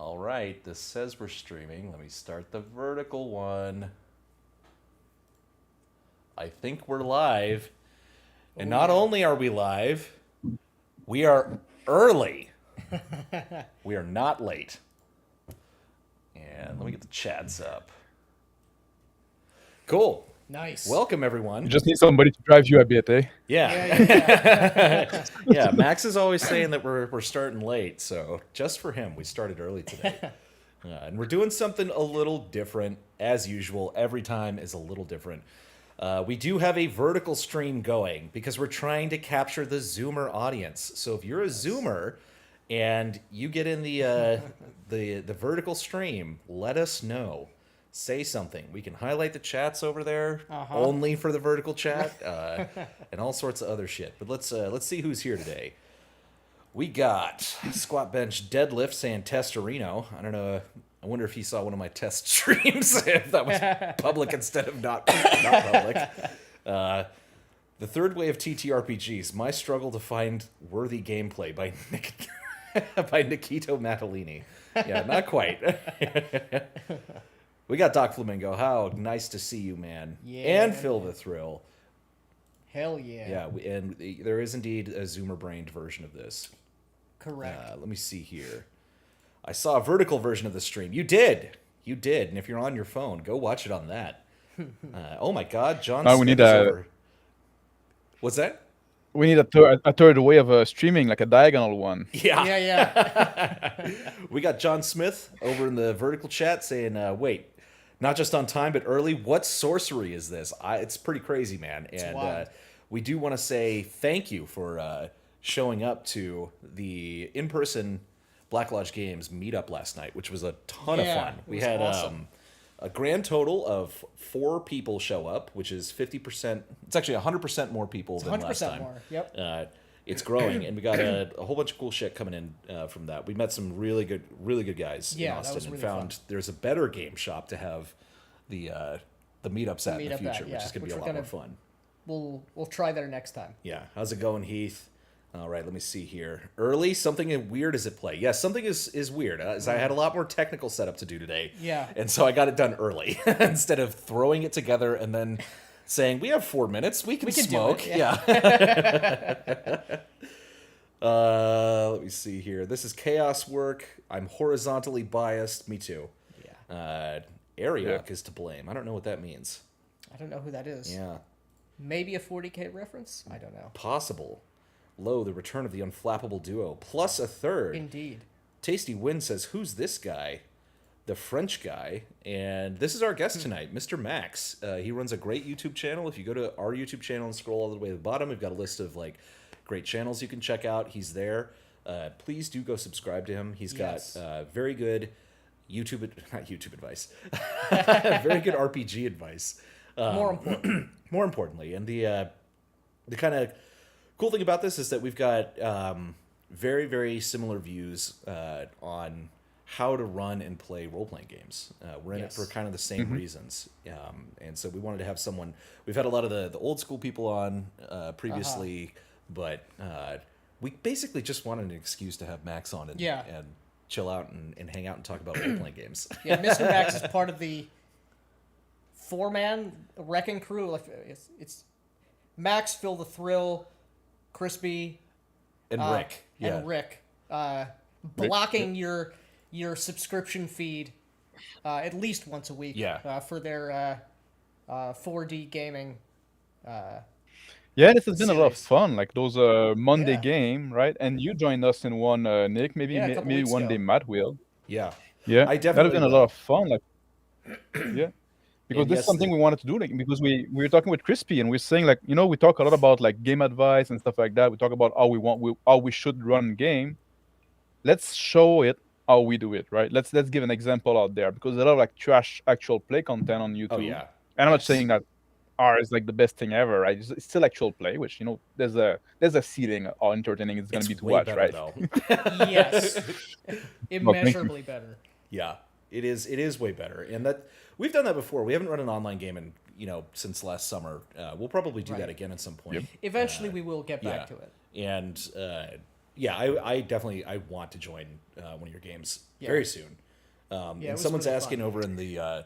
All right, this says we're streaming. Let me start the vertical one. I think we're live. And not only are we live, we are early. We are not late. And let me get the chats up. Cool. Nice. Welcome, everyone. You just need somebody to drive you a bit, eh? Yeah. Yeah, Max is always saying that we're starting late, so just for him, we started early today. And we're doing something a little different, as usual. Every time is a little different. We do have a vertical stream going because we're trying to capture the Zoomer audience. So if you're a Zoomer and you get in the vertical stream, let us know. Say something. We can highlight the chats over there only for the vertical chat, and all sorts of other shit. But let's see who's here today. We got Squat Bench Deadlift saying Testorino. I don't know. I wonder if he saw one of my test streams, if that was public instead of not public. The third wave TTRPGs. My struggle to find worthy gameplay by by Nikito Matalini. Yeah, not quite. We got Doc Flamingo. How nice to see you, man. Yeah. And Phil the Thrill. Hell yeah. Yeah, and there is indeed a Zoomer-brained version of this. Correct. Let me see here. I saw a vertical version of the stream. You did. And if you're on your phone, go watch it on that. Oh my God, John we Smith need is a- over. What's that? We need a third way of streaming, like a diagonal one. Yeah. Yeah. We got John Smith over in the vertical chat saying, wait, not just on time, but early. What sorcery is this? It's pretty crazy, man. And wild. we do want to say thank you for showing up to the in-person Black Lodge Games meetup last night, which was a ton of fun. it We was had awesome. a grand total of 4 people show up, which is 50%. It's actually 100% more people than last 100% time. more. Yep. It's growing, and we got a whole bunch of cool shit coming in from that. We met some really good guys in Yeah, that Austin, was and really found fun. there's a better game shop to have the meetups at in the meetup future, at, which yeah, is going to which be a we're lot more gonna- fun. We'll try there next time. Yeah, how's it going, Heath? All right, let me see here. Early, something weird is at play. Yes, something is weird. As I had a lot more technical setup to do today. Yeah. And so I got it done early instead of throwing it together and then saying, we have 4 minutes, we can can do smoke. it, Yeah. Let me see here. This is chaos work. I'm horizontally biased. Me too. Yeah. Ariok is to blame. I don't know what that means. I don't know who that is. Yeah. Maybe a 40K reference? I don't know. Possible. Lo, the return of the unflappable duo. Plus a third. Indeed. Tasty Win says, who's this guy? The French guy. And this is our guest tonight, Mr. Max. He runs a great YouTube channel. If you go to our YouTube channel and scroll all the way to the bottom, we've got a list of great channels you can check out. He's there. Please do go subscribe to him. He's Yes. got very good not YouTube advice. Very good RPG advice. More important. More importantly, and the kind of cool thing about this is that we've got very, very similar views on how to run and play role-playing games. We're in it Yes. for kind of the same reasons. And so we wanted to have someone... We've had a lot of the old school people on previously, but we basically just wanted an excuse to have Max on and, Yeah. and chill out and hang out and talk about role-playing games. Yeah, Mr. Max is part of the 4-man wrecking crew. It's Max, Phil the Thrill, Crispy, And Rick. Yeah. and Rick. Blocking your subscription feed at least once a week. Yeah. For their 4D gaming. Yeah, this has been a lot of Series. fun. Like those Monday Yeah. game, right? And you joined us in one, Nick. Maybe Yeah, a couple maybe weeks one ago. day Matt will. Yeah. Yeah, I that definitely has been a will. lot of fun. Like, yeah, because And this yes, is something we wanted to do. Like, because we were talking with Crispy and we're saying like, we talk a lot about like game advice and stuff like that. We talk about how we should run game. Let's show it how we do it, right? Let's give an example out there because there's a lot of like trash actual play content on YouTube. Oh, yeah. And I'm not Yes. saying that R is like the best thing ever, right? It's still actual play, which there's a ceiling how entertaining it's gonna It's be to way watch, better, right? though. Yes. you. Immeasurably better. Yeah, it is way better, and that we've done that before. We haven't run an online game in since last summer. We'll probably do that Right. again at some point. Yep. Eventually, we will get back yeah. to it. And yeah, I definitely I want to join one of your games very soon. Yeah, it And was someone's really asking fun. over in the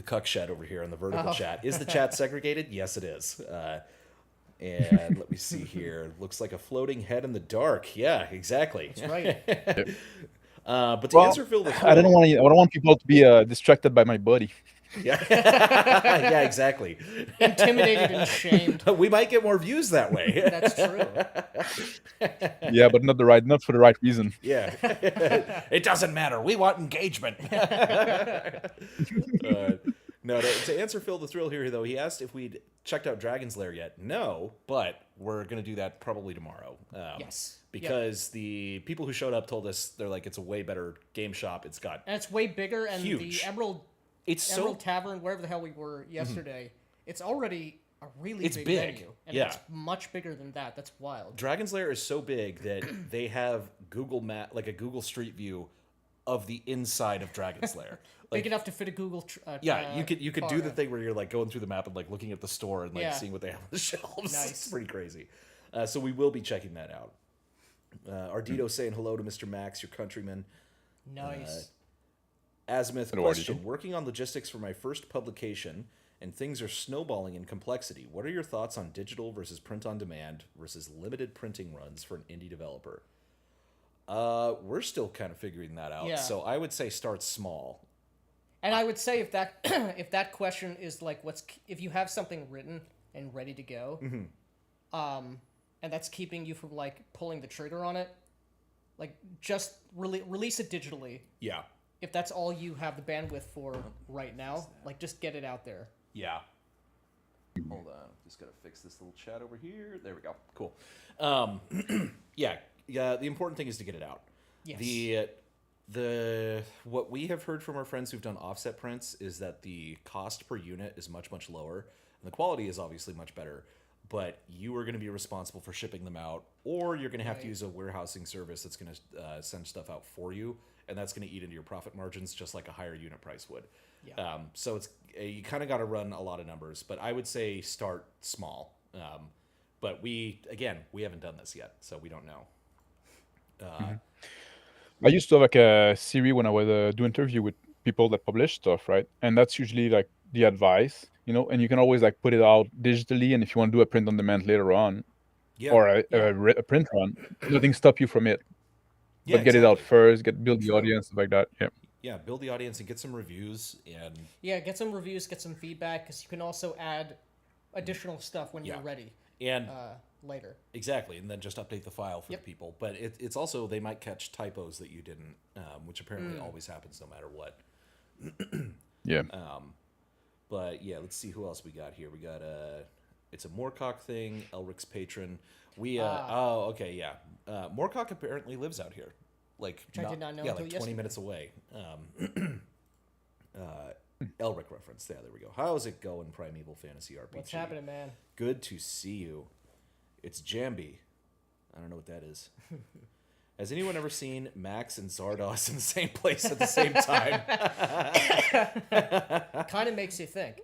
cuck shed over here in the vertical Oh. chat. Is the chat segregated? Yes, it is. And let me see here. Looks like a floating head in the dark. Yeah, exactly. That's right. But to answer Phil the I don't Thrill, want I don't want people to be distracted by my body. yeah, yeah, exactly. Intimidated and shamed. We might get more views that way. That's true. Yeah, but not for the right reason. Yeah, it doesn't matter. We want engagement. No, to answer Phil the Thrill here, though, he asked if we'd checked out Dragon's Lair yet. No, but we're going to do that probably tomorrow. Yes. Because the people who showed up told us they're like, it's a way better game shop. It's got And it's way bigger, and Huge. the Emerald it's Emerald so Tavern, wherever the hell we were yesterday, it's already a really It's big big. venue. And Yeah. it's much bigger than that. That's wild. Dragon's Lair is so big that they have Google Map, like a Google Street View of the inside of Dragon's Lair. Like, Big enough to fit a Google. yeah, you could do the car. thing where you're like going through the map and like looking at the store and like Yeah. seeing what they have on the shelves. Nice. It's pretty crazy. So we will be checking that out. Ardito saying hello to Mr. Max, your countryman. Nice. Azimuth Hello, question: Ardito. working on logistics for my first publication, and things are snowballing in complexity. What are your thoughts on digital versus print on demand versus limited printing runs for an indie developer? We're still kind of figuring that out. Yeah. So I would say start small. And I would say if that if that question is like if you have something written and ready to go, and that's keeping you from like pulling the trigger on it, like just release it digitally. Yeah. If that's all you have the bandwidth for right now, like just get it out there. Yeah. Hold on. Just got to fix this little chat over here. There we go. Cool. Yeah. The important thing is to get it out. Yes. The what we have heard from our friends who've done offset prints is that the cost per unit is much lower, and the quality is obviously much better. But you are going to be responsible for shipping them out, or you're going to have to Right. use a warehousing service that's going to send stuff out for you, and that's going to eat into your profit margins just like a higher unit price would. Yeah. So it's you kind of got to run a lot of numbers, but I would say start small. But we haven't done this yet, so we don't know. I used to have like a series when I was do interview with people that publish stuff, right? And that's usually like the advice, and you can always like put it out digitally, and if you want to do a print on demand later on, Yeah. or a print run, nothing stop you from it. Yeah, But get it out exactly. first, build the True. audience, stuff like that. Yeah. Yeah, build the audience and get some reviews and Yeah, get some reviews, get some feedback, because you can also add additional stuff when Yeah. you're ready and later. exactly, and then just update the file for Yep. the people. But it's also they might catch typos that you didn't, which apparently always happens no matter what. Yeah. But yeah, let's see who else we got here. We got it's a Moorcock thing. Elric's patron. We oh okay yeah. Moorcock apparently lives out here, like Which I did not know Yeah, until like 20 yesterday. minutes away. Elric reference. Yeah, there we go. How's it going, Primeval Fantasy RPG? What's happening, man? Good to see you. It's Jambi. I don't know what that is. Has anyone ever seen Max and Zardos in the same place at the same time? Kind of makes you think.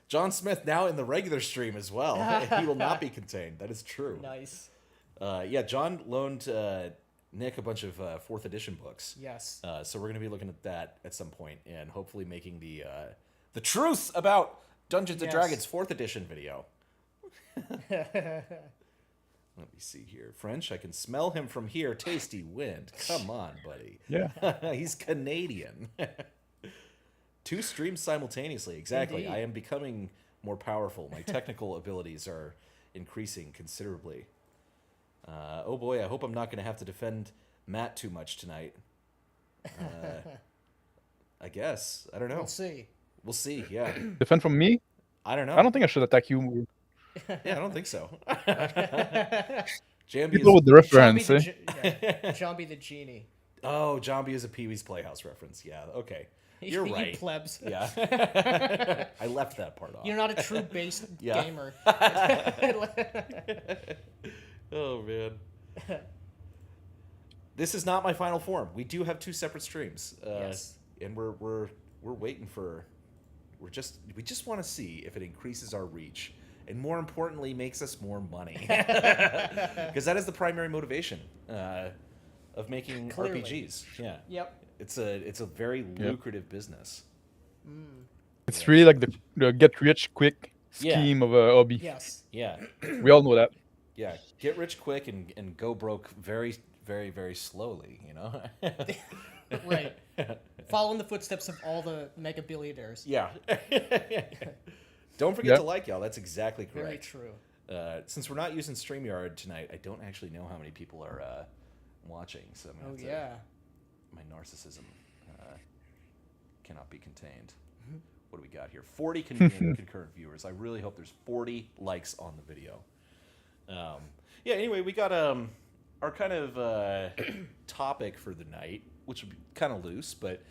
John Smith now in the regular stream as well. He will not be contained. That is true. Nice. Yeah, John loaned Nick a bunch of 4th edition books. Yes. So we're going to be looking at that at some point and hopefully making the truth about Dungeons and Yes. Dragons 4th edition video. Let me see here. French, I can smell him from here. Tasty wind. Come on, buddy. Yeah. He's Canadian. 2 streams simultaneously. Exactly. Indeed. I am becoming more powerful. My technical abilities are increasing considerably. Oh boy, I hope I'm not going to have to defend Matt too much tonight. I guess. I don't know. We'll see. We'll see. Yeah. Defend from me? I don't know. I don't think I should attack you. Yeah, I don't think so. Jambi People is... with the reference, Jambi eh? Jambi the genie. Oh, Jambi is a Pee-wee's Playhouse reference. Yeah, okay. You're You right. plebs. Yeah. I left that part off. You're not a true base Yeah. gamer. Oh, man. This is not my final form. We do have 2 separate streams. Yes. And we're waiting for... We just want to see if it increases our reach and more importantly, makes us more money. Because that is the primary motivation of making Clearly. RPGs. Yeah, Yep. it's a very lucrative business. It's really like the get rich quick Yeah. scheme of a hobby. Yes. Yeah, We all know that. yeah. Get rich quick and go broke very, very, very slowly. Right. Follow in the footsteps of all the mega billionaires. Yeah. Don't forget Yeah. to like, y'all. That's exactly correct. Very true. Since we're not using StreamYard tonight, I don't actually know how many people are watching. So I'm gonna Oh have to, yeah. my narcissism cannot be contained. What do we got here? 40 concurrent viewers. I really hope there's 40 likes on the video. Yeah. Anyway, we got our kind of topic for the night, which would be kind of loose, but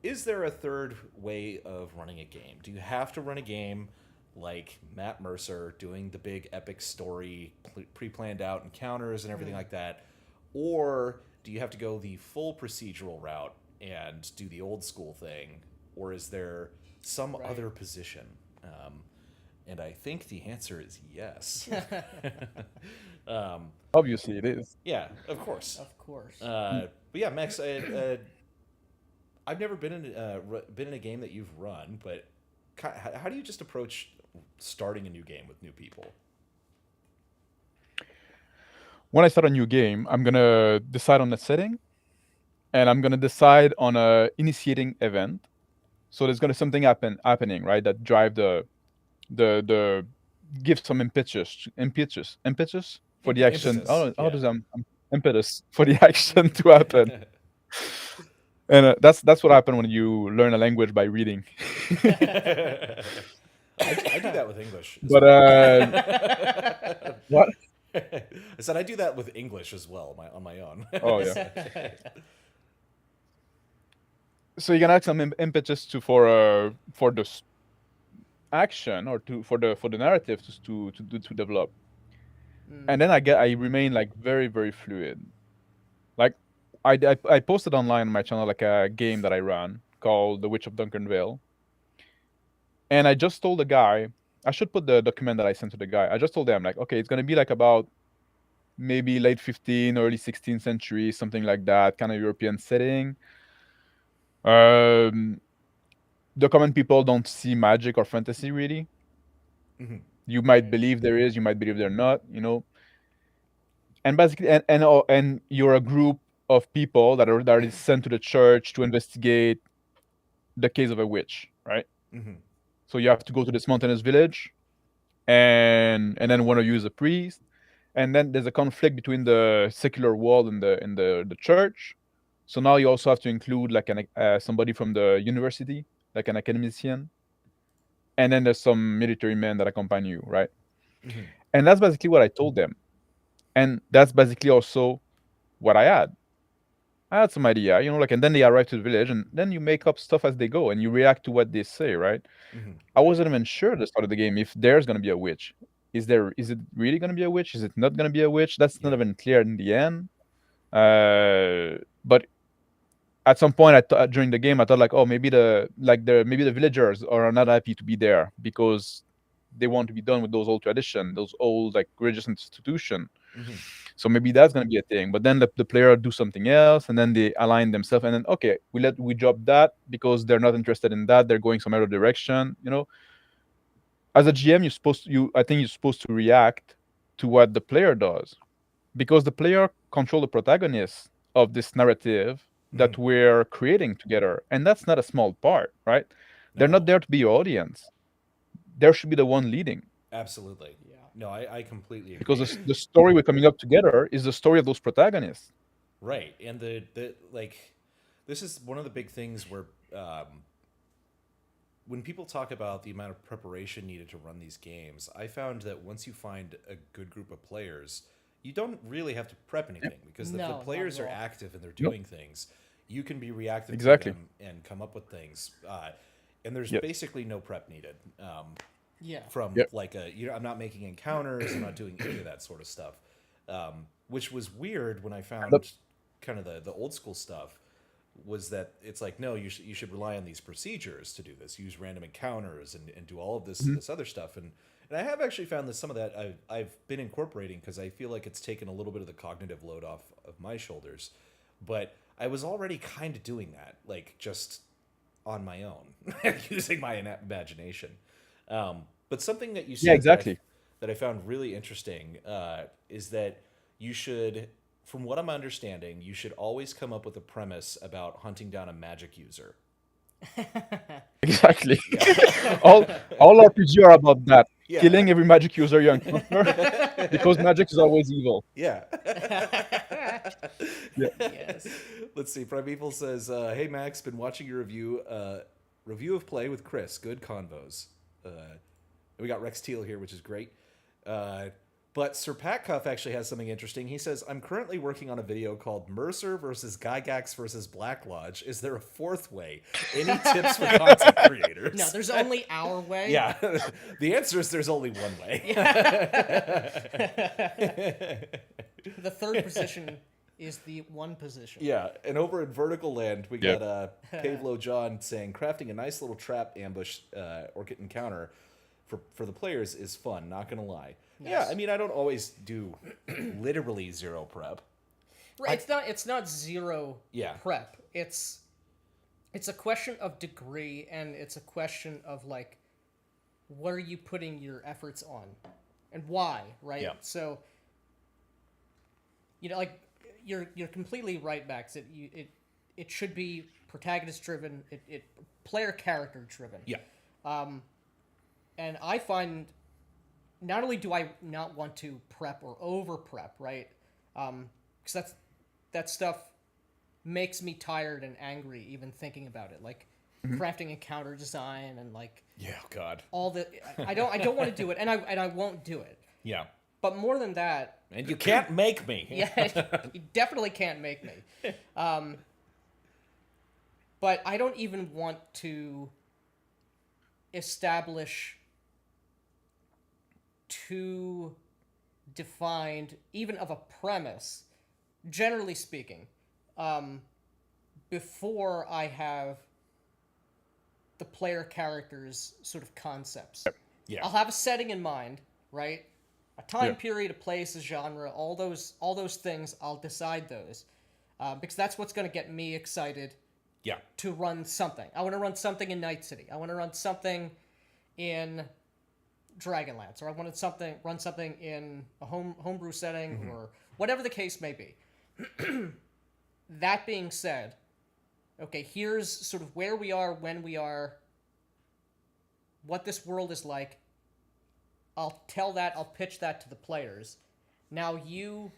is there a third way of running a game? Do you have to run a game like Matt Mercer doing the big epic story, pre-planned out encounters and everything like that, or do you have to go the full procedural route and do the old school thing, or is there some other position? And I think the answer is yes. Obviously, it is. Yeah, of course. Of course. But yeah, Max, I've never been in a game that you've run, but how do you just approach starting a new game with new people? When I start a new game, I'm gonna decide on the setting, and I'm gonna decide on a initiating event. So there's gonna something happening, right? That drive the give some impetus for the action. How does impetus for the action to happen? And that's what happened when you learn a language by reading. I do that with English. But what? I said I do that with English as well, on my own. Oh yeah. So you can add some impetus for the action or for the narrative to develop, and then I remain like very very fluid. Like I posted online on my channel like a game that I run called The Witch of Duncanvale, and I just told the guy, I should put the document that I sent to the guy. I just told them like, okay, it's gonna be like about maybe late 15th, early 16th century, something like that, kind of European setting. The common people don't see magic or fantasy really. Mm-hmm. You might believe there is, you might believe they're not, and basically and you're a group of people that are sent to the church to investigate the case of a witch, right? Mm-hmm. So you have to go to this mountainous village and then want to use a priest, and then there's a conflict between the secular world and the church. So now you also have to include like somebody from the university, like an academician, and then there's some military men that accompany you, right? Mm-hmm. And that's basically what I told them, and that's basically also what I had. I had some idea, and then they arrive to the village, and then you make up stuff as they go, and you react to what they say, right? Mm-hmm. I wasn't even sure at the start of the game if there's gonna be a witch. Is it really gonna be a witch? Is it not gonna be a witch? That's not even clear in the end. But at some point, during the game, I thought like, oh, maybe the villagers are not happy to be there because they want to be done with those old tradition, those old like religious institution. Mm-hmm. So maybe that's gonna be a thing. But then the player do something else, and then they align themselves, and then okay, we drop that because they're not interested in that. They're going some other direction. As a GM, I think you're supposed to react to what the player does, because the player control the protagonist of this narrative that we're creating together, and that's not a small part, right? They're not there to be your audience. There should be the one leading. Absolutely. Yeah. No, I completely agree. Because the story we're coming up together is the story of those protagonists. Right, and the this is one of the big things where when people talk about the amount of preparation needed to run these games, I found that once you find a good group of players, you don't really have to prep anything because if the players are active and they're doing things, you can be reactive to them and come up with things. And there's basically no prep needed. From like I'm not making encounters, I'm not doing any of that sort of stuff, which was weird when I found kind of the old school stuff. Was that it's like, no, you should rely on these procedures to do this. Use random encounters and do all of this other stuff. And And I have actually found that some of that I've been incorporating because I feel like it's taken a little bit of the cognitive load off of my shoulders. But I was already kind of doing that, like just on my own, using my imagination. But something that you Yeah, said exactly. that I found really interesting is that you should, from what I'm understanding, you should always come up with a premise about hunting down a magic user. Exactly. all all RPG are about that. Yeah. Killing every magic user you encounter because magic is always evil. Yeah. Yeah. Yes. Let's see. Primeval says, "Hey Max, been watching your review of Play with Chris. Good convos. We got Rex Teal here, which is great. But Sir Patcuff actually has something interesting. He says, I'm currently working on a video called Mercer versus Gygax versus Black Lodge. Is there a fourth way? Any tips for content creators? No, there's only our way. Yeah. The answer is there's only one way. The third position is the one position. Yeah, and over in Vertical Land, we Yep. got Pavlo John saying crafting a nice little trap ambush or get encounter for the players is fun, not gonna lie. Nice. Yeah, I mean, I don't always do literally zero prep. Right, it's not zero Yeah. prep. It's a question of degree, and it's a question of like what are you putting your efforts on and why, right? Yeah. So like you're completely right, Max. It should be protagonist driven, it player character driven. Yeah. And I find not only do I not want to prep or over prep, right? Because that stuff makes me tired and angry even thinking about it, like crafting encounter design and like Yeah, God. all the I don't want to do it, and I won't do it. Yeah. But more than that, And you can't make me. yeah, you definitely can't make me. But I don't even want to establish too defined, even of a premise, generally speaking, before I have the player characters' sort of concepts. Yeah. I'll have a setting in mind, right? A time Yeah. period, a place, a genre, all those things. I'll decide those because that's what's going to get me excited Yeah. to run something. I want to run something in Night City. I want to run something in Dragonlance, or I want to run something in a homebrew setting, or whatever the case may be. That being said, okay, here's sort of where we are, when we are, what this world is like. I'll pitch that to the players. Now you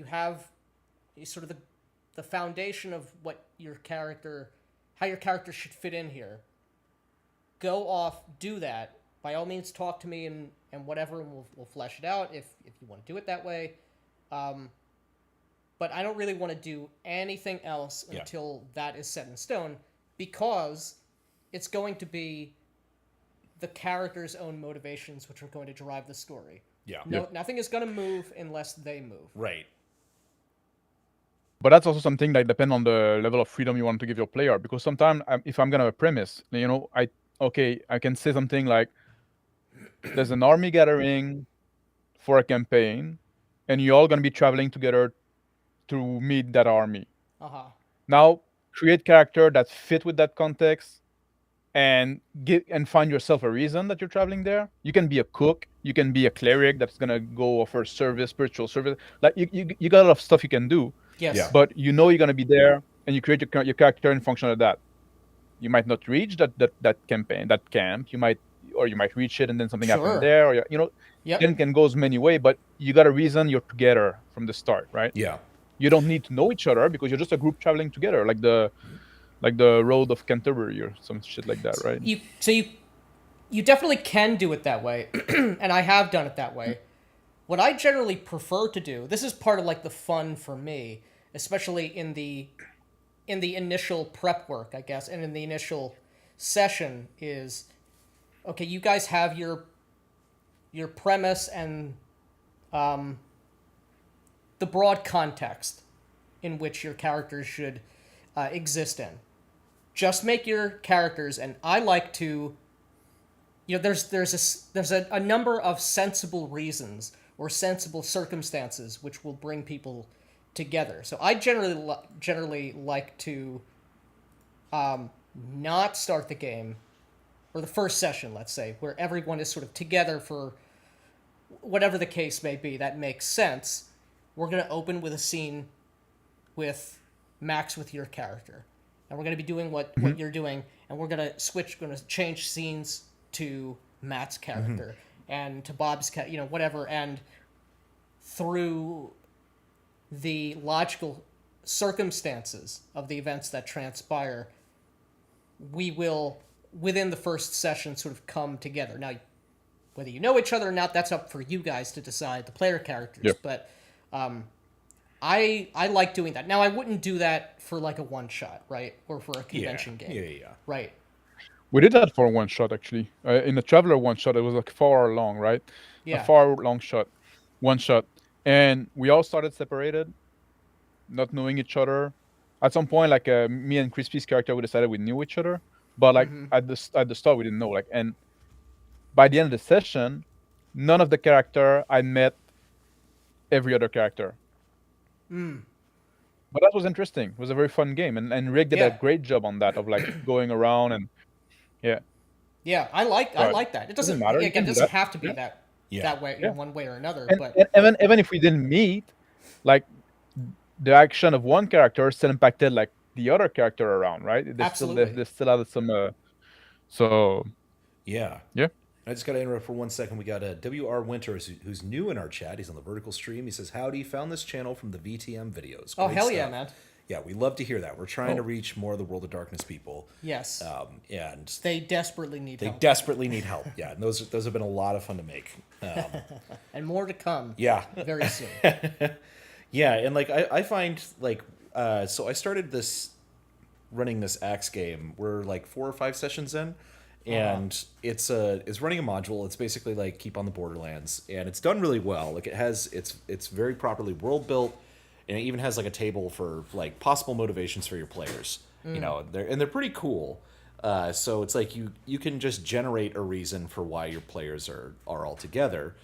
have sort of the foundation of what how your character should fit in here. Go off, do that. By all means, talk to me and whatever, and we'll flesh it out if you want to do it that way. But I don't really want to do anything else until that is set in stone, because it's going to be the character's own motivations which are going to drive the story. Yeah. Nothing is going to move unless they move. Right. But that's also something that depends on the level of freedom you want to give your player. Because sometimes, if I'm gonna have a premise, I can say something like, "There's an army gathering for a campaign, and you're all gonna be traveling together to meet that army." Uh-huh. Now, create character that fit with that context, and find yourself a reason that you're traveling there. You can be a cook, you can be a cleric that's gonna go offer service, spiritual service. Like you got a lot of stuff you can do. Yes. Yeah. But you're gonna be there, and you create your character in function of that. You might not reach that campaign, that camp. You might reach it, and then something Sure. happened there, or Yep. it can go many way. But you got a reason you're together from the start, right? Yeah. You don't need to know each other because you're just a group traveling together, like the Road of Canterbury or some shit like that, right? You definitely can do it that way, and I have done it that way. What I generally prefer to do, this is part of like the fun for me, especially in the initial prep work, I guess, and in the initial session, is okay. You guys have your premise and the broad context in which your characters should exist in. Just make your characters, and I like to there's a number of sensible reasons or sensible circumstances which will bring people together. So I generally like to not start the game or the first session, let's say, where everyone is sort of together for whatever the case may be. That makes sense. We're going to open with a scene with Max with your character, and we're going to be doing what you're doing, and we're going to change scenes to Matt's character and to Bob's whatever, and through the logical circumstances of the events that transpire, we will, within the first session, sort of come together. Now, whether you know each other or not, that's up for you guys to decide, the player characters. Yeah. But I like doing that. Now, I wouldn't do that for like a one shot, right, or for a convention game. Yeah. Right. We did that for one shot actually. In the Traveler one shot, it was like 4 hour long, right? Yeah. A 4 hour long shot, one shot, and we all started separated, not knowing each other. At some point, like me and Crispy's character, we decided we knew each other, but like at the start, we didn't know. Like, and by the end of the session, none of the character I met every other character. But that was interesting. It was a very fun game, and Rick did a Yeah. great job on that of like going around and yeah. Yeah, I like that. It doesn't matter, you Again, can it do doesn't that. have to be Yeah. that way, Yeah. one way or another. And, But and even if we didn't meet, like the action of one character still impacted like the other character around, right? Absolutely. They still had some. So Yeah. yeah. I just got to interrupt for 1 second. We got a WR Winters who's new in our chat. He's on the vertical stream. He says, "Howdy, found this channel from the VTM videos." oh Great hell stuff. yeah, man. Yeah, we love to hear that. We're trying to reach more of the World of Darkness people. Yes. And They desperately need they help. desperately need help. Yeah, and those have been a lot of fun to make. And more to come. Yeah. Very soon. Yeah, and like I find like so I started running this Axe game. We're like 4 or 5 sessions in, and it's running a module. It's basically like Keep on the Borderlands, and it's done really well. Like it's very properly world built, and it even has like a table for like possible motivations for your players. You know, they're pretty cool. So it's like you can just generate a reason for why your players are all together,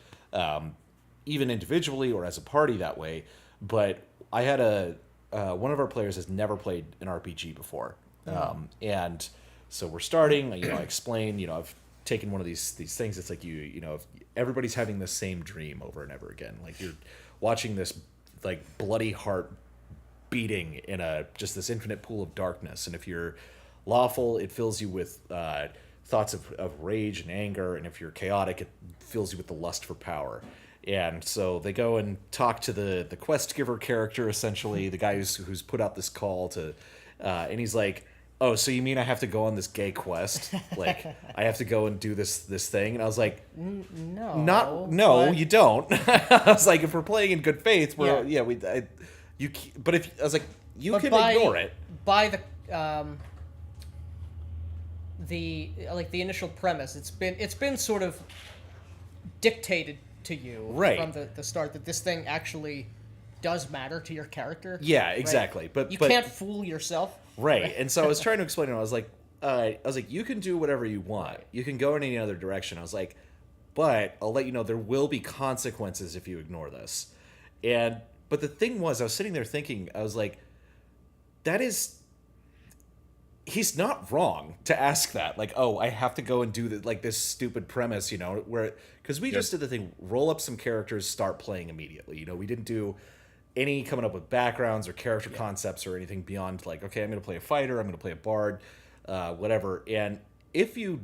even individually or as a party that way. But I had one of our players has never played an RPG before, and so we're starting. You know, I explain. You know, I've taken one of these things. It's like you know, if everybody's having the same dream over and over again. Like you're watching this like bloody heart beating in just this infinite pool of darkness, and if you're lawful, it fills you with thoughts of rage and anger, and if you're chaotic, it fills you with the lust for power. And so they go and talk to the quest giver character, essentially the guy who's put out this call to, and he's like, "Oh, so you mean I have to go on this gay quest? Like I have to go and do this thing?" And I was like, No. no, but- you don't." I was like, if we're playing in good faith, Yeah. but if I was like, you But can by, ignore it. By the initial premise, it's been sort of dictated to you Right. from the start that this thing actually does matter to your character. Yeah, right? exactly. But You can't fool yourself. right. And so I was trying to explain it. I was like, you can do whatever you want. You can go in any other direction. I was like, but I'll let you know there will be consequences if you ignore this. But the thing was, I was sitting there thinking, I was like, he's not wrong to ask that. Like, oh, I have to go and do this stupid premise, you know, because we just did the thing, roll up some characters, start playing immediately. You know, we didn't do any coming up with backgrounds or character concepts or anything beyond like, okay, I'm going to play a fighter, I'm going to play a bard, whatever. And if you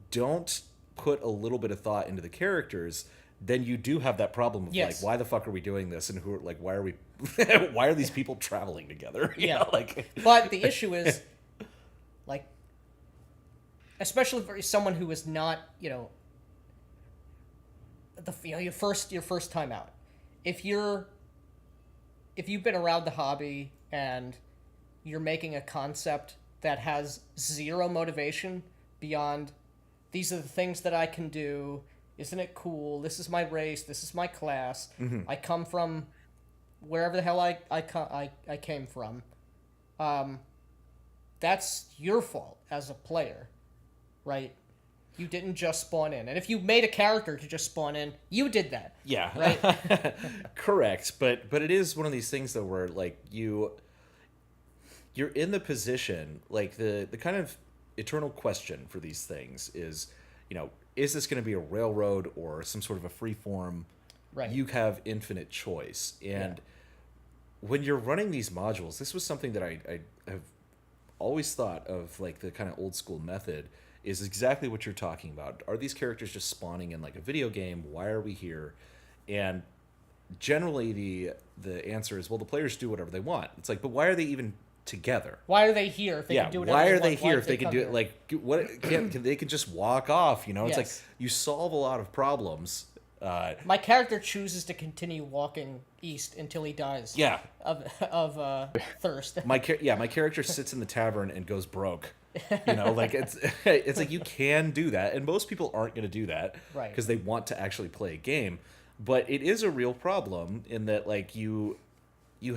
don't put a little bit of thought into the characters, then you do have that problem of Yes. like, why the fuck are we doing this? And why are we, why are these people traveling together? You Yeah. know, like, But the issue is, like, especially for someone who is not, you know, your first time out. If you've been around the hobby and you're making a concept that has zero motivation beyond, these are the things that I can do. Isn't it cool? This is my race. This is my class. I come from wherever the hell I came from. That's your fault as a player, right? You didn't just spawn in. And if you made a character to just spawn in, you did that. Yeah, Right. correct. But it is one of these things though where like you're in the position, like the kind of eternal question for these things is, is this going to be a railroad or some sort of a free form? Right. You have infinite choice, and when you're running these modules, this was something that I have always thought of, like the kind of old school method is exactly what you're talking about. Are these characters just spawning in like a video game? Why are we here? And generally the answer is, well, the players do whatever they want. It's like, but why are they even together? Why are they here if they can do whatever why they are want? they Why here did if they can do come it? Like, what can they can just walk off? It's like Yes. you solve a lot of problems. My character chooses to continue walking east until he dies. Yeah, Of thirst. my character sits in the tavern and goes broke. Like it's like you can do that, and most people aren't going to do that, Right. Because they want to actually play a game. But it is a real problem in that, like, you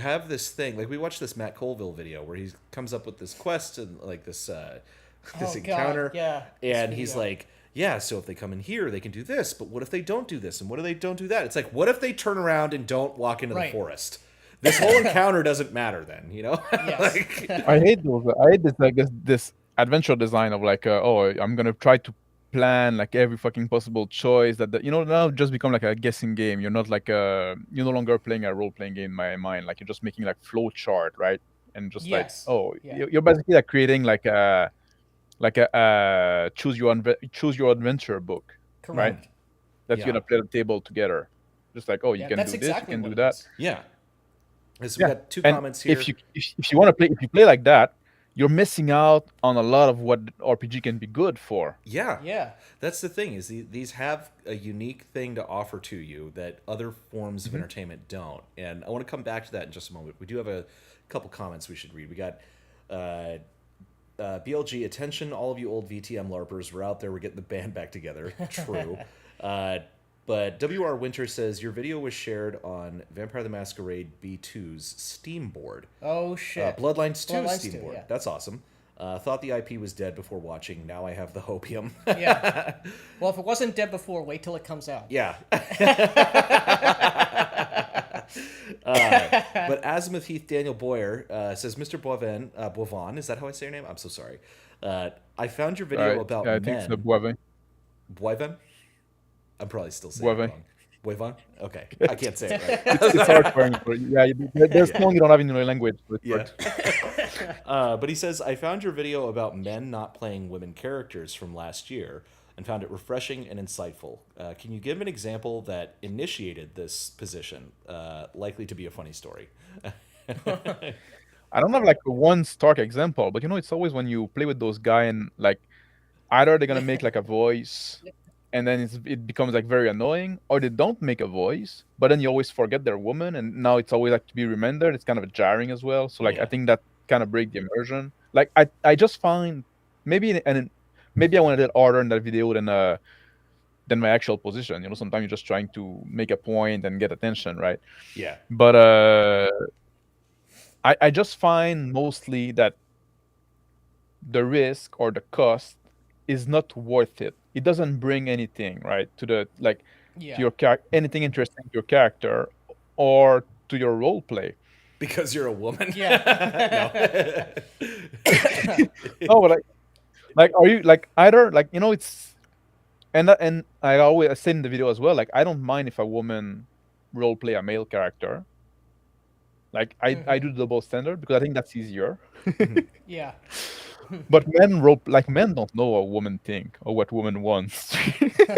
have this thing. Like, we watched this Matt Colville video where he comes up with this quest and like this this Oh, God, encounter, yeah, this and he's video. like, yeah, so if they come in here, they can do this. But what if they don't do this? And what if they don't do that? It's like, what if they turn around and don't walk into Right. the forest? This whole encounter doesn't matter then, Yes. Like, I hate those. I hate this like this adventure design of like, I'm gonna try to plan like every fucking possible choice now just become like a guessing game. You're not like you're no longer playing a role playing game in my mind. Like you're just making like flow chart, right? And just Yes. like, Yeah. you're basically like creating like a choose your adventure book, right? Correct. That's Yeah. gonna play the table together. Just like, you Yeah, can that's do this, exactly you can what do it that. is. yeah. So we got two And comments here. if you want to play, if you play like that, you're missing out on a lot of what RPG can be good for. Yeah. Yeah. That's the thing, is these have a unique thing to offer to you that other forms of entertainment don't. And I want to come back to that in just a moment. We do have a couple comments we should read. We got BLG, attention, all of you old VTM LARPers. We're out there. We're getting the band back together. True. But WR Winter says, your video was shared on Vampire the Masquerade B2's Steam board. Oh shit. Bloodlines 2 Bloodlines Steam 2, board. yeah. That's awesome. Thought the IP was dead before watching. Now I have the hopium. Yeah. Well, if it wasn't dead before, wait till it comes out. Yeah. But Azimuth Heath Daniel Boyer says, Mr. Boivin, is that how I say your name? I'm so sorry. I found your video about I think it's the men. Boivin. Boivin? I'm probably still saying Boivin. it wrong. Boivin? Okay. I can't say it right. It's hard for him. There's song you don't have in your language. So it's Yeah. hard. But he says, I found your video about men not playing women characters from last year and found it refreshing and insightful. Can you give an example that initiated this position? Likely to be a funny story. I don't have like one stark example, but it's always when you play with those guys and like either they're gonna make like a voice and then it becomes like very annoying, or they don't make a voice, but then you always forget they're woman, and now it's always like to be remembered. It's kind of jarring as well. So like Yeah. I think that kind of break the immersion. Like I just find maybe maybe I wanted it harder in that video than my actual position. Sometimes you're just trying to make a point and get attention, right? Yeah. But I just find mostly that the risk or the cost is not worth it. It doesn't bring anything, right, to the like Yeah. to your anything interesting to your character or to your role play. Because you're a woman? Yeah. No, but like are you like either like it's and I always say in the video as well, like I don't mind if a woman role play a male character. Like I do the double standard because I think that's easier. Yeah. But men don't know what women think or what women wants.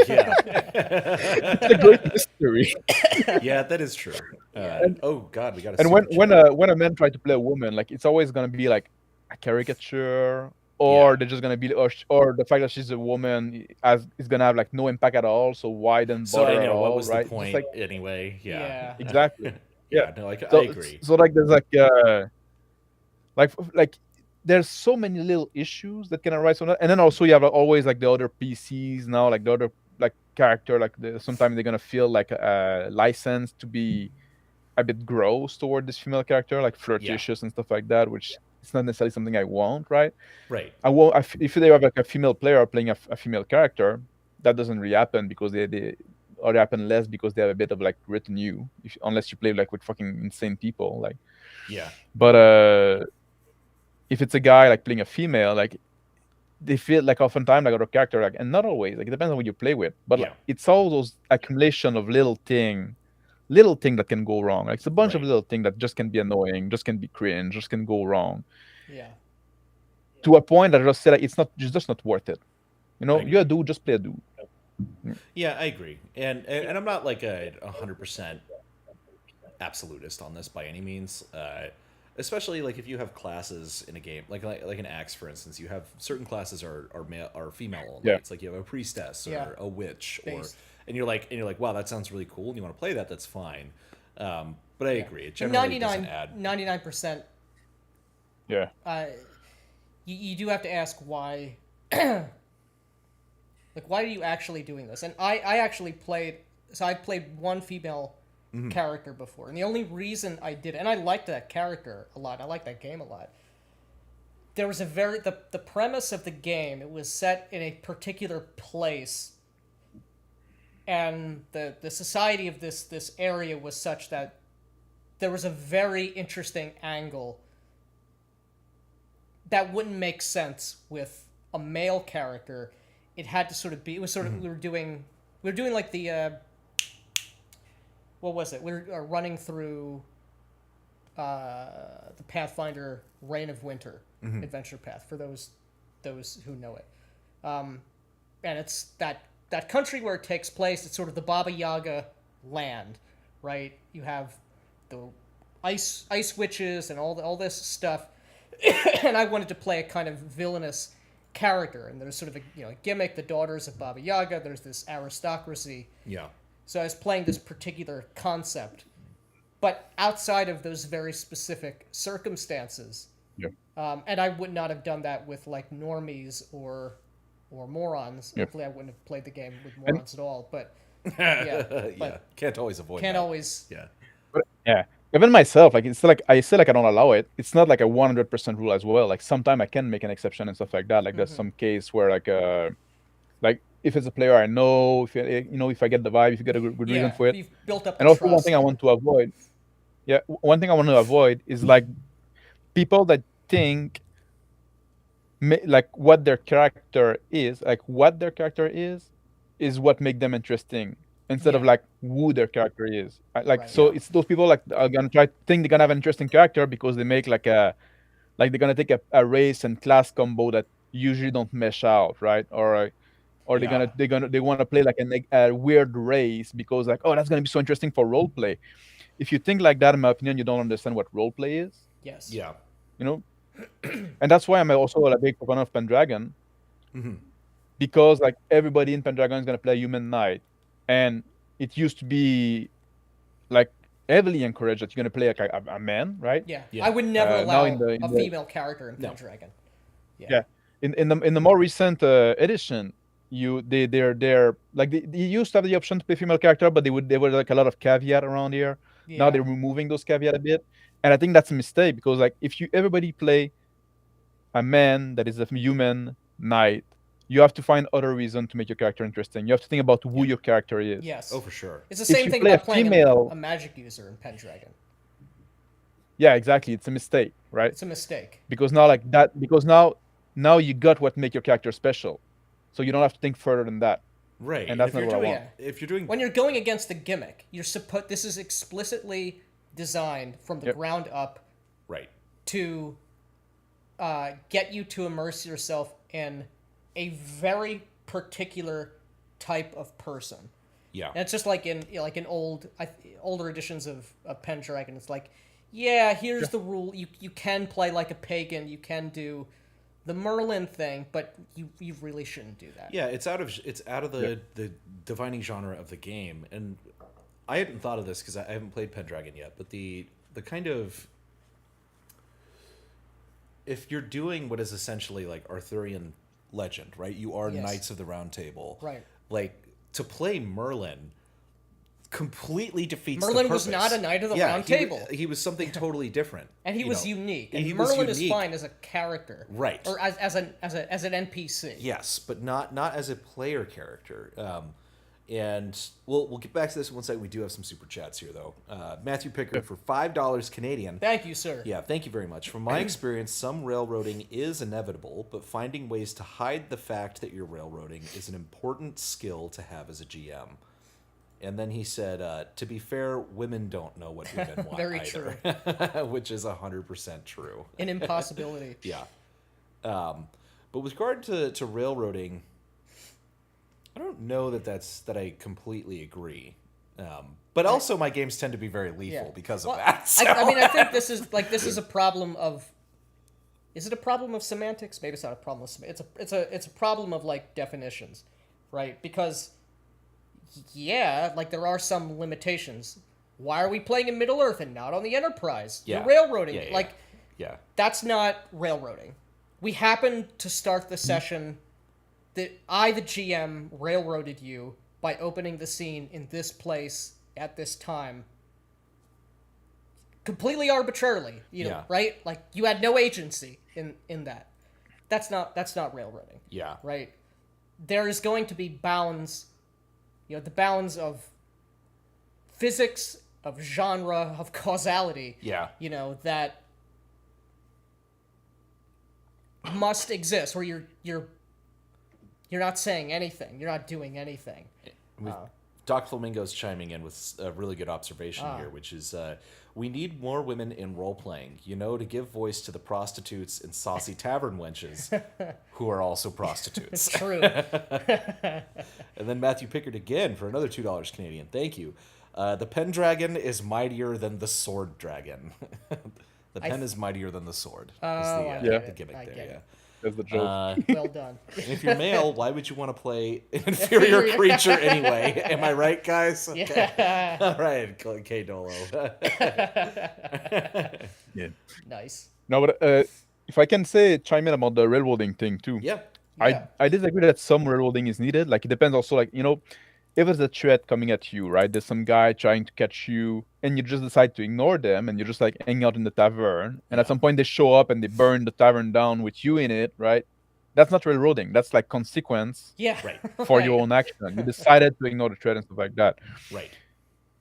Yeah. It's a great mystery. Yeah, that is true. Yeah. Oh, God, we got to And when a man try to play a woman, like it's always gonna be like a caricature, or Yeah. they're just gonna be, or the fact that she's a woman is gonna have like no impact at all. So why then So bother I at know, what all, was right? the Just point like anyway? Yeah. Yeah. exactly. Yeah, no, I So agree. so like there's like there's so many little issues that can arise from that, and then also you have always like the other PCs now, like the other like character, like sometimes they're gonna feel like a license to be a bit gross toward this female character, like flirtatious and stuff like that, which it's not necessarily something I want, right? Right. I won't. If they have like a female player playing a female character, that doesn't really happen because they or they happen less because they have a bit of like retinue. Unless you play like with fucking insane people, like. Yeah. But if it's a guy like playing a female, like they feel like oftentimes like other character, like, and not always. Like it depends on what you play with, but like, Yeah. it's all those accumulation of little thing that can go wrong. Like it's a bunch of Right. little things that just can be annoying, just can be cringe, just can go wrong Yeah. to a point that I just say like it's just not worth it. You I know, you're agree. a dude, just play a dude. Yeah, I agree. And I'm not like a 100% absolutist on this by any means. Especially like if you have classes in a game, like an axe, for instance, you have certain classes are male are female only. Yeah. It's like you have a priestess or Yeah. a witch, or Based. and you're like, wow, that sounds really cool, and you want to play that. That's fine. But I agree. It And generally doesn't add. 99%, Yeah. you do have to ask why. Like, why are you actually doing this? And I actually played. So I played one female character before, and the only reason I did, and I liked that character a lot. I liked that game a lot. There was the premise of the game. It was set in a particular place, and the society of this area was such that there was a very interesting angle that wouldn't make sense with a male character. It had to sort of be. It was sort of we were doing like the what was it? We were running through the Pathfinder Reign of Winter adventure path for those who know it. And it's that country where it takes place. It's sort of the Baba Yaga land, right? You have the ice witches and all this stuff. And I wanted to play a kind of villainous character, and there's sort of a gimmick, the daughters of Baba Yaga. There's this aristocracy. Yeah. So I was playing this particular concept, but outside of those very specific circumstances. Yeah. And I would not have done that with like normies or morons. Yeah. Hopefully, I wouldn't have played the game with morons at all. But yeah, Yeah. Can't always avoid. can't that. always. Yeah. But yeah, even myself, like it's like I say, like I don't allow it. It's not like a 100% rule as well. Like sometimes I can make an exception and stuff like that. Like there's some case where like if it's a player I know, if if I get the vibe, if you get a good reason Yeah, for it. you've built up the And also trust. one thing I want to avoid. Yeah, one thing I want to avoid is like people that think like what their character is, is what make them interesting instead of Yeah. like who their character is. Like Right. so, Yeah. it's those people like are gonna think they're gonna have an interesting character because they make like they're gonna take a race and class combo that usually don't mesh out, right? Or Yeah. they want to play like a weird race because like, oh, that's gonna be so interesting for role play. If you think like that, in my opinion, you don't understand what role play is. Yes. Yeah. You know, and that's why I'm also a big proponent of Pendragon, Mm-hmm. because like everybody in Pendragon is gonna play a human knight, and it used to be like heavily encouraged that you're gonna play like a man, right? Yeah. Yeah. I would never Now allow in the- in a the- female character in No. Pendragon. Yeah. In the more recent edition, they're like they used to have the option to play female character, but they were like a lot of caveat around here. Now Yeah. they're removing those caveat a bit, and I think that's a mistake because like if everybody play a man that is a human knight, you have to find other reason to make your character interesting. You have to think about who your character is. Yes. Oh, for sure. It's the If same you thing play a about playing female- a magic user in Pendragon. Yeah, exactly. It's a mistake, right? It's a mistake. Because now like that because now you got what make your character special, so you don't have to think further than that. Right. And that's if you're not what I doing, want. If you're doing, When you're going against the gimmick, this is explicitly designed from the Yep. ground up right. to get you to immerse yourself in a very particular type of person. Yeah. And it's just like in older editions of Pendragon. It's like, yeah, here's the rule. You can play like a pagan. You can do the Merlin thing, but you really shouldn't do that. Yeah, it's out of the defining genre of the game, and I hadn't thought of this because I haven't played Pendragon yet. But the kind of, if you're doing what is essentially like Arthurian legend, right? You are Yes. Knights of the Round Table, Right. Like to play Merlin, completely defeats Merlin the was purpose. not a knight of the Yeah, round table. He was something totally different. And he you was know. unique. And He was Merlin is unique. fine as a character. Right. Or as an NPC. Yes, but not as a player character. And we'll get back to this in one second. We do have some super chats here, though. Matthew Pickard for $5 Canadian. Thank you, sir. Yeah, thank you very much. From my experience, some railroading is inevitable, but finding ways to hide the fact that you're railroading is an important skill to have as a GM. And then he said, to be fair, women don't know what women want Very either. true. Which is 100% true. An impossibility. Yeah. But with regard to railroading, I don't know that I completely agree. But also my games tend to be very lethal because of that. So. I mean, I think this is a problem of. Is it a problem of semantics? Maybe it's not a problem of semantics. It's a problem of like definitions, right? Because yeah, like there are some limitations. Why are we playing in Middle Earth and not on the Enterprise? Yeah. You're railroading. Yeah. Like Yeah. that's not railroading. We happened to start the session that I, the GM, railroaded you by opening the scene in this place at this time. Completely arbitrarily, Yeah. right? Like you had no agency in that. That's not railroading. Yeah. Right? There is going to be bounds, the bounds of physics, of genre, of causality. Yeah. That must exist, where you're not saying anything, you're not doing anything. Doc Flamingo's chiming in with a really good observation here, which is we need more women in role playing, to give voice to the prostitutes and saucy tavern wenches who are also prostitutes. True. And then Matthew Pickard again for another $2 Canadian. Thank you. The pen dragon is mightier than the sword dragon. The pen is mightier than the sword. The gimmick I there. get Yeah. it. That's the joke. Well done. And if you're male, why would you want to play an inferior creature anyway? Am I right, guys? Okay. Yeah. All right, K Dolo. Yeah. Nice. No, but if I can chime in about the railroading thing too. Yeah. Yeah. I disagree that some railroading is needed. Like it depends also, like, if there's a threat coming at you, right? There's some guy trying to catch you and you just decide to ignore them and you're just like hanging out in the tavern. And at some point they show up and they burn the tavern down with you in it, right? That's not railroading. That's like consequence Yeah. Right. for your own action. You decided to ignore the threat and stuff like that. Right.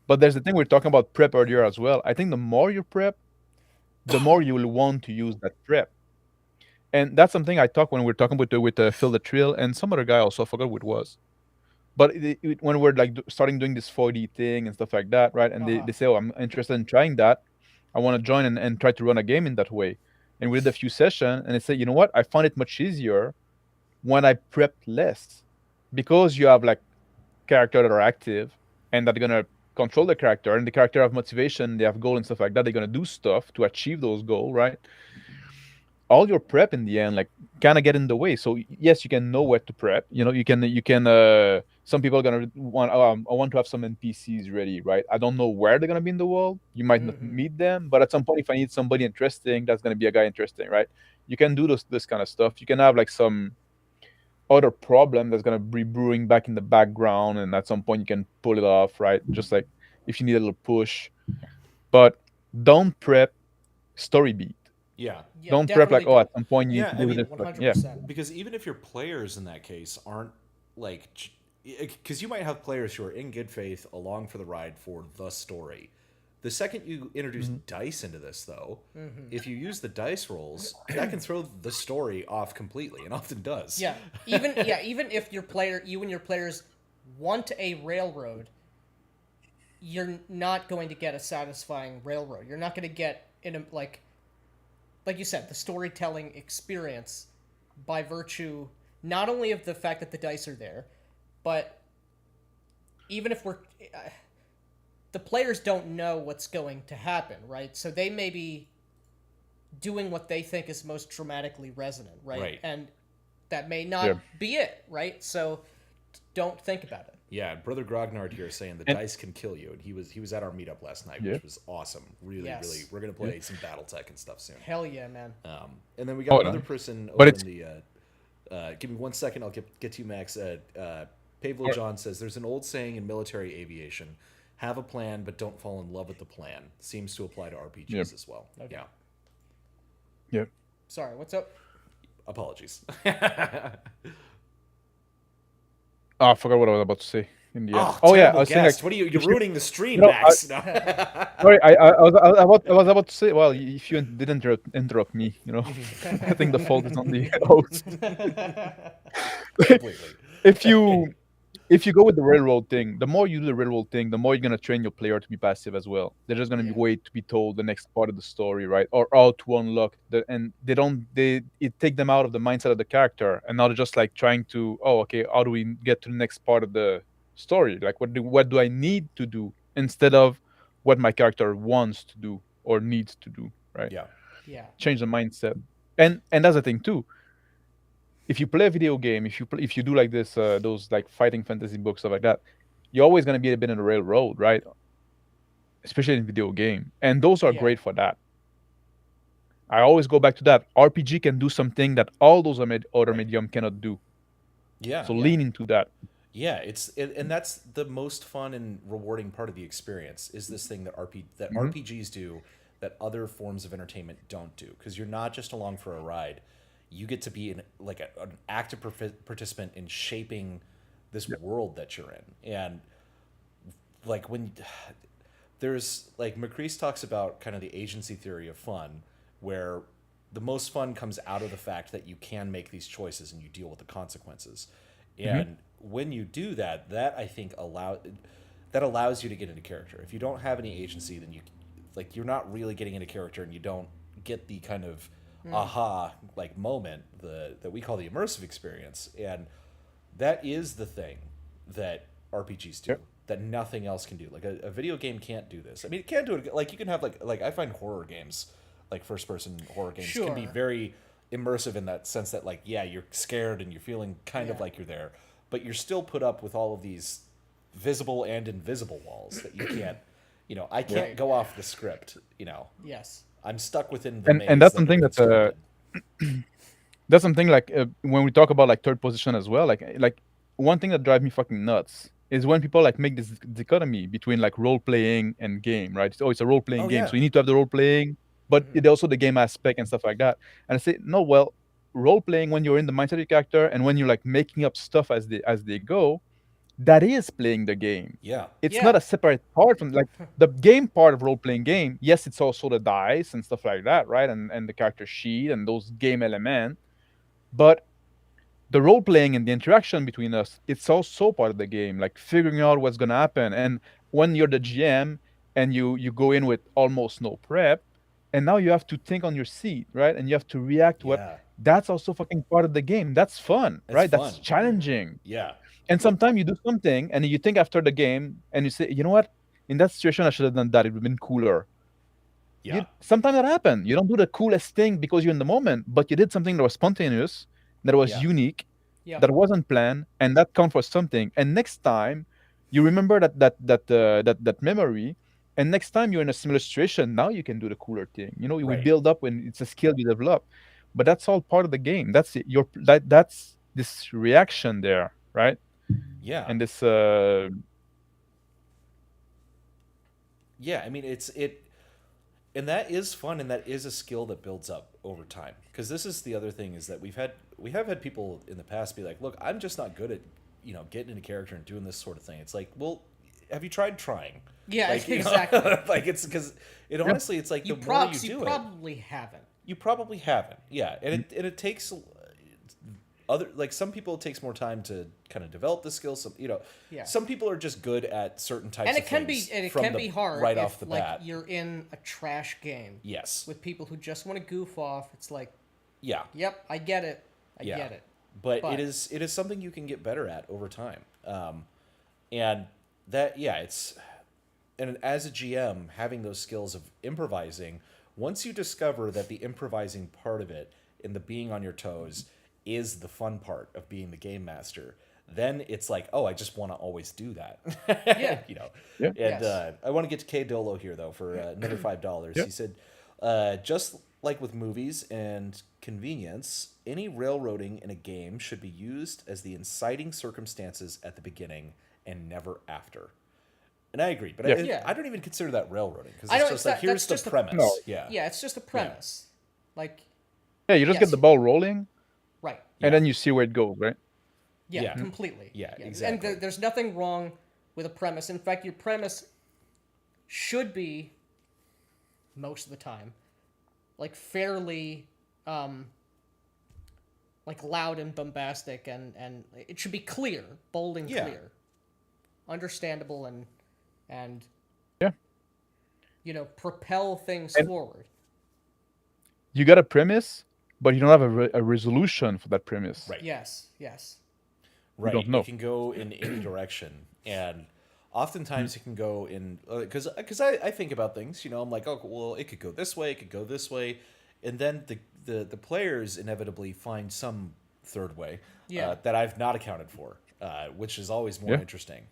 But there's the thing we were talking about prep earlier as well. I think the more you prep, the more you will want to use that prep. And that's something I talked when we were talking with Phil the Trill and some other guy also, I forgot who it was. But when we're like starting doing this 4D thing and stuff like that, right? And they say, oh, I'm interested in trying that. I want to join and try to run a game in that way. And we did a few sessions and they say, you know what? I find it much easier when I prep less because you have like characters that are active and that are going to control the character and the character have motivation, they have goal and stuff like that. They're going to do stuff to achieve those goals, right? All your prep in the end, like, kind of get in the way. So yes, you can know where to prep. You can. Some people are gonna want. I want to have some NPCs ready, right? I don't know where they're gonna be in the world. You might not meet them, but at some point, if I need somebody interesting, that's gonna be a guy interesting, right? You can do this kind of stuff. You can have like some other problem that's gonna be brewing back in the background, and at some point you can pull it off, right? Just like if you need a little push, but don't prep story beat. Yeah. Don't prep like, at some point you Yeah, need to do this. 100%. Because even if your players in that case aren't like, because you might have players who are in good faith along for the ride for the story. The second you introduce dice into this, though, if you use the dice rolls, that can throw the story off completely, and often does. Yeah. Even if you and your players want a railroad, you're not going to get a satisfying railroad. You're not going to get like you said, the storytelling experience by virtue not only of the fact that the dice are there, but even if the players don't know what's going to happen, right? So they may be doing what they think is most dramatically resonant, right? And that may not be it, right? So don't think about it. Yeah, Brother Grognard here is saying the dice can kill you, and he was at our meetup last night, which was awesome. Really, we're gonna play some BattleTech and stuff soon. Hell yeah, man. And then we got another person over in the. Give me 1 second, I'll get to you, Max. Pavlo John says there's an old saying in military aviation: have a plan but don't fall in love with the plan seems to apply to RPGs Yeah. as well. Okay. Yeah. Yeah. Sorry, what's up? Apologies. Oh, I forgot what I was about to say in the end. Oh, Oh yeah, I terrible was saying like guest. What are you? You're if you, ruining the stream, you know, Max. No. sorry, I was about to say. Well, if you didn't interrupt me, I think the fault is on the host. Completely. if you if you go with the railroad thing, the more you do the railroad thing, the more you're gonna train your player to be passive as well. They're just gonna be Yeah. wait to be told the next part of the story, right? Or how to unlock and they don't they it take them out of the mindset of the character, and now they're just like trying to, oh, okay, how do we get to the next part of the story? Like what do I need to do instead of what my character wants to do or needs to do, right? Yeah. Yeah. Change the mindset. And that's the thing too. If you play a video game, if you do like this, those like fighting fantasy books, stuff like that, you're always gonna be a bit in the railroad, right? Especially in video game, and those are Yeah. great for that. I always go back to that. RPG can do something that all those other Right. medium cannot do. Yeah. So Yeah. lean into that. Yeah, and that's the most fun and rewarding part of the experience is this thing that Hmm. RPGs do that other forms of entertainment don't do because you're not just along for a ride. You get to be an active participant in shaping this Yep. world that you're in. And like when there's like Macrease talks about kind of the agency theory of fun where the most fun comes out of the fact that you can make these choices and you deal with the consequences. Hmm. And when you do that, that I think allows you to get into character. If you don't have any agency, then you're not really getting into character, and you don't get the kind of aha like moment that we call the immersive experience. And that is the thing that RPGs do Yep. that nothing else can do. Like a video game can't do this. I mean, it can do it. Like you can have like I find horror games, like first person horror games, can be Sure. very immersive in that sense that like yeah you're scared and you're feeling kind of Yeah. like you're there, but you're still put up with all of these visible and invisible walls that you can't. I can't Right. go off the script. Yes. I'm stuck within the And maze that's that something they've that constructed. that's something like when we talk about like third position as well, like one thing that drives me fucking nuts is when people like make this dichotomy between like role playing and game, right? It's a role playing Oh game, yeah. so you need to have the role playing, but it also the game aspect and stuff like that. And I say no, well, role playing when you're in the mindset of your character and when you're like making up stuff as they go, that is playing the game. Yeah. It's not Yeah. a separate part from like the game part of role playing game. Yes, it's also the dice and stuff like that, right? And the character sheet and those game elements, but the role playing and the interaction between us, it's also part of the game, like figuring out what's gonna happen. And when you're the GM and you go in with almost no prep, and now you have to think on your seat, right? And you have to react to what Yeah. that's also fucking part of the game. That's fun, It's right? That's fun. challenging. Yeah. And sometimes you do something and you think after the game and you say, you know what? In that situation, I should have done that. It would have been cooler. Yeah. Sometimes that happens. You don't do the coolest thing because you're in the moment, but you did something that was spontaneous, that was Yeah. unique, Yep. that wasn't planned, and that counts for something. And next time, you remember that memory. And next time you're in a similar situation, now you can do the cooler thing. We Right. build up when it's a skill you develop, but that's all part of the game. That's it. That's this reaction there, right? Yeah. And this Yeah. I mean, and that is fun, and that is a skill that builds up over time. Because this is the other thing is that we have had people in the past be like, look, I'm just not good at getting into character and doing this sort of thing. It's like, well, have you tried trying? Yeah, Like, exactly. like it's because it honestly, it's like You, the more you you do it, probably haven't. you probably haven't. Yeah, and it takes other like some people it takes more time to kind of develop the skills. Yeah. Some people are just good at certain types And of it can be things from the hard right if, off the like, bat. you're in a trash game Yes. with people who just want to goof off. It's like, Yeah. yep, I get it. I Yeah. get it. But But- it is something you can get better at over time. And that and as a GM having those skills of improvising, once you discover that the improvising part of it and the being on your toes is the fun part of being the game master, then it's like, oh, I just want to always do that. Yeah. Yeah. And Yes. I want to get to K Dolo here though for another $5. Yeah. He said, just like with movies and convenience, any railroading in a game should be used as the inciting circumstances at the beginning and never after. And I agree, but Yeah. Yeah. I don't even consider that railroading because I it's don't- just it's like that- here's that's the just a- premise. No. Yeah, it's just a premise. Like, Yeah, you just Yes. get the ball rolling, right. and then you see where it goes, right? Yeah, Yeah. completely. Yeah, And exactly. there's nothing wrong with a premise. In fact, your premise should be, most of the time, like fairly, like loud and bombastic, and it should be clear, bold and Yeah. clear, understandable, and Yeah. propel things And- forward. You got a premise, but you don't have a resolution for that premise. Right. Yes. Right. don't know. It can go in any direction, and oftentimes it can go in because I think about things. I'm like, oh well, it could go this way, it could go this way, and then the players inevitably find some third way Yeah. that I've not accounted for, which is always more Yeah. interesting.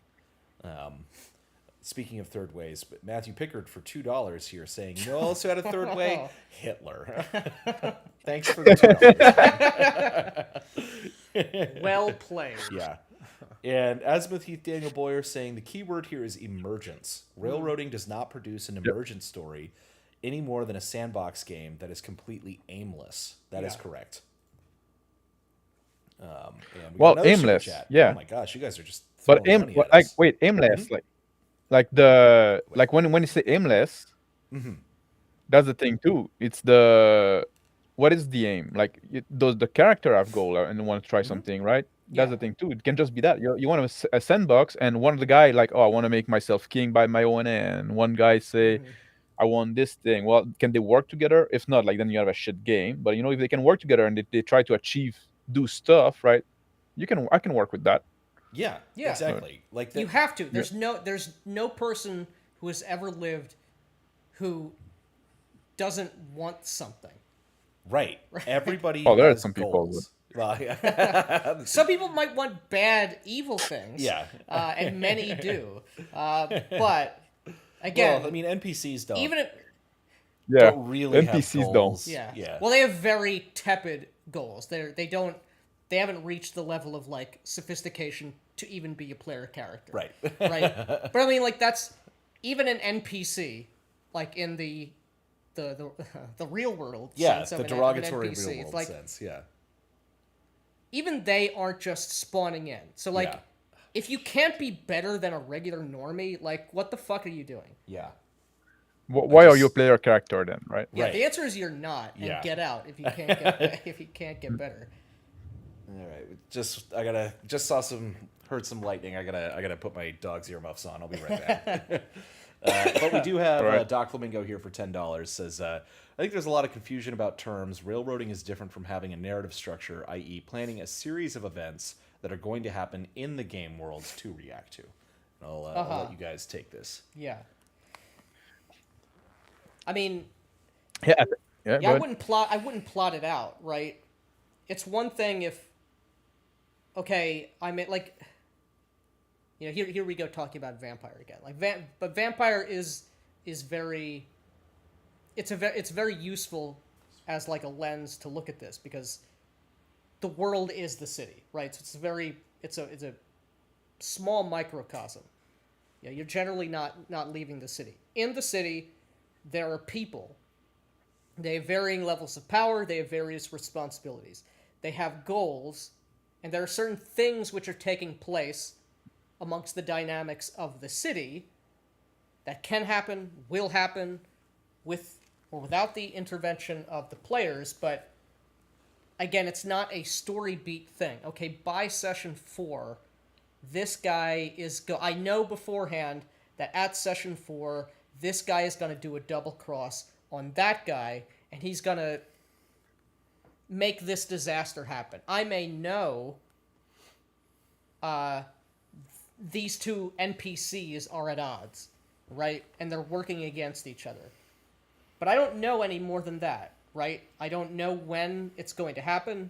Speaking of third ways, but Matthew Pickard for $2 here saying, you know, also had a third way, Hitler. Thanks for the $2. Well played. Yeah. And Azimuth Heath Daniel Boyer saying the key word here is emergence. Railroading does not produce an emergent story any more than a sandbox game that is completely aimless. That is Yeah. correct. And we got Well, another super aimless, chat. yeah. Oh my gosh, you guys are just But throwing money at like us. wait, aimless, like when you say aimless, that's the thing too. It's what is the aim? Like, does the character have goal and want to try something, right? That's Yeah. the thing too. It can just be that you want a sandbox, and one of the guy like, oh, I want to make myself king by my own hand. One guy say, I want this thing. Well, can they work together? If not, like then you have a shit game. But if they can work together and they try to do stuff, right? I can work with that. Yeah, Yeah. exactly. Like that. You have to. There's no person who has ever lived who doesn't want something. Right. Everybody Oh, there are has some people goals. Well, yeah. Some people might want bad, evil things. Yeah. And many do. But again, Well, I mean, NPCs don't. even if, Yeah, don't really NPCs have don't. goals. yeah. Yeah. Well, they have very tepid goals. They haven't reached the level of like sophistication to even be a player character. Right. Right. But I mean, like that's even an NPC, like in the real world. Yeah, sense of the an derogatory NPC. real It's world like sense. Yeah. even they aren't just spawning in. So like, Yeah. if you can't be better than a regular normie, like what the fuck are you doing? Yeah. Why are just- you a player character then, right? Yeah, Right. the answer is you're not, and Yeah. get out if you can't get if you can't get better. All right. Heard some lightning. I gotta put my dog's earmuffs on. I'll be right back. But we do have All right. Doc Flamingo here for $10. Says, I think there's a lot of confusion about terms. Railroading is different from having a narrative structure, i.e., planning a series of events that are going to happen in the game worlds to react to. And I'll let you guys take this. Yeah. I mean, Yeah, yeah, go I ahead. wouldn't plot it out, right? It's one thing if, okay, I mean, like, here we go talking about vampire again. Like, but vampire is very, it's very useful as like a lens to look at this because the world is the city, right? So it's a small microcosm. Yeah, you're generally not leaving the city. In the city, there are people. They have varying levels of power. They have various responsibilities. They have goals, and there are certain things which are taking place amongst the dynamics of the city that can happen, will happen, with or without the intervention of the players. But again, it's not a story beat thing. Okay, by session 4, this guy is I know beforehand that at session 4, this guy is going to do a double cross on that guy, and he's going to make this disaster happen. I may know these two NPCs are at odds, right? And they're working against each other. But I don't know any more than that, right? I don't know when it's going to happen.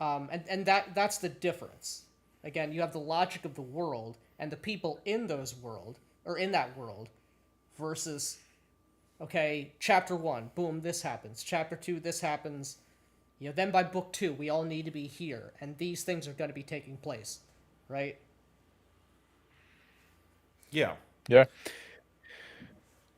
And that's the difference. Again, you have the logic of the world and the people in in that world versus, okay, chapter 1, boom, this happens. Chapter 2, this happens. Then by book 2, we all need to be here, and these things are going to be taking place, right? Yeah, Yeah.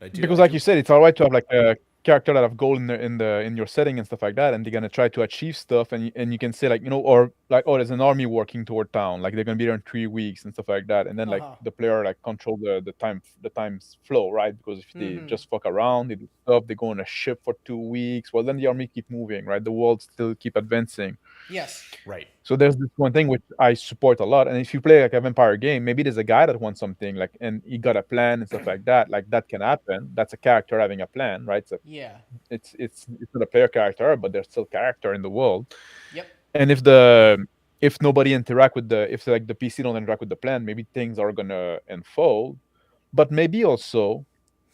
I do. Because I like do. you said, it's all right to have like a character that have goal in your setting and stuff like that, and they're gonna try to achieve stuff, and you can say like, or like, oh, there's an army working toward town, like they're gonna be there in 3 weeks and stuff like that, and then like Uh-huh. the player like control the time's flow, right? Because if they Mm-hmm. just fuck around, they do stuff, they go on a ship for 2 weeks, well then the army keep moving, right? The world still keep advancing. Yes. Right. So there's this one thing which I support a lot. And if you play like a vampire game, maybe there's a guy that wants something like, and he got a plan and stuff like that. Like that can happen. That's a character having a plan, right? So Yeah. it's not a player character, but there's still character in the world. Yep. And if nobody interact with if like the PC don't interact with the plan, maybe things are gonna unfold. But maybe also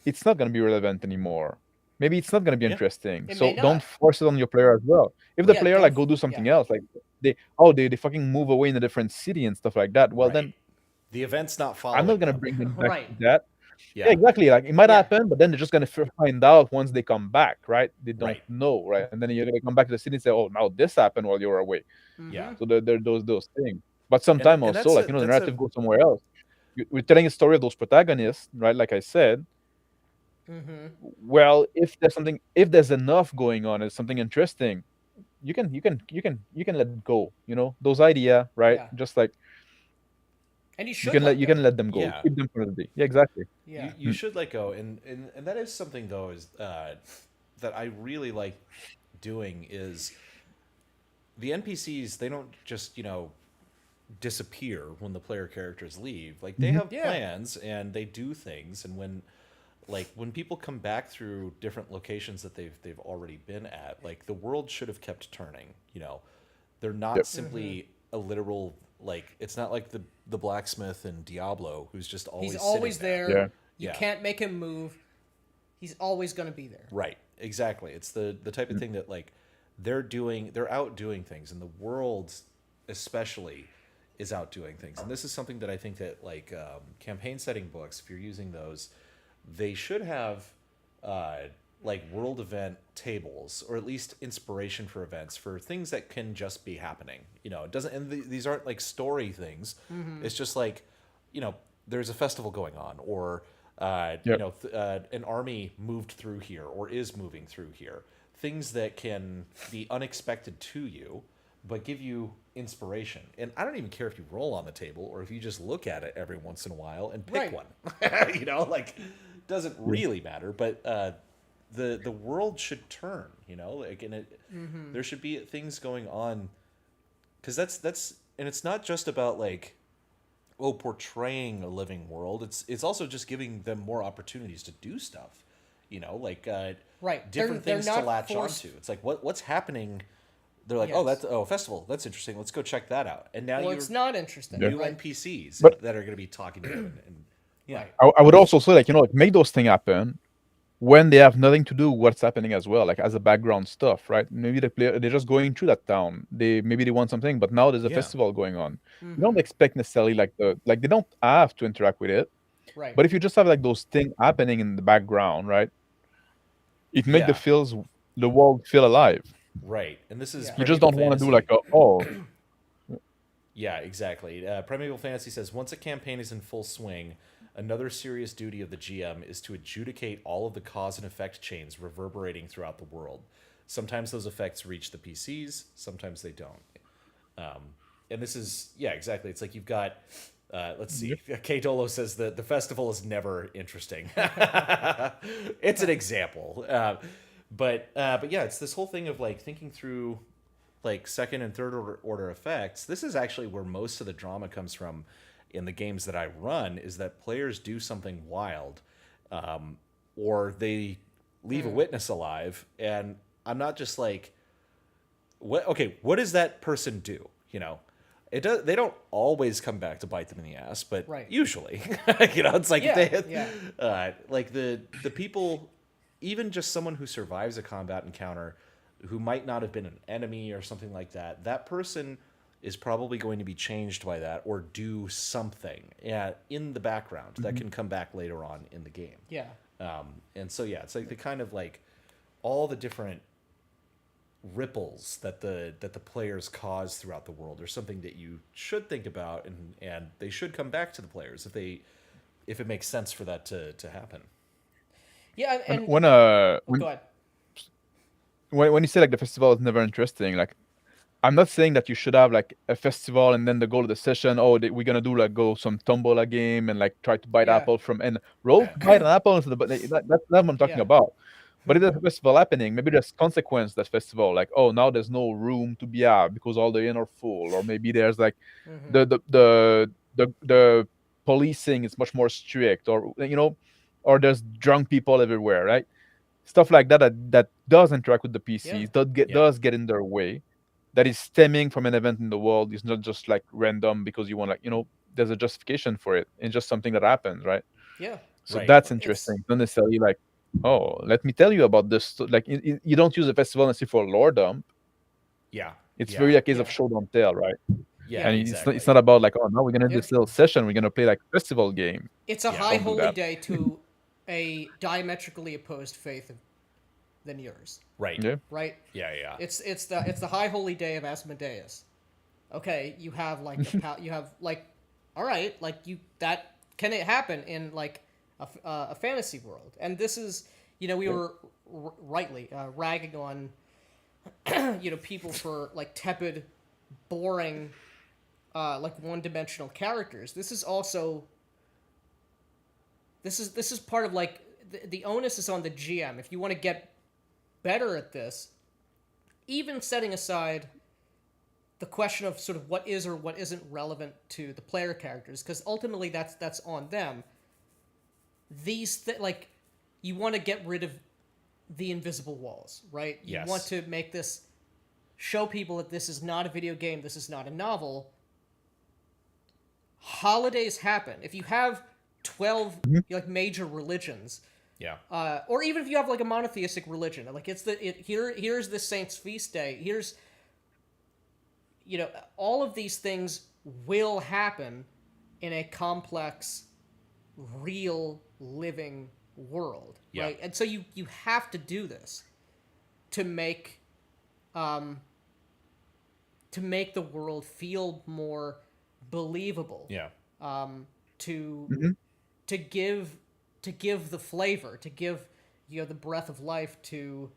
it's not gonna be relevant anymore. Maybe it's not gonna be Yeah. interesting. It may So don't not. force it on your player as well. If the Yeah. player Don't. like go do Yeah. something else, like they fucking move away in a different city and stuff like that, well Right. then The event's not I'm not following gonna them. bring them back Right. to that. Yeah, Yeah. exactly. Like it might Yeah. happen, but then they're just gonna find out once they come back, right? They don't Right. know, right? And then you're gonna come back to the city and say, "Oh, now this happened while you were away." Yeah. Mm-hmm. So there those things. But And sometimes and also, that's like a the that's a narrative goes somewhere else. We're telling a story of those protagonists, right? Like I said, Mm-hmm. well, if there's enough going on, it's something interesting, you can let go. Those idea, right? Yeah. Just like And you you should can let let you can go. let them go, yeah. keep them for the day. Yeah, exactly. You Yeah. you should let go, and that is something though is that I really like doing is the NPCs. They don't just disappear when the player characters leave. Like they Hmm. have Yeah. plans and they do things, and when people come back through different locations that they've already been at, like the world should have kept turning. They're not Yep. simply a literal, like it's not like the blacksmith in Diablo who's just always He's sitting always there. there. Yeah. You Yeah. can't make him move. He's always going to be there. Right. Exactly. It's the type of thing that like they're out doing things, and the world especially is out doing things. And this is something that I think that like campaign setting books, if you're using those, they should have uh, like world event tables, or at least inspiration for events for things that can just be happening. It doesn't, and these aren't like story things. It's just like, there's a festival going on, or Yep. an army moved through here or is moving through here. Things that can be unexpected to you, but give you inspiration. And I don't even care if you roll on the table or if you just look at it every once in a while and pick Right. one. Like doesn't really matter. But the world should turn. Like there should be things going on, because that's and it's not just about like portraying a living world. It's also just giving them more opportunities to do stuff. Like Right. different They're things to not latch forced. onto. It's like what's happening. They're like, Yes. that's a festival. That's interesting. Let's go check that out. And now Well, you're it's not interesting. Yeah. new Right. NPCs But that are going to be talking to them. And yeah, Right. I would also say, like, like make those things happen when they have nothing to do with what's happening as well, like as a background stuff, right? Maybe they're just going through that town. Maybe they want something, but now there's a yeah, festival going on. You don't Mm-hmm. expect necessarily like they don't have to interact with it, Right. but if you just have like those things happening in the background, right? It make yeah, the world feel alive. right. And this is Yeah. You just Primeval don't want to do Fantasy. like Yeah, exactly. Primeval Fantasy says once a campaign is in full swing, another serious duty of the GM is to adjudicate all of the cause and effect chains reverberating throughout the world. Sometimes those effects reach the PCs, sometimes they don't. And this is, yeah, exactly. It's like you've got, let's see, K Dolo says that the festival is never interesting. It's an example. But yeah, it's this whole thing of like thinking through like second and third order effects. This is actually where most of the drama comes from in the games that I run, is that players do something wild, or they leave a witness alive, and I'm not just like, what does that person do? They don't always come back to bite them in the ass, but Right. usually, it's like Yeah, they, yeah. like the people, even just someone who survives a combat encounter, who might not have been an enemy or something like that, that person is probably going to be changed by that or do something in the background that can come back later on in the game. Yeah. And so yeah, it's like the kind of like all the different ripples that the players cause throughout the world are something that you should think about, and they should come back to the players if they if it makes sense for that to happen. Yeah, and When oh, go ahead. when you say like the festival is never interesting, like I'm not saying that you should have like a festival and then the goal of the session, we're gonna do like go some tombola game and like try to bite Yeah. apple from and roll to bite an apple into the but that's not what I'm talking Yeah. about. But if there's a festival happening, maybe there's consequence to that festival, like now there's no room to be out because all the inn are full, or maybe there's like Mm-hmm. the policing is much more strict, or or there's drunk people everywhere, right? Stuff like that does interact with the Yeah. PCs, Yeah. does get in their way, that is stemming from an event in the world. It's not just like random because you want like there's a justification for it. It's just something that happens, right? Yeah. So Right. that's It's interesting. Not necessarily like, oh, let me tell you about this. Like you don't use a festival necessarily for lore dump. Yeah. It's Yeah. very a case yeah. of show don't tell, right? Yeah. Yeah. And Exactly. it's not about like, oh, now we're gonna do It, this little session. We're gonna play like a festival game. it's a Yeah. high Don't do holy that. day to a diametrically opposed faith than yours, Right. Yeah. right? Yeah. Yeah. It's the high holy day of Asmodeus. Okay, you have like you have like, all right, like you that can it happen in like a fantasy world? And this is we were rightly ragging on people for like tepid, boring, like one-dimensional characters. This is also this is part of like the onus is on the GM. If you want to get better at this, even setting aside the question of sort of what is or what isn't relevant to the player characters, because ultimately that's on them. Like you want to get rid of the invisible walls, right? You Yes. want to make this show people that this is not a video game, this is not a novel. Holidays happen. If you have 12 like major religions, Yeah. or even if you have like a monotheistic religion, like here's the saint's feast day. Here's all of these things will happen in a complex, real, living world, Yeah. right? And so you have to do this to make the world feel more believable. Yeah. To give the flavor, to give the breath of life to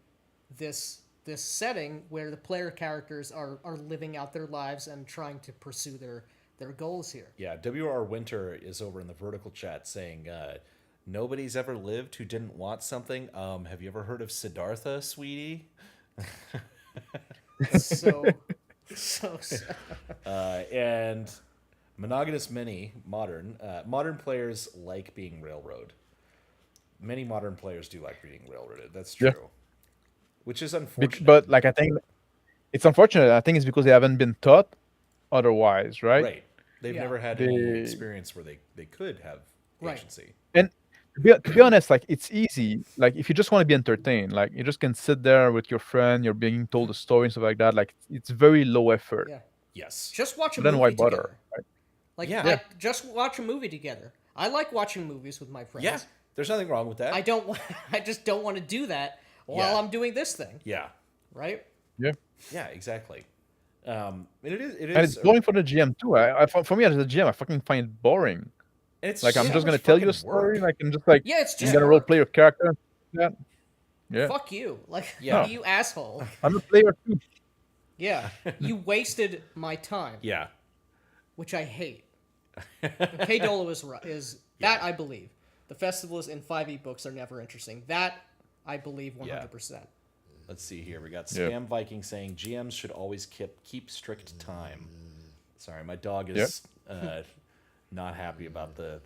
this setting where the player characters are living out their lives and trying to pursue their goals here. Yeah. W.R. Winter is over in the vertical chat saying, "Nobody's ever lived who didn't want something. Have you ever heard of Siddhartha, sweetie?" So And monogamous many modern players like being railroaded. Many modern players do like being railroaded. That's true. Yeah. Which is unfortunate. But like I think it's unfortunate. I think it's because they haven't been taught otherwise, right? Right. They've Yeah. never had any They experience where they could have Right. agency. and to be honest, like it's easy. Like if you just want to be entertained, like you just can sit there with your friend, you're being told a story and stuff like that. Like it's very low effort. yeah, Yes. just watch a Then why movie bother? together. Right? Like Yeah. just watch a movie together. I like watching movies with my friends. Yeah. There's nothing wrong with that. I just don't want to do that while Yeah. I'm doing this thing, Yeah. right? Yeah. Yeah, exactly. And it is And it's boring for the GM too. For me as a GM, I fucking find it boring. and it's Like I'm so just gonna much tell you a fucking story. work. Like I'm just like Yeah, it's I'm just gonna role play your character. Yeah. Yeah. fuck you, like Yeah. you asshole. I'm a player too. Yeah, you wasted my time, Yeah. which I hate. K Dolo is that I believe. The festivals in 5e books are never interesting. That I believe 100%. Let's see here. We got Yeah. Spam Viking saying GMs should always keep strict time. Sorry, my dog is not happy about the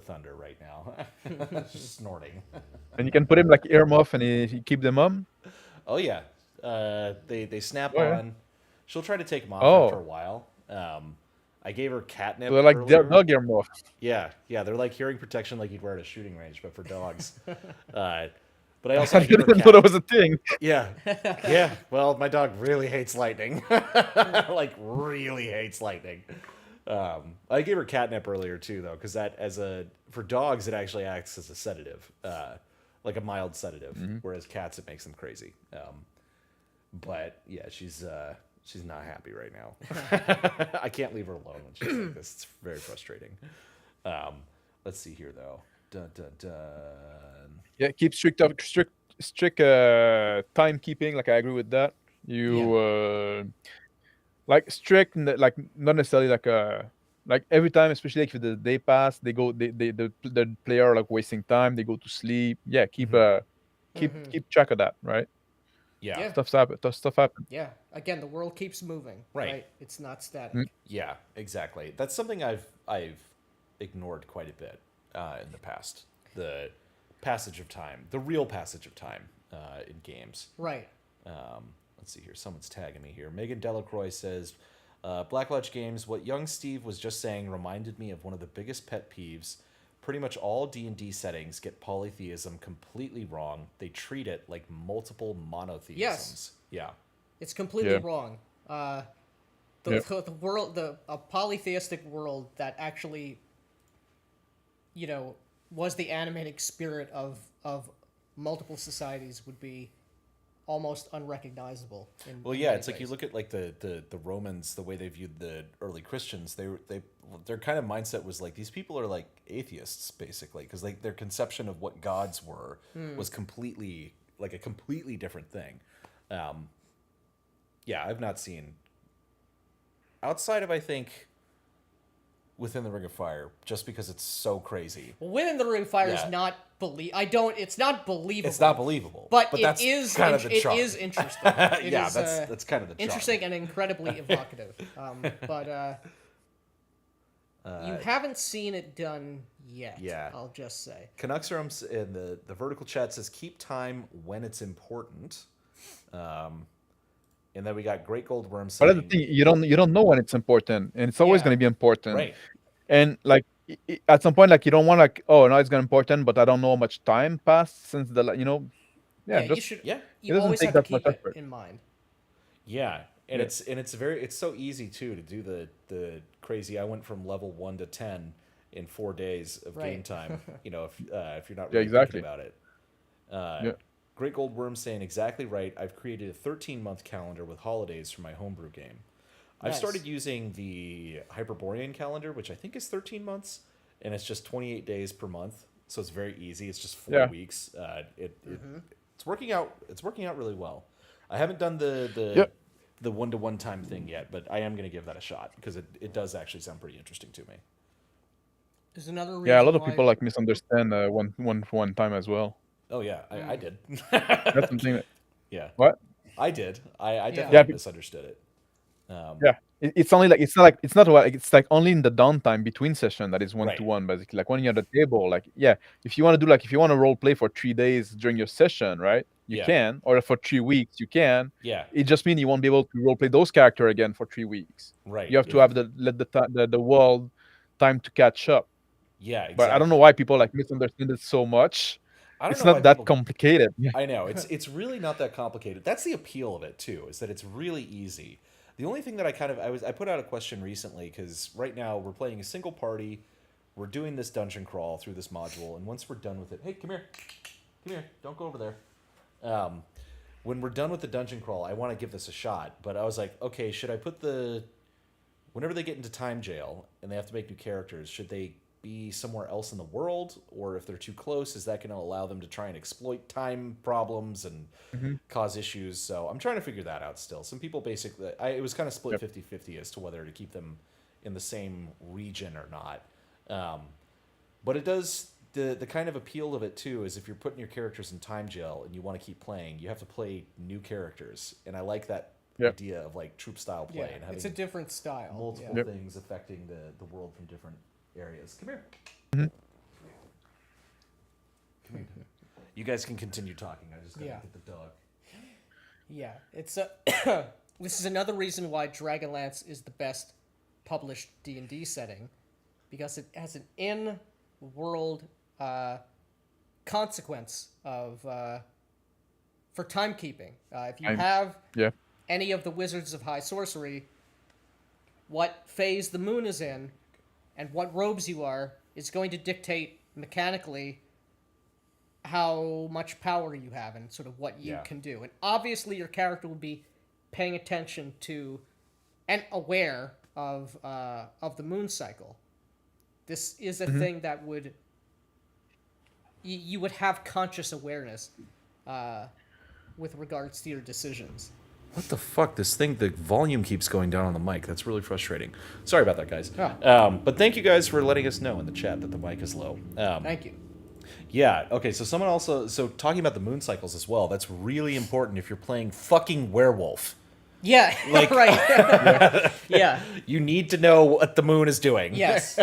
thunder right now. Just snorting. And you can put him like earmuff and he keep them on. Oh yeah. They snap Oh, yeah. on. She'll try to take them off Oh. after a while. I gave her catnip So they're like earlier. dog earmuff. Yeah, they're like hearing protection like you'd wear at a shooting range, but for dogs. But I also I gave her didn't know that was a thing. Yeah, yeah. Well, my dog really hates lightning. Like really hates lightning. I gave her catnip earlier too, though, because for dogs it actually acts as a sedative, like a mild sedative, whereas cats it makes them crazy. But yeah, she's not happy right now. I can't leave her alone when she's like this. It's very frustrating. Let's see here though. Dun, dun, dun. Yeah, keep strict timekeeping. Like I agree with that. You like strict, like not necessarily like every time, especially like if the day pass, the player are like wasting time. They go to sleep. Yeah, keep track of that. Right, Yeah. Yeah. stuff happen. Yeah. Again, the world keeps moving. Right. Right. It's not static. Mm. Yeah, exactly. That's something I've ignored quite a bit in the past. The passage of time, the real passage of time in games. Right. Let's see here. Someone's tagging me here. Megan Delacroix says, Black Lodge Games, what young Steve was just saying reminded me of one of the biggest pet peeves. Pretty much all D&D settings get polytheism completely wrong. They treat it like multiple monotheisms. Yes. Yeah. It's completely Yeah. wrong. The world, a polytheistic world that actually, was the animating spirit of multiple societies would be almost unrecognizable. Well, in yeah, many it's like you ways. look at like the Romans, the way they viewed the early Christians. Their kind of mindset was like these people are like atheists basically, because like their conception of what gods were was completely like a completely different thing. Yeah, I've not seen outside of I think Within the Ring of Fire, just because it's so crazy. Well, Within the Ring of Fire Yeah. is not It's not believable. It's not believable, But that's it is kind of the it charm. is interesting. It Yeah, is, that's kind of the charm. interesting and incredibly evocative. But you haven't seen it done yet. Yeah. I'll just say. Canucksrums in the vertical chat says keep time when it's important. And then we got Great Gold Worm But saying that's the thing, you don't know when it's important, and it's always Yeah. going to be important. right. And like at some point, like you don't want like, oh, now it's going to be important, but I don't know how much time passed since Yeah, you just should. Yeah. it You doesn't always take have to that much keep it effort. in mind. Yeah. And Yeah. it's so easy too to do the crazy. I went from level 1 to 10 in 4 days of game Right. time. If you're not Yeah, really exactly. thinking about it. Yeah. Great Gold Worm saying exactly right. I've created a 13-month calendar with holidays for my homebrew game. I've Nice. started using the Hyperborean calendar, which I think is 13 months, and it's just 28 days per month, so it's very easy. It's just 4 Yeah. weeks. It's working out. It's working out really well. I haven't done the Yep. the one-to-one time thing yet, but I am going to give that a shot because it does actually sound pretty interesting to me. There's another reason. Yeah, a lot of why- people like misunderstand one time as well. Oh yeah, I did. That's something that Yeah, what? I did. I definitely Yeah. misunderstood it. Yeah. It's only like it's not like it's like only in the downtime between session that is one Right. to one basically. Like when you're at the table, like yeah, if you want to role play for 3 days during your session, right? You Yeah. can, or for 3 weeks, you can. Yeah, It just means you won't be able to role play those character again for 3 weeks. right. You have to have the world time to catch up. Yeah, exactly. But I don't know why people like misunderstand it so much. I don't It's know not why that people- complicated. Yeah. I know it's really not that complicated. That's the appeal of it too, is that it's really easy. The only thing that I put out a question recently because right now we're playing a single party, we're doing this dungeon crawl through this module, and once we're done with it, hey, come here, don't go over there. When we're done with the dungeon crawl, I want to give this a shot, but I was like, okay, should I put whenever they get into time jail and they have to make new characters, should they be somewhere else in the world, or if they're too close, is that going to allow them to try and exploit time problems and cause issues? So I'm trying to figure that out still. Some people basically, it was kind of split 50-50 as to whether to keep them in the same region or not. But it does, the kind of appeal of it too is if you're putting your characters in time jail and you want to keep playing, you have to play new characters. And I like that idea of like troop style play Yeah, and having it's a different style. multiple yeah. things affecting the world from different areas. Come here. Come here. You guys can continue talking. I just gotta Yeah. get the dog. Yeah, it's a. This is another reason why Dragonlance is the best published D&D setting, because it has an in-world consequence of for timekeeping. If you have Yeah. any of the Wizards of High Sorcery, what phase the moon is in, and what robes you are, is going to dictate mechanically how much power you have and sort of what you Yeah. can do. And obviously your character will be paying attention to and aware of the moon cycle. This is a thing that would you would have conscious awareness with regards to your decisions. What the fuck? This thing, the volume keeps going down on the mic. That's really frustrating. Sorry about that, guys. Oh. But thank you guys for letting us know in the chat that the mic is low. Thank you. Yeah, okay, so someone also... So talking about the moon cycles as well, that's really important if you're playing fucking werewolf. Yeah, Like- right. Yeah. You need to know what the moon is doing. Yes.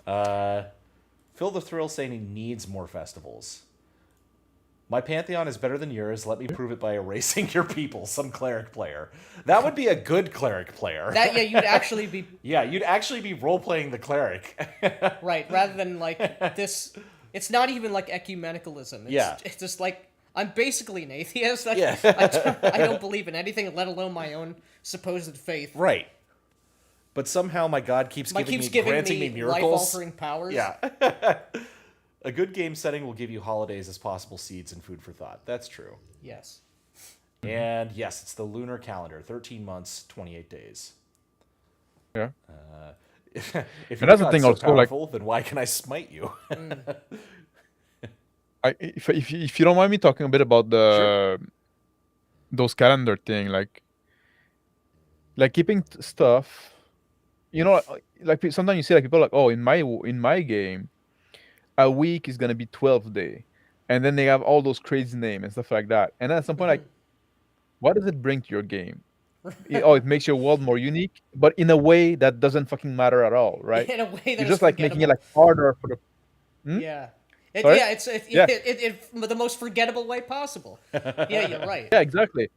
Phil the Thrill saying he needs more festivals. My Pantheon is better than yours. Let me prove it by erasing your people, some cleric player. That would be a good cleric player. You'd actually be Yeah, you'd actually be role-playing the cleric. right, rather than like this. It's not even like ecumenicalism. It's just like I'm basically an atheist. Yeah. I don't believe in anything, let alone my own supposed faith. Right. But somehow my god keeps granting me miracles. Life-altering powers. Yeah. A good game setting will give you holidays as possible seeds and food for thought. That's true. Yes. And yes, it's the lunar calendar. 13 months, 28 days. Yeah. If And you're that's the not thing so also, like- powerful, then why can I smite you? If you don't mind me talking a bit about the those calendar thing, like keeping stuff, you know, like sometimes you see like people like, oh, in my game, a week is gonna be 12 day, and then they have all those crazy names and stuff like that. And at some point, like, what does it bring to your game? It makes your world more unique, but in a way that doesn't fucking matter at all, right? In a way that You're is just like making it forgettable. like harder for the. Yeah. Sorry? Yeah, Yeah. It the most forgettable way possible. Yeah, you're right. Yeah, exactly.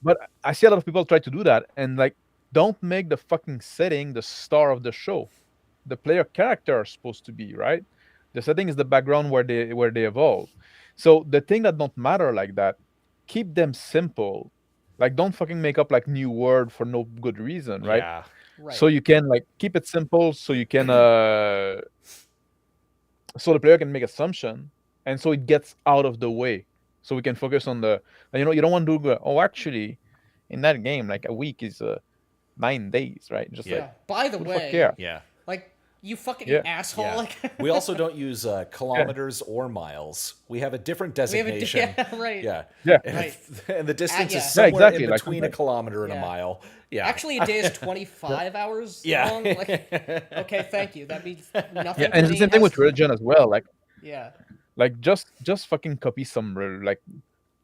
But I see a lot of people try to do that, and like, don't make the fucking setting the star of the show. The player character is supposed to be, right. The setting is the background where they evolve. So the thing that don't matter like that, keep them simple. Like, don't fucking make up like new word for no good reason, right? Yeah. Right. So you can like keep it simple, so you can so the player can make assumption, and so it gets out of the way, so we can focus on the, you don't want to do, oh, actually in that game like a week is 9 days, right? Just Yeah. like, By the who the fuck way, care? Yeah. like you fucking Yeah. asshole. Yeah. Like We also don't use kilometers or miles. We have a different designation. yeah, right. Yeah. Yeah. And, Right. and the distance Yeah. is Yeah, somewhere exactly, in like, between a kilometer and a Yeah. mile. Yeah. Actually, a day is 25 hours Yeah. long. Like, okay, thank you. That means nothing. Yeah, to and it's the me same thing has- with religion as well. Yeah. Like just fucking copy some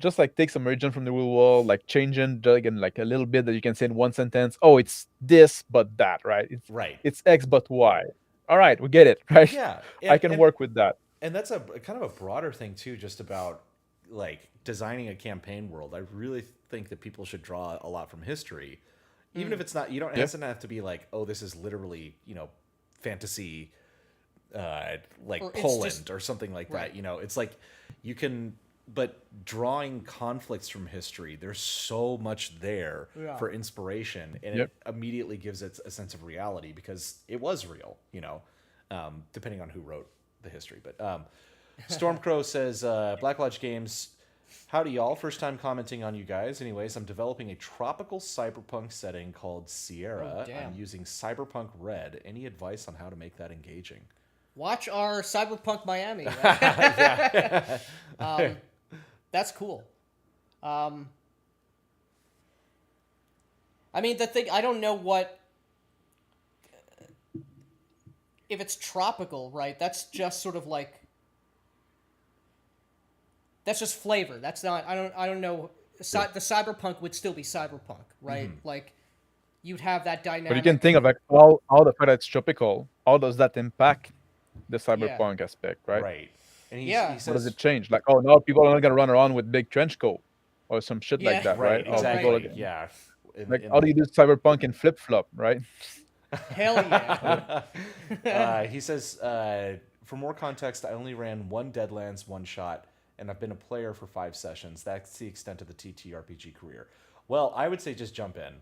just like take some religion from the real world, like change it again like a little bit that you can say in one sentence. Oh, it's this but that, right? Right. It's X but Y. All right, we get it, right? Yeah. I can work with that. And that's a kind of a broader thing too, just about like designing a campaign world. I really think that people should draw a lot from history, even if it's not. You don't. It doesn't have to be like, oh, this is literally fantasy, like Or it's Poland just- or something like right. that. It's like you can. But drawing conflicts from history, there's so much there Yeah. for inspiration, and Yep. it immediately gives it a sense of reality because it was real, depending on who wrote the history. But Stormcrow says, Black Lodge Games, howdy y'all. First time commenting on you guys. Anyways, I'm developing a tropical cyberpunk setting called Sierra. Oh, damn. I'm using Cyberpunk Red. Any advice on how to make that engaging? Watch our Cyberpunk Miami. Right? That's cool. I mean, the thing, I don't know what. If it's tropical, right? That's just sort of like. That's just flavor. That's not. I don't know. The cyberpunk would still be cyberpunk, right? Like, you'd have that dynamic. But you can think of like all the fact that it's tropical. How does that impact the cyberpunk aspect, right? Right. And he Yeah. says, What does it change? Like, oh, now people are not gonna run around with big trench coat or some shit Yeah. like that, right, right? Oh, exactly. people are- Yeah. like, how do you do cyberpunk in flip flop, right? Hell yeah. He says, for more context, I only ran one Deadlands one shot, and I've been a player for 5 sessions. That's the extent of the TTRPG career. Well, I would say just jump in.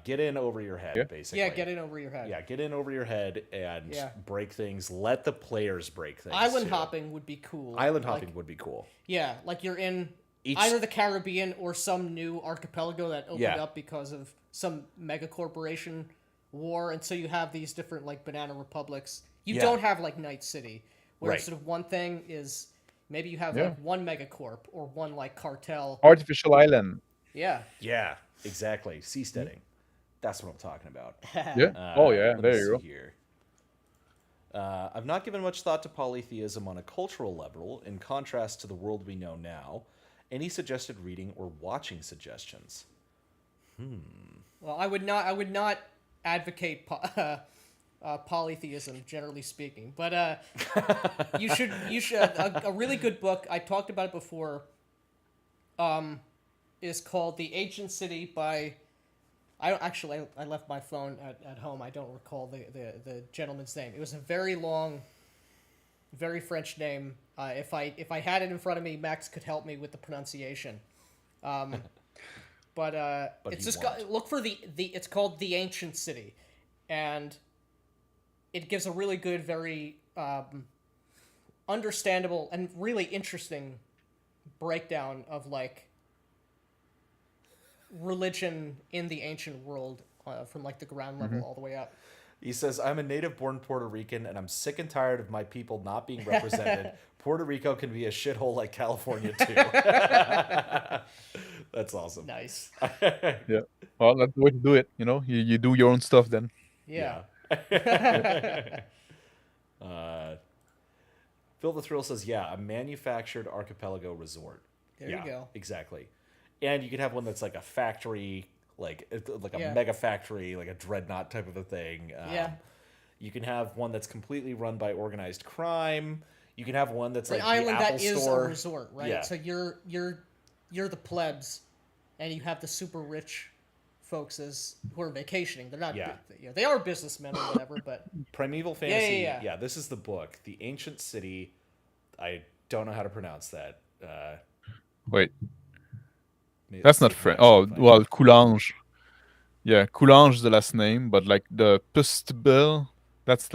Get in over your head, basically. Yeah, get in over your head. Yeah, get in over your head and Yeah. break things. Let the players break things. Island too. hopping would be cool. Island Like, hopping would be cool. Yeah, like you're in Each- either the Caribbean or some new archipelago that opened Yeah. up because of some mega corporation war, and so you have these different like banana republics. You Yeah. don't have like Night City, where Right. sort of one thing is maybe you have Yeah. like one megacorp or one like cartel. Artificial island. Yeah. Yeah, exactly. Seasteading. That's what I'm talking about. Yeah. Oh yeah. Let me There you see go. here. I've not given much thought to polytheism on a cultural level, in contrast to the world we know now. Any suggested reading or watching suggestions? Well, I would not advocate polytheism, generally speaking, but you should a really good book. I talked about it before. Is called The Ancient City by. I don't actually. I left my phone at home. I don't recall the gentleman's name. It was a very long, very French name. If I had it in front of me, Max could help me with the pronunciation. But But it's he just won't. look for the it's called The Ancient City, and it gives a really good, very understandable and really interesting breakdown of like religion in the ancient world from like the ground level all the way up. He says, I'm a native born Puerto Rican and I'm sick and tired of my people not being represented. Puerto Rico can be a shithole like California, too. That's awesome. Nice. Yeah. Well, that's the way to do it. You know, you do your own stuff then. Yeah. Phil the Thrill says, yeah, a manufactured archipelago resort. There yeah, you go. Exactly. And you could have one that's like a factory, like a Yeah. mega factory, like a dreadnought type of a thing. Yeah. You can have one that's completely run by organized crime. You can have one that's An like island the Apple that is Store. a resort, right? Yeah. So you're the plebs, and you have the super rich folks who are vacationing. They're not. Yeah. They are businessmen or whatever, but Primeval Fantasy. yeah. This is the book, The Ancient City. I don't know how to pronounce that. Wait, Maybe that's let's not see if French. Max can Oh, find well, it. Coulange. Yeah, Coulange is the last name, but like the Pustbel, that's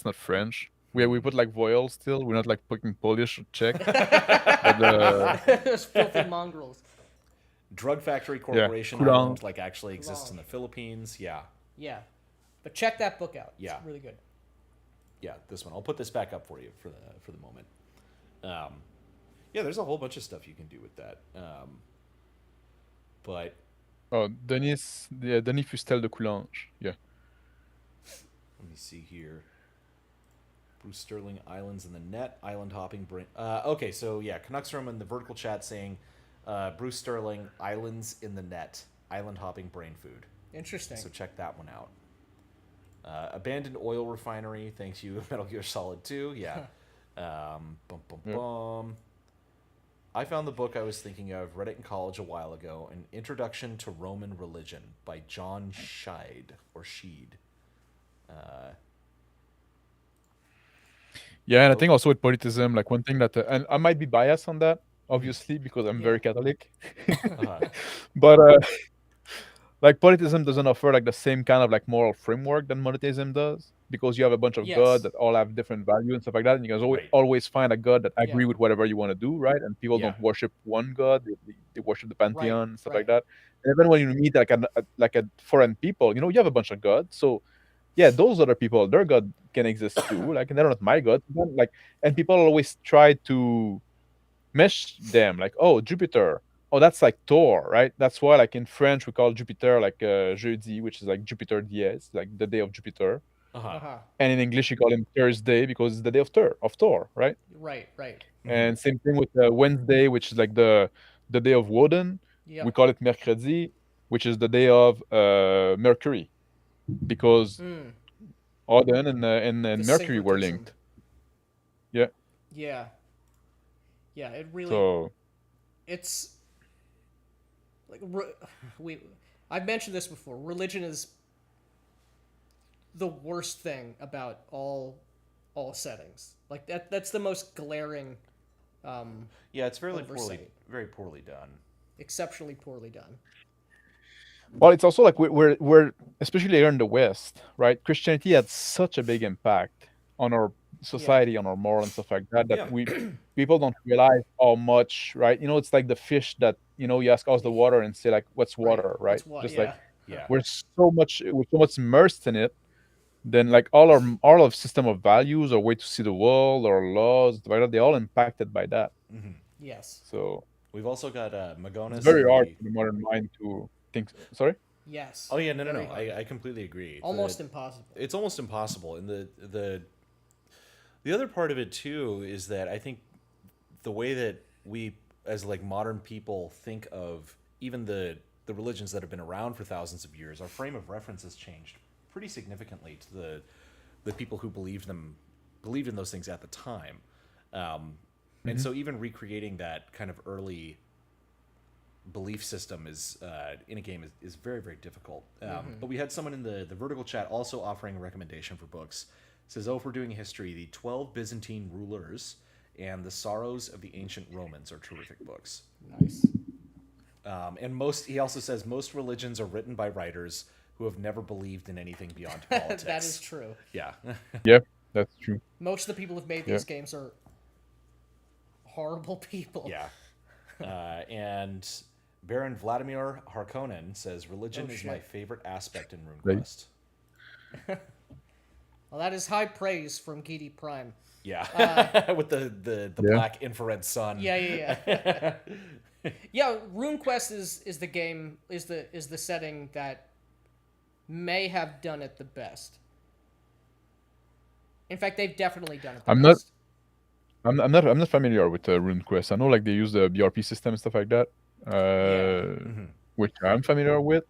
not French. We put like vowels still. We're not like putting Polish or Czech. But those filthy mongrels. Drug Factory yeah, Corporation Coulange. Island like actually exists in the Philippines. Yeah. Yeah, but check that book out. Yeah. It's really good. Yeah, this one. I'll put this back up for you for the moment. Yeah, there's a whole bunch of stuff you can do with that. But Oh, Denis Fustel de Coulange. Yeah. let me see here. Bruce Sterling, Islands in the Net, Island Hopping Brain. Okay, so yeah, Canucksrum in the vertical chat saying Bruce Sterling, Islands in the Net, Island Hopping Brain Food. Interesting. So check that one out. Abandoned Oil Refinery, thanks you, Metal Gear Solid 2. Yeah. Bum. I found the book I was thinking of, read it in college a while ago, An Introduction to Roman Religion by John Scheid, or Sheed. Yeah, and I think also with politism, like one thing that, and I might be biased on that, obviously, because I'm very Catholic. But like politism doesn't offer like the same kind of like moral framework that monotheism does, because you have a bunch of Yes. gods that all have different value and stuff like that, and you can always, Right. always find a god that agree Yeah. with whatever you want to do, right? And people Yeah. don't worship one god; they worship the pantheon and stuff like right. that. And even when you meet like a foreign people, you know, you have a bunch of gods, so yeah, those other people, their god can exist too. Like, and they're not my god. Like, and people always try to mesh them. Like, oh, Jupiter. Oh, that's like Thor, right? That's why, like in French, we call Jupiter like jeudi, which is like Jupiter dies, like the day of Jupiter. And in English, you call him Thursday because it's the day of Thor, right? Right. And same thing with Wednesday, which is like the day of Woden. Yep. We call it Mercredi, which is the day of Mercury, because Odin and The Mercury were syncretism. linked. Yeah. Yeah, it really So it's like I've mentioned this before. Religion is the worst thing about all settings. Like that's the most glaring Yeah, it's Oversight. very poorly done. exceptionally poorly done. well, it's also like we're especially here in the West, right? Christianity had such a big impact on our society, on our moral and stuff like that, that Yeah. we people don't realize how much, right? You know, it's like the fish that, you know, you ask how's the water and say like what's water, right? What's what? Just Yeah. like Yeah. we're so much immersed in it. Then like all of system of values, or way to see the world, or laws, stuff like that, they're all impacted by that. Yes. So We've also got it's Magonis very in hard the. for the modern mind to think. Sorry. Yes. Oh yeah, no, no, Very no. hard. I completely agree. Almost impossible. It's almost impossible, and the other part of it too is that I think the way that we as like modern people think of even the religions that have been around for thousands of years, our frame of reference has changed pretty significantly to the people who believed in those things at the time. And so even recreating that kind of early belief system is in a game is very, very difficult. But we had someone in the vertical chat also offering a recommendation for books. It says, oh, if we're doing history, the 12 Byzantine rulers and the sorrows of the ancient Romans are terrific books. Nice. And he also says most religions are written by writers who have never believed in anything beyond politics. That is true. Yeah. Yeah, that's true. Most of the people who've made these games are horrible people. Yeah. And Baron Vladimir Harkonnen says religion is my shit. favorite aspect in Right. RuneQuest. Well, that is high praise from Gidi Prime. Yeah. With the black infrared sun. Yeah. Yeah, RuneQuest is the game is the setting that may have done it the best. In fact, they've definitely done it the I'm not- best. I'm not familiar with RuneQuest. I know like they use the BRP system and stuff like that, which I'm familiar with,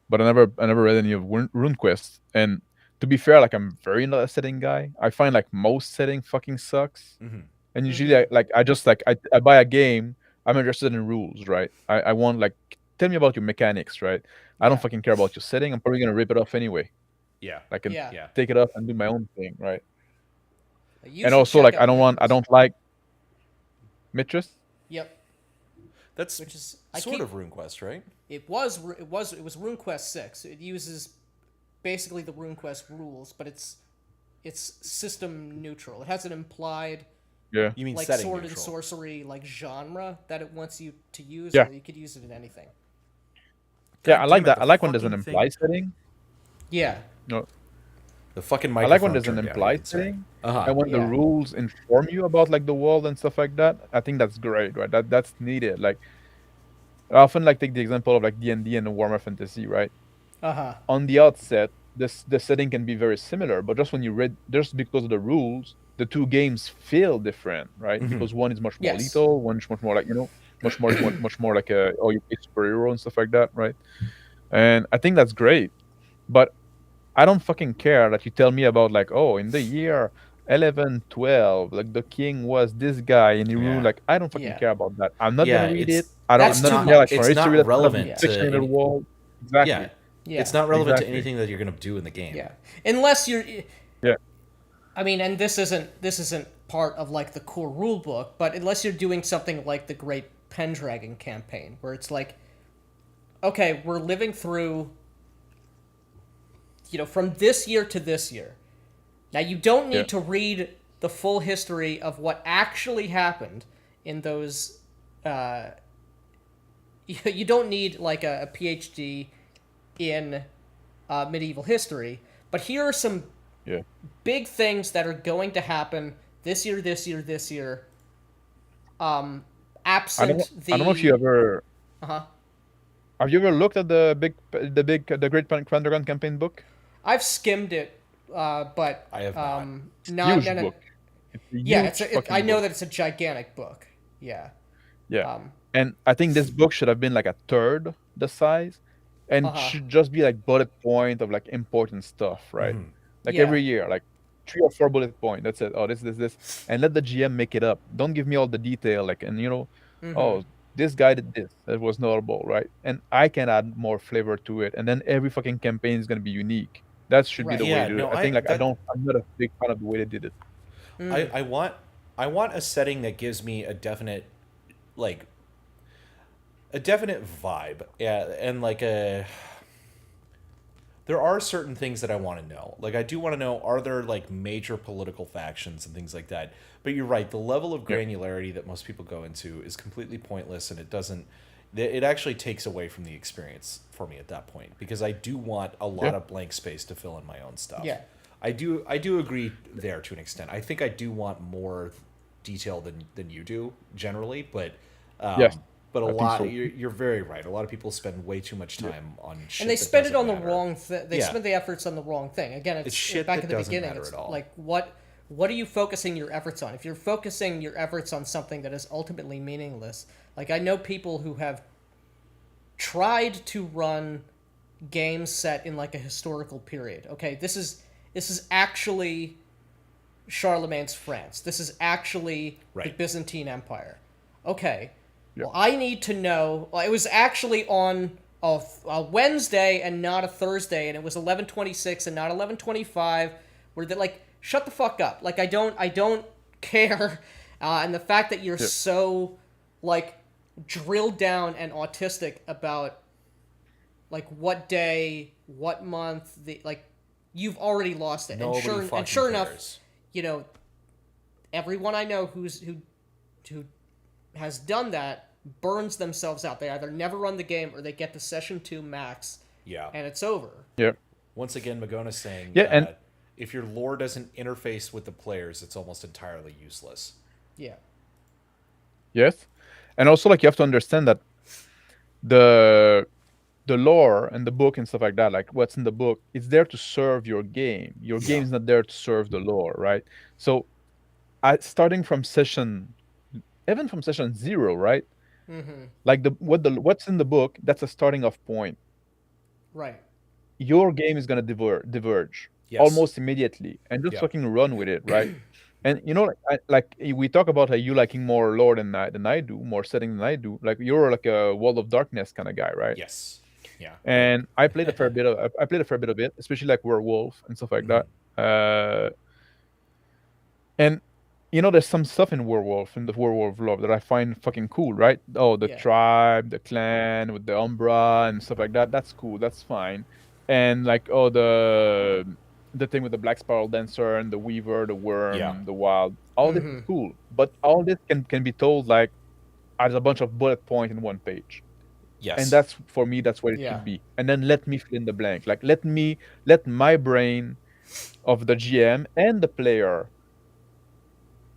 but I never read any of RuneQuest. And to be fair, like I'm very not a setting guy. I find like most setting fucking sucks. And usually I buy a game. I'm interested in rules, right? I want like tell me about your mechanics, right? I don't Yeah. fucking care about your setting. I'm probably gonna rip it off anyway. Yeah. I can Yeah. take it off and do my own thing, right? You And should also check like out I Mistress. don't like Mistress. Yep. That's Which is sort of RuneQuest, right? It was RuneQuest 6. It uses basically the RuneQuest rules, but it's system neutral. It has an implied Yeah. You mean like setting sword neutral. and sorcery like genre that it wants you to use, Yeah. or you could use it in anything. Yeah, God I like damn it, that. I the like when there's an fucking thing. implied setting. Yeah. No, The fucking I microphone like when there's an turned down, you implied could say. setting, Uh-huh. and when the Yeah. rules inform you about like the world and stuff like that. I think that's great, right? That's needed. Like I often like take the example of like D&D and Warhammer Fantasy, right? Uh-huh. On the outset, the setting can be very similar, but just when you read, just because of the rules, the two games feel different, right? Because one is much more Yes. lethal, one is much more like much more like a you play superhero and stuff like that, right? And I think that's great, but I don't fucking care that you tell me about like, oh, in the year 1112, like the king was this guy and he ruled. Yeah. Like I don't fucking Yeah. care about that. I'm not Yeah, gonna read it's- it. I don't. That's I'm not too in there like much. for It's not history. That's kind of relevant to fiction in the any- world. Exactly. Yeah. Yeah. It's not relevant Exactly. to anything that you're going to do in the game. Yeah. Unless you're Yeah. I mean, and this isn't part of like the core rule book, but unless you're doing something like the Great Pendragon campaign, where it's like, okay, we're living through, from this year to this year. Now you don't need Yeah. to read the full history of what actually happened in those. You don't need like a PhD in medieval history, but here are some Yeah. big things that are going to happen this year. Absent the. I don't know if you ever. Uh-huh. Have you ever looked at the Great Pendragon campaign book? I've skimmed it, but I have not. not Huge book. It's a Yeah, huge fucking I know book. that it's a gigantic book. Yeah. Yeah. And I think this book should have been like a third the size, and should just be like bullet point of like important stuff, right? Like Yeah. every year, like 3 or 4 bullet point. That's it. Oh, this, and let the GM make it up. Don't give me all the detail, like, and oh, this guy did this. That was notable, right? And I can add more flavor to it, and then every fucking campaign is gonna be unique. That should be Right. the way Yeah, to do no, it. I think like that- I'm not a big fan of the way they did it. I want a setting that gives me a definite vibe. Yeah, and like there are certain things that I want to know. Like I do want to know, are there like major political factions and things like that? But you're right, the level of granularity that most people go into is completely pointless, and it doesn't it actually takes away from the experience for me at that point, because I do want a lot of blank space to fill in my own stuff. Yeah. I do agree there to an extent. I think I do want more detail than you do generally, but Yes, but a I think lot so. you're very right. A lot of people spend way too much time on shit And they that spend it doesn't on the matter. wrong thing. They Yeah. spend the efforts on the wrong thing. Again, it's shit back that at the doesn't beginning. matter It's at all. like what are you focusing your efforts on? If you're focusing your efforts on something that is ultimately meaningless, like I know people who have tried to run games set in like a historical period. Okay, this is actually Charlemagne's France. This is actually the Right. Byzantine Empire. Okay. Yeah. Well, I need to know. Well, it was actually on a Wednesday and not a Thursday, and it was 11:26 and not 11:25. Where they like shut the fuck up. Like I don't care. And the fact that you're so like drilled down and autistic about like what day, what month, the like you've already lost it. Nobody and fucking sure enough, cares. you know, everyone I know who has done that burns themselves out. They either never run the game or they get to session 2 max Yeah. and it's over. Yeah. Once again, Magona's saying Yeah, and- if your lore doesn't interface with the players, it's almost entirely useless. Yeah. Yes, and also like you have to understand that the lore and the book and stuff like that, like what's in the book, it's there to serve your game. Your game is not there to serve the lore, right? So, starting from even from session 0, right? Like what's in the book, that's a starting off point. Right. Your game is gonna diverge Yes. almost immediately, and just Yeah. fucking run with it, right? And you know, like we talk about how you liking more lore than I do, more setting than I do. Like you're like a World of Darkness kind of guy, right? Yes. Yeah. And I played a fair bit of it, especially like Werewolf and stuff like that. And you know, there's some stuff in the Werewolf lore that I find fucking cool, right? Oh, the Yeah. tribe, the clan with the Umbra and stuff like that. That's cool. That's fine. And like, oh, the thing with the Black Spiral Dancer and the Weaver, the Worm, Yeah. the Wild. All this is cool, but all this can be told like as a bunch of bullet points in one page. Yes. And that's for me, that's what it Yeah. should be. And then let me fill in the blank. Like let my brain of the GM and the player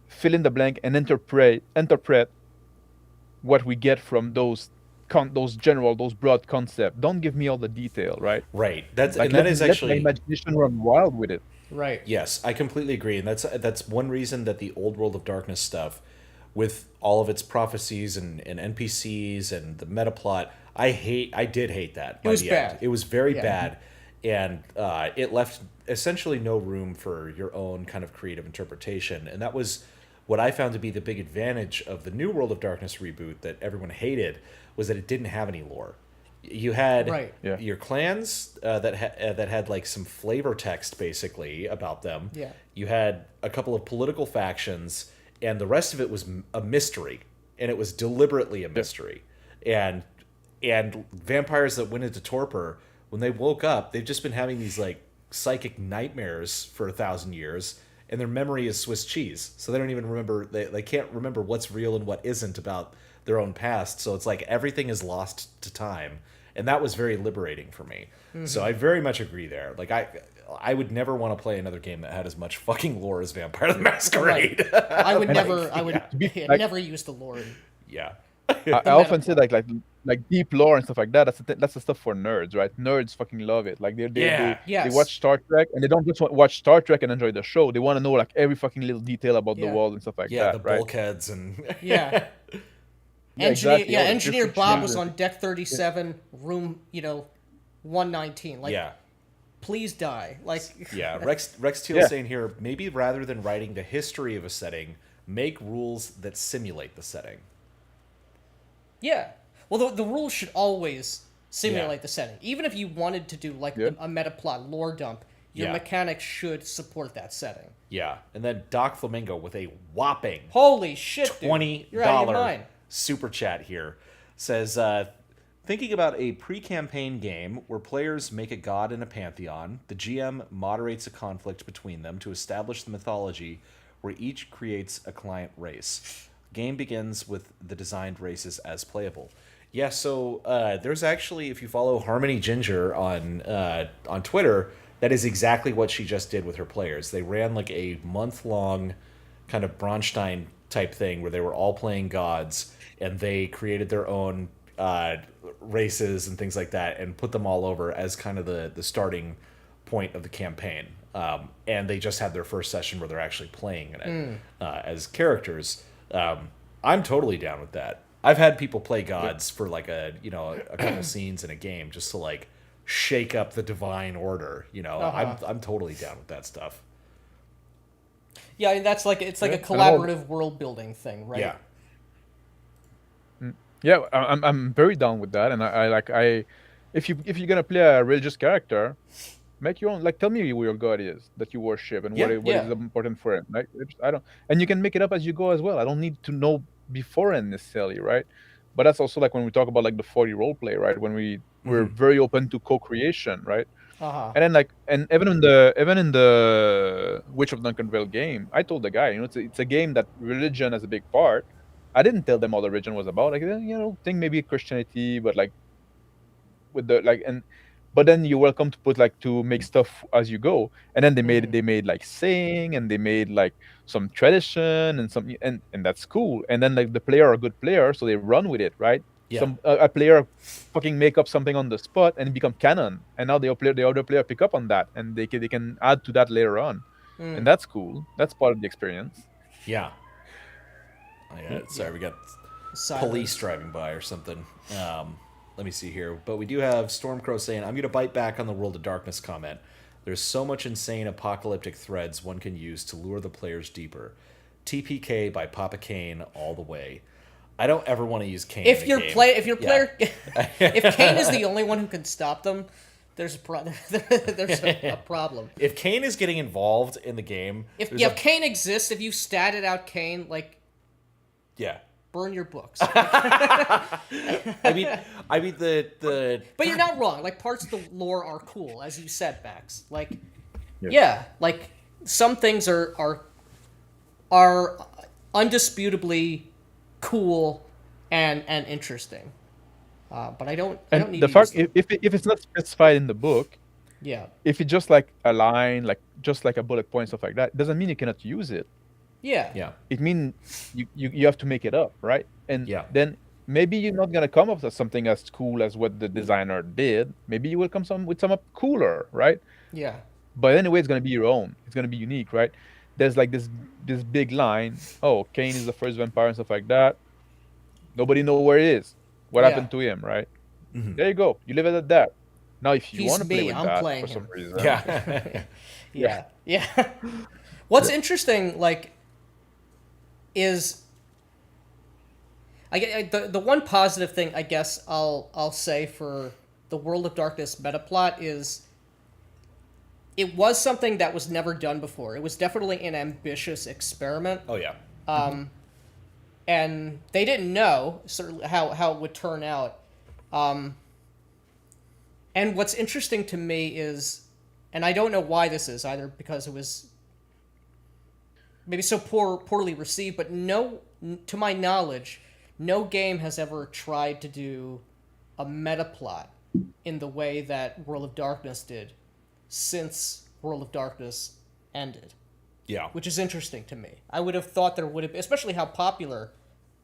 fill in the blank and interpret what we get from those broad concepts. Don't give me all the detail, right? Right. That's Like and that is let actually my imagination run wild with it. Right. Yes, I completely agree, and that's one reason that the old World of Darkness stuff, with all of its prophecies and NPCs and the meta plot, I did hate that. By was the bad. End. It was very Yeah. bad, and it left essentially no room for your own kind of creative interpretation, and that was what I found to be the big advantage of the new World of Darkness reboot that everyone hated, was that it didn't have any lore. You had Right. Yeah. your clans that had like some flavor text basically about them. Yeah. You had a couple of political factions, and the rest of it was a mystery, and it was deliberately a mystery. And vampires that went into torpor, when they woke up, they've just been having these like psychic nightmares for 1,000 years, and their memory is Swiss cheese, so they don't even remember. They can't remember what's real and what isn't about their own past. So it's like everything is lost to time, and that was very liberating for me. So I very much agree there. Like I would never want to play another game that had as much fucking lore as Vampire the Masquerade. I would never. I would like- never use the lore. Yeah. I often say like deep lore and stuff like that. That's the stuff for nerds, right? Nerds fucking love it. Like they Yes. watch Star Trek, and they don't just watch Star Trek and enjoy the show. They want to know like every fucking little detail about the Yeah. world and stuff like Yeah, that, the right? bulkheads and Yeah. Yeah, exactly. All the Engineer different Bob changes. was on deck 37, room 119. Like, yeah. please die. Like, Yeah, Rex Teal Yeah. saying here, maybe rather than writing the history of a setting, make rules that simulate the setting. yeah. Well, the rules should always simulate Yeah. the setting. Even if you wanted to do like Yeah. a meta plot lore dump, your Yeah. mechanics should support that setting. Yeah, and then Doc Flamingo with a whopping Holy shit, dude. $20 You're out of your mind. super chat here says, thinking about a pre-campaign game where players make a god and a pantheon, the GM moderates a conflict between them to establish the mythology where each creates a client race. Game begins with the designed races as playable. Yeah, so there's actually, if you follow Harmony Ginger on Twitter, that is exactly what she just did with her players. They ran like a month long kind of Bronstein type thing where they were all playing gods, and they created their own races and things like that, and put them all over as kind of the starting point of the campaign. And they just had their first session where they're actually playing in it as characters. I'm totally down with that. I've had people play gods for like a couple scenes in a game just to like shake up the divine order. I'm totally down with that stuff. Yeah, and that's like it's like a Yeah, and all- collaborative world building thing, right? Yeah. Yeah, I'm very down with that, and if you're gonna play a religious character, make your own. Like, tell me who your god is that you worship and Yeah. what is Yeah. important for him. Like, I don't, and you can make it up as you go as well. I don't need to know beforehand necessarily, right? But that's also like when we talk about like the 40 role play, right? When we're very open to co-creation, right? Uh-huh. And then like, and even in the Witch of Duncanville game, I told the guy, it's a game that religion has a big part. I didn't tell them all the religion was about. Like, think maybe Christianity, but like with the like and but then you're welcome to put like to make stuff as you go. And then they made like saying, and they made like some tradition and some, and that's cool. And then like the player are a good player, so they run with it, right? Yeah. Some a player fucking make up something on the spot and become canon, and now the other player pick up on that, and they can add to that later on. And that's cool. That's part of the experience. Yeah. Sorry, we got Silence. police driving by or something. Let me see here. But we do have Stormcrow saying, I'm going to bite back on the World of Darkness comment. There's so much insane apocalyptic threads one can use to lure the players deeper. TPK by Papa Kane all the way. I don't ever want to use Kane. If in a your game. player, if Kane is the only one who can stop them, there's a problem. If Kane is getting involved in the game, If Kane exists, if you statted out Kane, like yeah. burn your books. I mean the But you're not wrong. Like parts of the lore are cool, as you said, Max. Like, yeah, like some things are undisputably cool and interesting. But I don't need The to fact, use them. if it's not specified in the book, Yeah, if it's just like a line, like just like a bullet point, stuff like that, doesn't mean you cannot use it. yeah, yeah. It means you have to make it up, right? And Yeah. then maybe you're not gonna come up with something as cool as what the designer did. Maybe you will come with some cooler, right? yeah, But anyway, it's gonna be your own. It's gonna be unique, right? There's like this big line. Oh, Kane is the first vampire and stuff like that. Nobody know where he is. What Yeah. happened to him, right? There you go. You leave it at that. Now, if you He's want to play me, with I'm that playing for some him. reason, Yeah. yeah. What's interesting, like, is the one positive thing I guess I'll say for the World of Darkness meta plot is it was something that was never done before. It was definitely an ambitious experiment. Oh yeah. And they didn't know certainly how it would turn out. And what's interesting to me is, and I don't know why this is either, because it was maybe so poorly received, but to my knowledge, no game has ever tried to do a meta plot in the way that World of Darkness did since World of Darkness ended. Yeah. Which is interesting to me. I would have thought there would have, especially how popular,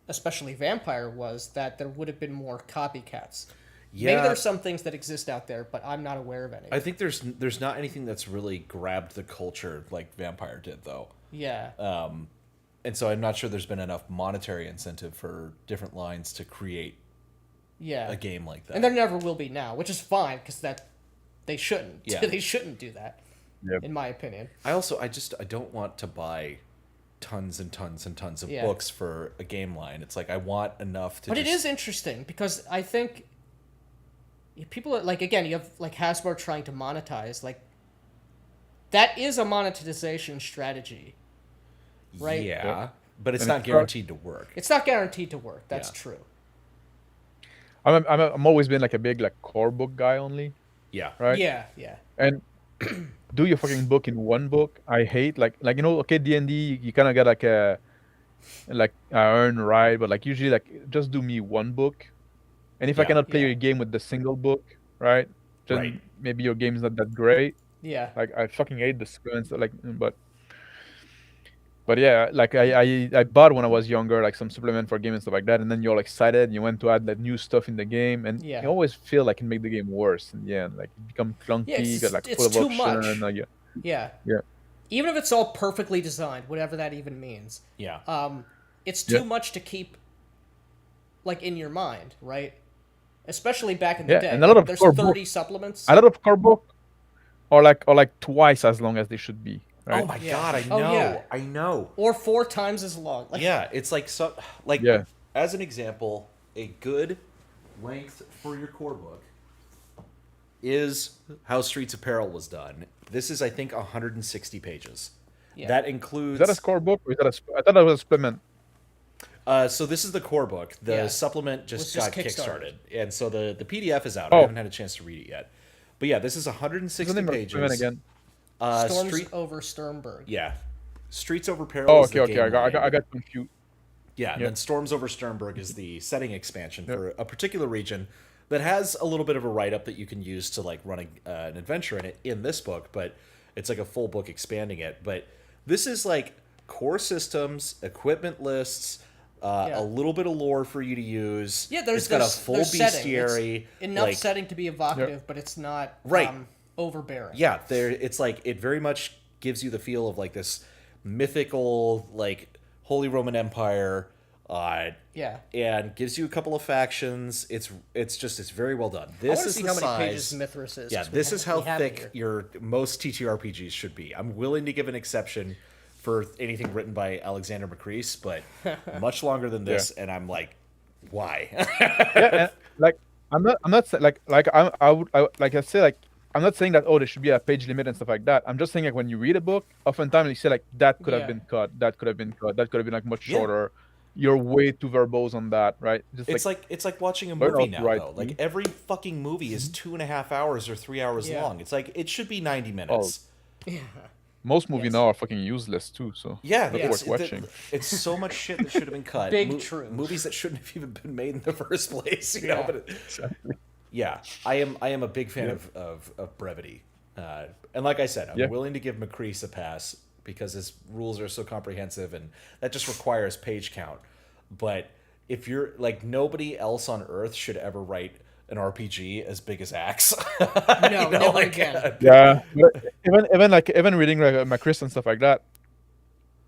especially Vampire was, that there would have been more copycats. Yeah. Maybe there's some things that exist out there, but I'm not aware of any. I think there's not anything that's really grabbed the culture like Vampire did though. Yeah. And so I'm not sure there's been enough monetary incentive for different lines to create Yeah. a game like that. And there never will be now, which is fine because they shouldn't. Yeah. They shouldn't do that. Yep. In my opinion. I don't want to buy tons and tons and tons of Yeah. books for a game line. It's like I want enough to But it is interesting because I think people are like, again, you have like Hasbro trying to monetize, like that is a monetization strategy, right? Yeah. Yep. But it's And not it's guaranteed to work. It's not guaranteed to work. That's Yeah. true. I'm always been like a big like core book guy only, Yeah. right? Yeah, yeah. And do your fucking book in one book. I hate like okay, D&D, you kind of got like earn right, but like usually like just do me one book, And if I Yeah. cannot play Yeah. your game with the single book, right? Then Right. maybe your game is not that great. Yeah. Like I fucking hate the supplements. Like, but yeah, like I bought when I was younger, like some supplement for game and stuff like that, and then you're all excited, and you went to add that new stuff in the game, and Yeah. you always feel like it make the game worse in the end. Like it become Yeah. clunky, got like It's full of too option. much. Yeah, Yeah. yeah, Even if it's all perfectly designed, whatever that even means. Yeah. It's Yeah. too much to keep like in your mind, right? Especially back in the yeah. day. And a lot Like, of there's core 30 book, supplements. a lot of core book or like twice as long as they should be, Oh right? my Yeah. god, I Oh, know. yeah. I know. Or 4 times as long. Like, Yeah, it's like so like Yeah. as an example, a good length for your core book is how Streets of Peril was done. This is I think 160 pages. Yeah. That Is includes that a core book or is that I thought that was a supplement. so this is the core book. The Yeah. supplement just Was got just kickstarted. And so the PDF is out. I Oh, haven't had a chance to read it yet. But yeah, this is what's the 160 name of the supplement pages. again? Storms Street over Sternberg. Yeah. Streets Over Peril Oh, is the okay. game I line. got confused. Yeah, and Yeah. then Storms Over Sternberg is the setting expansion Yeah. for a particular region that has a little bit of a write up that you can use to like run an adventure in it in this book, but it's like a full book expanding it. But this is like core systems, equipment lists, Yeah. a little bit of lore for you to use. Yeah, it's got a full there's setting. bestiary, It's enough like setting to be evocative, but it's not Right. Overbearing. yeah, there it's like it very much gives you the feel of like this mythical like Holy Roman Empire. Yeah. And gives you a couple of factions. It's very well done. I This want to is see the how many size. pages Mithras is. Yeah, 'cause we this have- is how we have it thick here. your most TTRPGs should be. I'm willing to give an exception for anything written by Alexander McCrease, but much longer than this, and I'm like, why? Yeah, and like I say like I'm not saying that there should be a page limit and stuff like that. I'm just saying like when you read a book, oftentimes you say like that could Yeah. have been cut, that could have been cut, that could have been like much Yeah. shorter. You're way too verbose on that, right? Just It's like watching a learn movie how to now write, though. Like please. every fucking movie is 2.5 hours or 3 hours Yeah. long. It's like it should be 90 minutes. Most movies Yes. now are fucking useless too, so Yeah, not it's, worth watching. it's so much shit that should have been cut. Big truth. Movies that shouldn't have even been made in the first place. You know, Yeah. but yeah, I am a big fan of brevity, and like I said, I'm Yeah. willing to give McCrease a pass because his rules are so comprehensive, and that just requires page count. But if you're like nobody else on Earth should ever write an RPG as big as Axe. No, never again. Yeah, but even reading like Chris and stuff like that,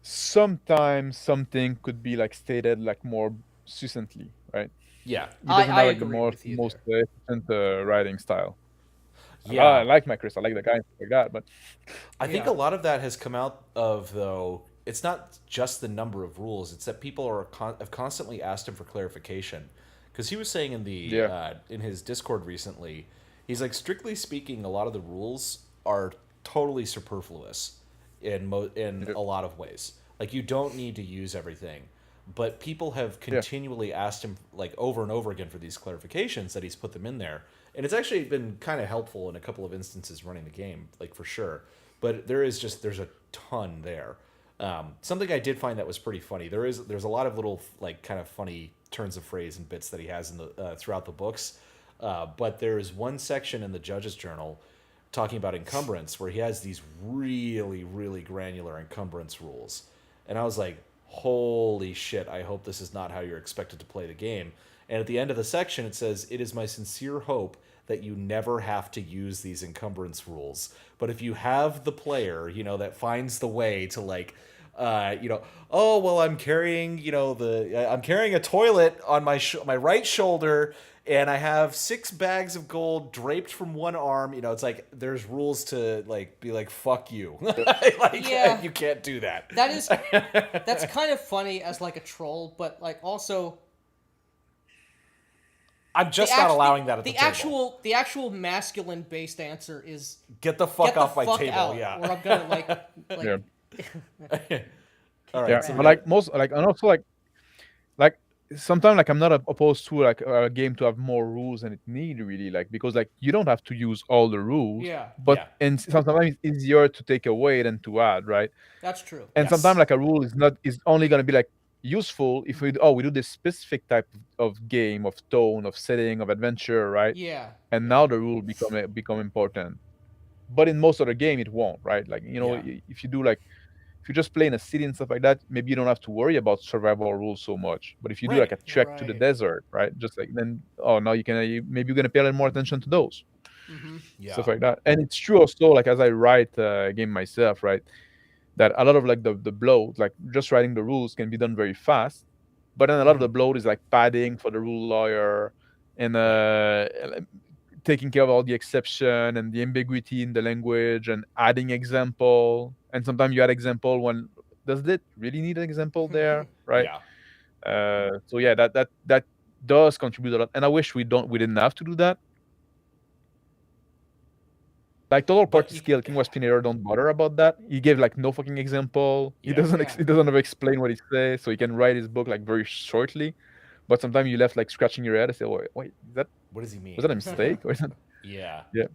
sometimes something could be like stated like more succinctly, right? Yeah, He doesn't I have like the agree with you most efficient writing style. yeah. I like my Chris. I like the guy and stuff like that, but I think Yeah. a lot of that has come out of though. It's not just the number of rules; it's that people have constantly asked him for clarification. Because he was saying in the Yeah. in his Discord recently, he's like, strictly speaking, a lot of the rules are totally superfluous in a lot of ways. Like you don't need to use everything, but people have continually asked him like over and over again for these clarifications that he's put them in there, and it's actually been kind of helpful in a couple of instances running the game, like for sure. But there's a ton there. Something I did find that was pretty funny. There's a lot of little like kind of funny turns of phrase and bits that he has in the throughout the books. But there is one section in the Judge's Journal talking about encumbrance where he has these really, really granular encumbrance rules. And I was like, holy shit, I hope this is not how you're expected to play the game. And at the end of the section, it says, "It is my sincere hope that you never have to use these encumbrance rules. But if you have the player, that finds the way to like, oh, well, I'm carrying, I'm carrying a toilet on my right shoulder, and I have 6 bags of gold draped from one arm. It's like there's rules to like be like, fuck you. Like, Yeah. you can't do that. That's kind of funny as like a troll, but like also I'm just not allowing that at the table. the actual masculine based answer is Get the fuck get the off my fuck table. out, Yeah. or I'm gonna like yeah, All right. yeah. so But like most, like and also like sometimes like I'm not opposed to like a game to have more rules than it need really, like because like you don't have to use all the rules. Yeah. But Yeah. and sometimes it's easier to take away than to add, right? that's true. And Yes. sometimes like a rule is only gonna be like useful if we do this specific type of game, of tone, of setting, of adventure, right? Yeah. And now the rule become important. But in most other game, it won't, right? Like Yeah. if you do like if you just play in a city and stuff like that, maybe you don't have to worry about survival rules so much. But if you do like Right. a trek to the Right. desert, right? Just like then, now maybe you're gonna pay a little more attention to those Yeah. stuff like that. And it's true also, like as I write a game myself, right? That a lot of like the bloat, like just writing the rules can be done very fast, but then a lot of the bloat is like padding for the rule lawyer and taking care of all the exception and the ambiguity in the language and adding example. And sometimes you add example when does it really need an example there, right? Yeah. So yeah, that does contribute a lot, and I wish we didn't have to do that. Like total party skill, King Waspinator don't bother about that. He gave like no fucking example. He Yeah. doesn't Yeah. he doesn't ever explain what he says, so he can write his book like very shortly. But sometimes you left like scratching your head and say, wait, What does he mean? was that a mistake? Or is that... Yeah. Yeah.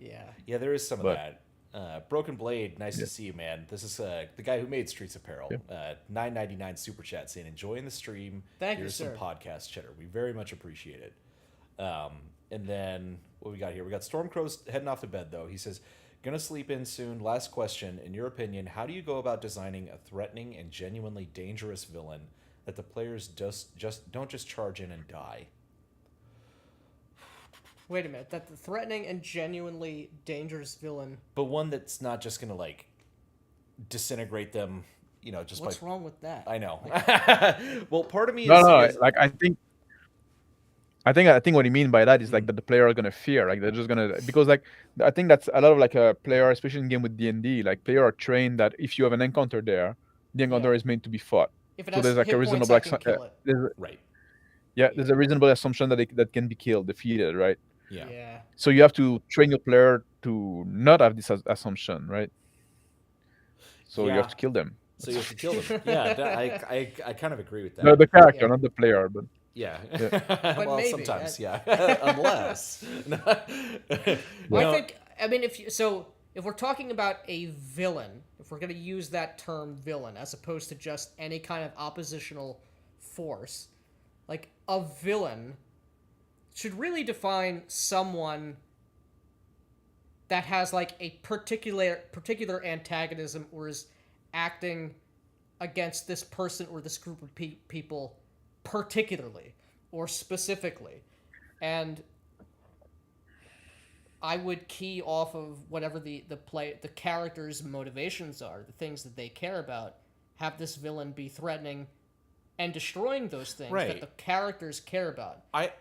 Yeah, there is some of But- that. Broken Blade, nice to see you, man. This is the guy who made Streets Apparel. $9.99 super chat saying, enjoying the stream. Thank you, Here's sir. some podcast cheddar. We very much appreciate it. And then what we got here? We got Stormcrow's heading off to bed, though. He says, gonna sleep in soon. Last question. In your opinion, how do you go about designing a threatening and genuinely dangerous villain that the players don't just charge in and die? Wait a minute. That the threatening and genuinely dangerous villain. But one that's not just gonna like disintegrate them, just What's by. wrong with that? I know. Well, part of me No, is like I think what you mean by that is like that the player are gonna fear, like they're just gonna, because like I think that's a lot of like a player, especially in game with D&D, like player are trained that if you have an encounter there, the encounter is meant to be fought. If it So has there's like hit a points, reasonable I can kill it. right. there's a reasonable assumption that that can be killed, defeated, right? Yeah. So you have to train your player to not have this assumption, right? So you have to kill them. So you have to kill them. Yeah, I kind of agree with that. No, the character, Yeah. not the player, but Yeah. But Well, maybe, sometimes, yeah. Unless. Well, I mean, if we're talking about a villain, if we're going to use that term villain as opposed to just any kind of oppositional force, like a villain should really define someone that has like a particular antagonism or is acting against this person or this group of people particularly or specifically, and I would key off of whatever the character's motivations are, the things that they care about. Have this villain be threatening and destroying those things that the characters care about. I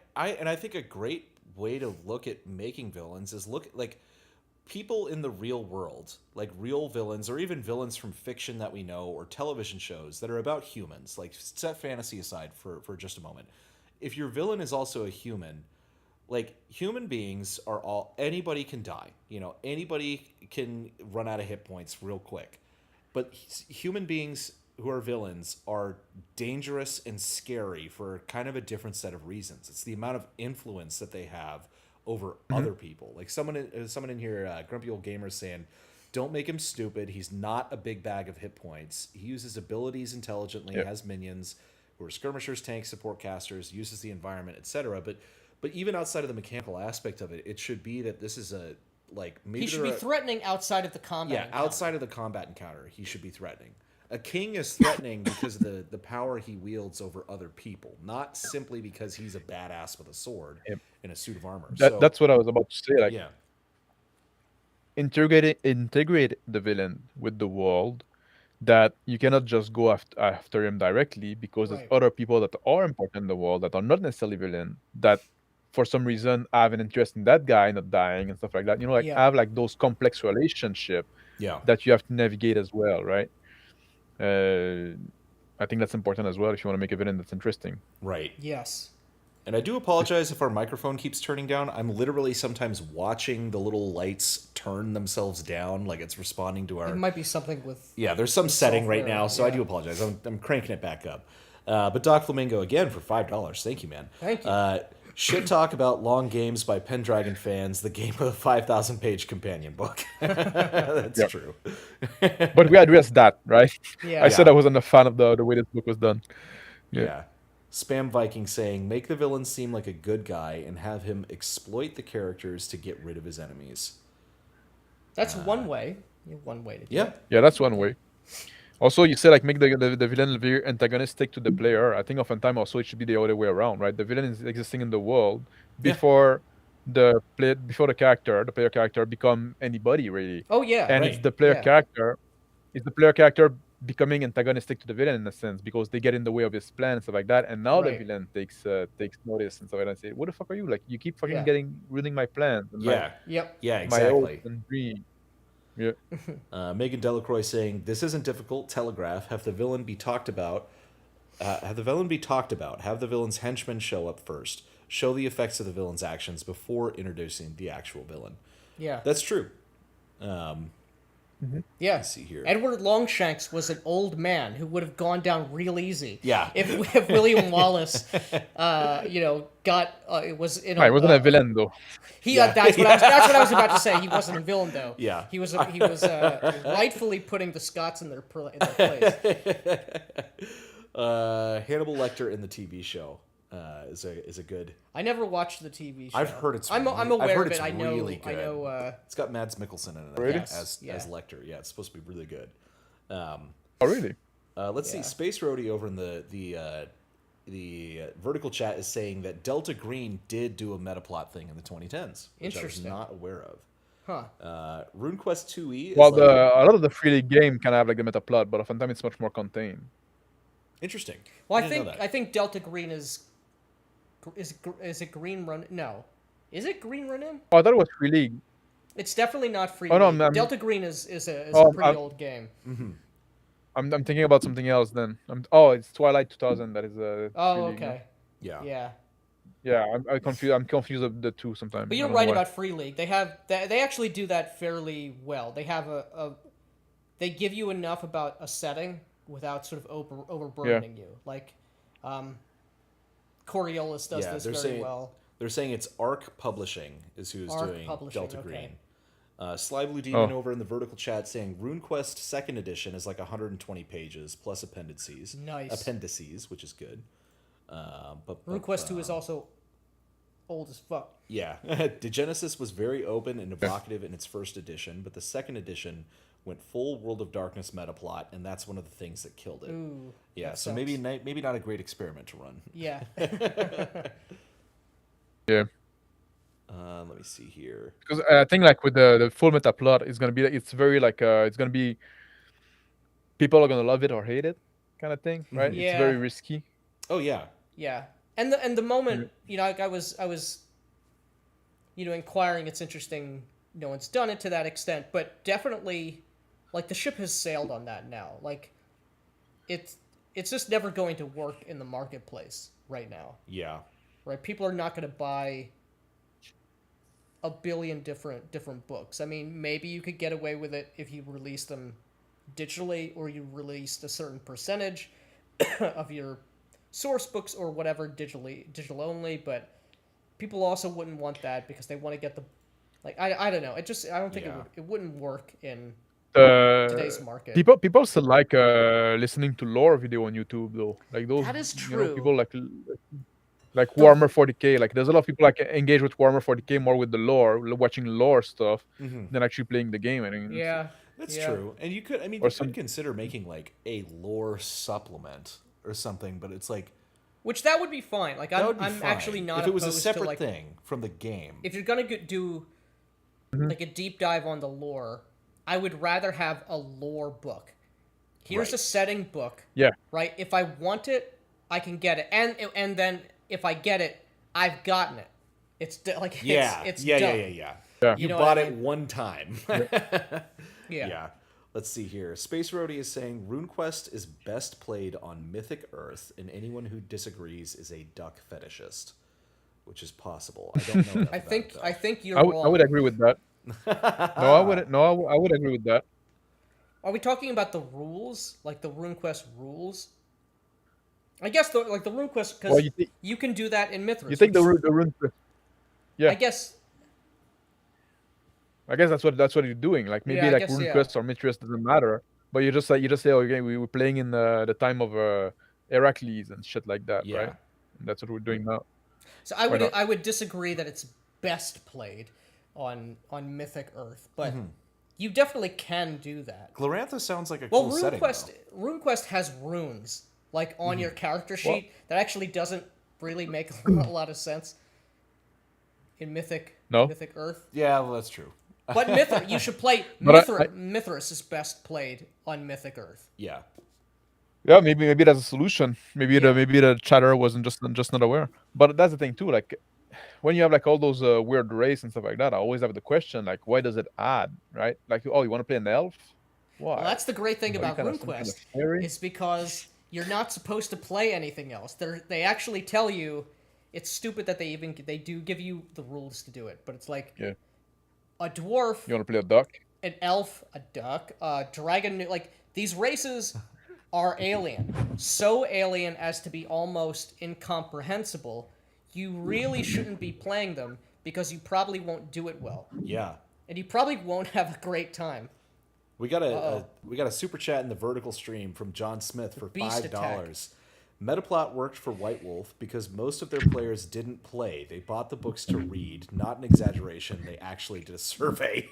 think a great way to look at making villains is look like people in the real world, like real villains or even villains from fiction that we know or television shows that are about humans. Like set fantasy aside for just a moment. If your villain is also a human, like human beings are anybody can die. Anybody can run out of hit points real quick. But human beings who are villains are dangerous and scary for kind of a different set of reasons. It's the amount of influence that they have over other people. Like someone in here, Grumpy Old Gamer, saying, don't make him stupid. He's not a big bag of hit points. He uses abilities intelligently, has minions who are skirmishers, tanks, support casters, uses the environment, etc. But even outside of the mechanical aspect of it, it should be that this is a maybe he should be threatening outside of the combat. Yeah, encounter. outside of the combat encounter, he should be threatening. A king is threatening because of the power he wields over other people, not simply because he's a badass with a sword and a suit of armor. That's what I was about to say. Like, yeah, integrate the villain with the world. That you cannot just go after him directly, because there's other people that are important in the world that are not necessarily villain, that for some reason have an interest in that guy not dying and stuff like that. Have like those complex relationship that you have to navigate as well, right? I think that's important as well if you want to make a villain that's interesting. Right. Yes. And I do apologize if our microphone keeps turning down. I'm literally sometimes watching the little lights turn themselves down, like it's responding to our... It might be something with... Yeah, there's some setting right now, so I do apologize. I'm cranking it back up. But Doc Flamingo, again, for $5. Thank you, man. Thank you. Shit talk about long games by Pendragon fans, the game of the 5,000-page companion book. That's true. But we addressed that, right? Yeah. I said I wasn't a fan of the way this book was done. Yeah. Spam Viking saying, make the villain seem like a good guy and have him exploit the characters to get rid of his enemies. That's one way. One way to do Yeah. it. Yeah, that's one way. Also, you say like make the villain very antagonistic to the player. I think oftentimes also it should be the other way around, right? The villain is existing in the world Yeah. before before the player character become anybody really. Oh yeah. And Right. it's the player Yeah. character, becoming antagonistic to the villain in a sense because they get in the way of his plan and stuff like that. And now the Right. villain takes notice and stuff like that and say, "What the fuck are you? Like you keep fucking Yeah. ruining my plans and Yeah. Yep. Yeah, my hopes exactly. and dreams." Yeah. Megan Delacroix saying, this isn't difficult. Telegraph. Have the villain be talked about. Have the villain be talked about. Have the villain's henchmen show up first. Show the effects of the villain's actions before introducing the actual villain. Yeah. That's true. Yeah. Let's see here. Edward Longshanks was an old man who would have gone down real easy. Yeah. If William Wallace, got it was in No, he wasn't a villain though. He Yeah. that's what I was about to say. He wasn't a villain though. Yeah. He was rightfully putting the Scots in their place. Hannibal Lecter in the TV show is a good. I never watched the TV show. I've heard it's. I'm I've aware heard of it's it. I know. really good. I know. It's got Mads Mikkelsen in it. Really? As Yeah. Lecter. Yeah, it's supposed to be really good. Oh really? Let's see. Yeah. Space Roadie over in the vertical chat is saying that Delta Green did do a metaplot thing in the 2010s, which I was Interesting. not aware of. Huh. RuneQuest 2e is Well, like a lot of the free league game can have like the meta plot, but oftentimes it's much more contained. interesting. Well, didn't know that. I think Delta Green is it Green Run? No, is it Green Run? Oh, I thought it was free league. It's definitely not free. Oh, no, League. I'm- Delta Green is a Oh, pretty I'm- old game. I'm thinking about something else then. It's Twilight 2000 that is a. Oh, free league, no? okay. Yeah. Yeah. Yeah, I'm confused of the two sometimes. But I you're don't know right why. about Free League. They actually do that fairly well. They have they give you enough about a setting without sort of overburdening you. Like, Coriolis does Yeah, this they're very saying- well. They're saying it's Arc Publishing is who's Arc doing Publishing, Delta okay. Green. Sly Blue Demon Oh. over in the vertical chat saying RuneQuest second edition is like 120 pages plus appendices. Nice. Appendices, which is good. RuneQuest 2 is also old as fuck. Yeah. Degenesis was very open and evocative in its first edition, but the second edition went full World of Darkness meta plot, and that's one of the things that killed it. Ooh. Yeah, that so sucks. maybe not a great experiment to run. Yeah. Yeah, Let me see here. because I think like with the full meta plot, it's gonna be it's very like it's gonna be people are gonna love it or hate it kind of thing, right? Yeah. It's very risky. Oh yeah, Yeah, and the moment like I was inquiring, it's interesting. No one's done it to that extent, but definitely, like the ship has sailed on that now. Like, it's just never going to work in the marketplace right now. yeah, Right? People are not going to buy a billion different books. I mean, maybe you could get away with it if you release them digitally, or you released a certain percentage of your source books or whatever digital only, but people also wouldn't want that because they want to get the I don't know. I don't think Yeah. it wouldn't work in Uh, today's market. people still like listening to lore video on YouTube though. Like those. That is You know, true. people like Warhammer 40k. Like there's a lot of people like engage with Warhammer 40k more with the lore, watching lore stuff than actually playing the game. I think. Yeah. that's yeah. true. And you could, I mean, Or you some- could consider making like a lore supplement or something, but it's like Which that would be fine. Like that I'm would be I'm fine actually not if it was a opposed separate to like thing from the game. if you're gonna do like a deep dive on the lore, I would rather have a lore book. Here's Right. a setting book, Yeah. right? If I want it, I can get it, and then if I get it, I've gotten it. It's like Yeah, it's yeah, done. yeah. Yeah. You know bought what I it one time. Yeah. Let's see here. Space Roadie is saying RuneQuest is best played on Mythic Earth, and anyone who disagrees is a duck fetishist, which is possible. I don't know. enough I about think it, though. I think you're I wrong. would agree with that. No, I wouldn't. No, I would agree with that. Are we talking about the rules, like the RuneQuest rules? I guess the RuneQuest because Well, you can do that in Mithras. you think the which rune? Yeah. I guess I guess that's what you're doing. Like maybe Yeah, I like guess, yeah. RuneQuest or Mithril doesn't matter, but you just say okay, we're playing in the time of Heracles and shit like that, Yeah. right? And that's what we're doing now. So Why not? I would disagree that it's best played on Mythic Earth, but you definitely can do that. Glorantha sounds like a Well, cool setting, though. RuneQuest has runes like on your character sheet Well- that actually doesn't really make a lot of sense in No? Mythic Earth. Yeah, well, that's true. But you should play But Mithras is best played on Mythic Earth. Yeah. Yeah, maybe that's a solution. Maybe Yeah. the chatter wasn't just not aware. But that's the thing too. Like when you have like all those weird race and stuff like that, I always have the question like, why does it add, right? Like, oh, you want to play an elf? Why? Well, that's the great thing Oh, you about kinda some kind RuneQuest of fairy? is because you're not supposed to play anything else. They actually tell you it's stupid that they do give you the rules to do it, but it's like Yeah. a dwarf, You want to play a duck? an elf, a duck, a dragon. Like these races are alien, so alien as to be almost incomprehensible. You really shouldn't be playing them because you probably won't do it well, Yeah. and you probably won't have a great time. We got a super chat in the vertical stream from John Smith for Beast $5. Metaplot worked for White Wolf because most of their players didn't play. They bought the books to read. Not an exaggeration. They actually did a survey.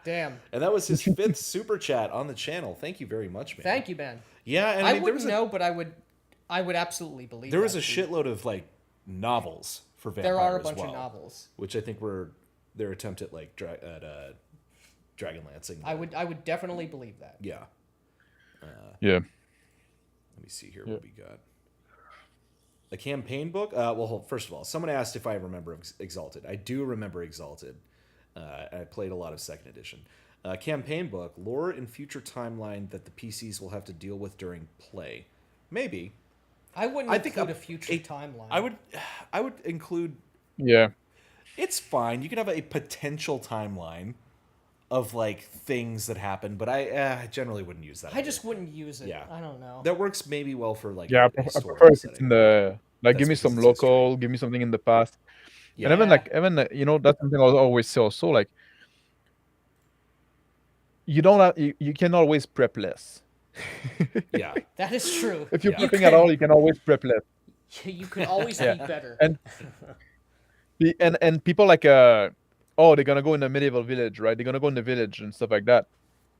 Damn. And that was his 5th super chat on the channel. Thank you very much, man. Thank you, Ben. Yeah, and I there wouldn't was know, but I would absolutely believe there was a that, too. shitload of like novels for vampire There are a as bunch well, of novels. which I think were their attempt at like Dragonlancing. I would definitely believe that. Yeah. Yeah. Let me see here what we got. A campaign book? Well, first of all, someone asked if I remember Exalted. I do remember Exalted. I played a lot of 2nd edition. Campaign book, lore and future timeline that the PCs will have to deal with during play. Maybe. I wouldn't I think include a future timeline. I would include. Yeah. It's fine. You can have a potential timeline of like things that happen, but I generally wouldn't use that. I just wouldn't use it. Yeah. I don't know. That works maybe well for like Yeah, a I prefer historical if it's setting. in the like. Give That's me because some it's local. history. Give me something in the past. Yeah. And even like you know, that's something I always say also. Like you don't have, you can always prep less. Yeah. That is true. If you're Yeah. prepping at all, you can always prep less. You could always Yeah. be better. And and people like oh, they're gonna go in a medieval village, right? They're gonna go in the village and stuff like that.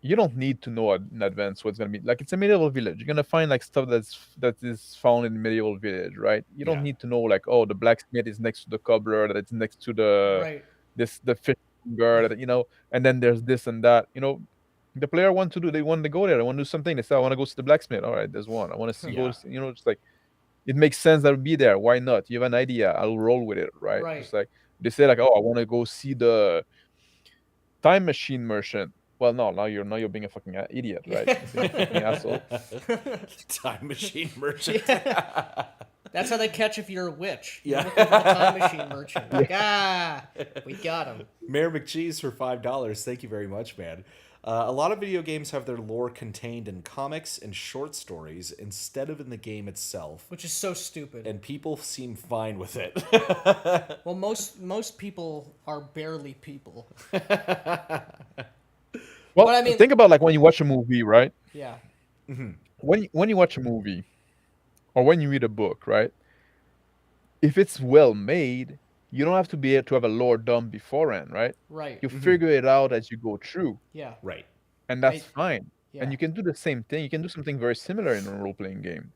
You don't need to know in advance what's gonna be like. It's a medieval village. You're gonna find like stuff that is found in the medieval village, right? You don't Yeah. need to know like, oh, the blacksmith is next to the cobbler, that it's next to the Right. the finger, that, you know, and then there's this and that. You know, the player they want to go there. They want to do something. They say, I want to go see the blacksmith. All right, there's one. I want to see Yeah. you know, it's like it makes sense that would be there. Why not? You have an idea, I'll roll with it, right? Right. Just like they say, like, oh, I want to go see the time machine merchant. Well, no, now you're being a fucking idiot, right? You're being a fucking asshole. Time machine merchant. That's how they catch if you're a witch. Yeah. You're looking for the time machine merchant. Like, we got him. Mayor McCheese for $5. Thank you very much, man. A lot of video games have their lore contained in comics and short stories instead of in the game itself, Which is so stupid. and people seem fine with it. Well, most people are barely people. Well, But I mean- think about like when you watch a movie, right? Yeah. When you watch a movie or when you read a book, right? If it's well made, you don't have to be able to have a lore done beforehand, right? Right. You figure it out as you go through, Yeah. Right. and that's I- fine. Yeah. And you can do the same thing. You can do something very similar in a role-playing game.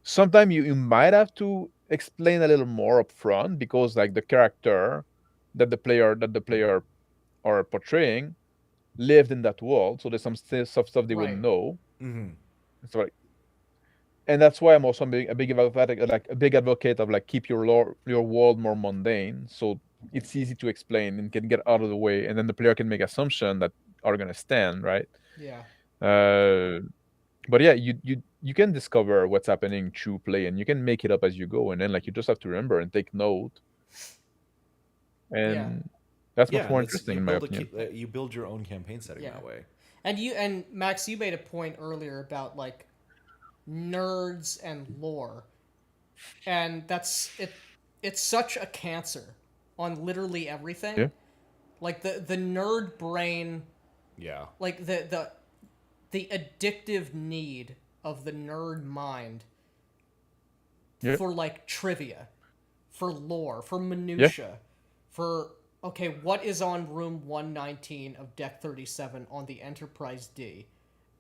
Sometimes you might have to explain a little more up front because like the character that the player are portraying lived in that world, so there's some stuff they Right. wouldn't know. Mm-hmm. So like, and that's why I'm also a big advocate of like keep your world more mundane, so it's easy to explain and can get out of the way, and then the player can make assumptions that are gonna stand, right? Yeah. But yeah, you can discover what's happening through play, and you can make it up as you go, and then like you just have to remember and take note, and that's much more interesting in my opinion. You build your own campaign setting Yeah. that way. And Max, you made a point earlier about like nerds and lore, and that's it. It's such a cancer on literally everything. Yeah. Like the nerd brain, Yeah. like the addictive need of the nerd mind Yeah. for like trivia, for lore, for Yeah. minutia, for okay, what is on room 119 of deck 37 on the Enterprise D?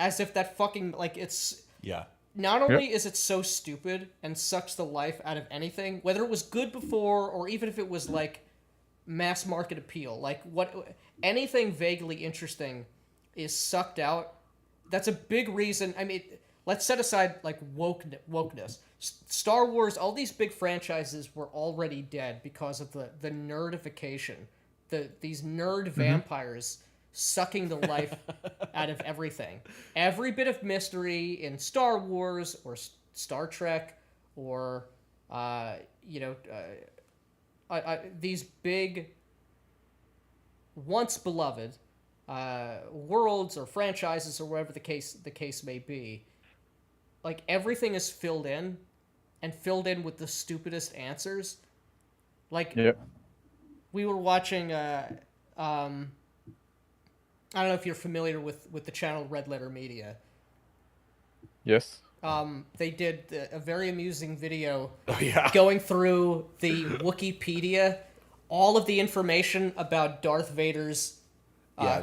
As if that fucking like it's Yeah. not Yeah. only is it so stupid and sucks the life out of anything, whether it was good before or even if it was like mass market appeal, like what anything vaguely interesting is sucked out. That's a big reason. I mean, let's set aside like wokeness. Star Wars, all these big franchises were already dead because of the nerdification, these nerd vampires sucking the life out of everything. Every bit of mystery in Star Wars or Star Trek or these big, once beloved worlds or franchises or whatever the case may be, like everything is filled in with the stupidest answers. Like Yeah. we were watching I don't know if you're familiar with the channel Red Letter Media. Yes. They did a very amusing video Oh yeah. going through the Wikipedia, all of the information about Darth Vader's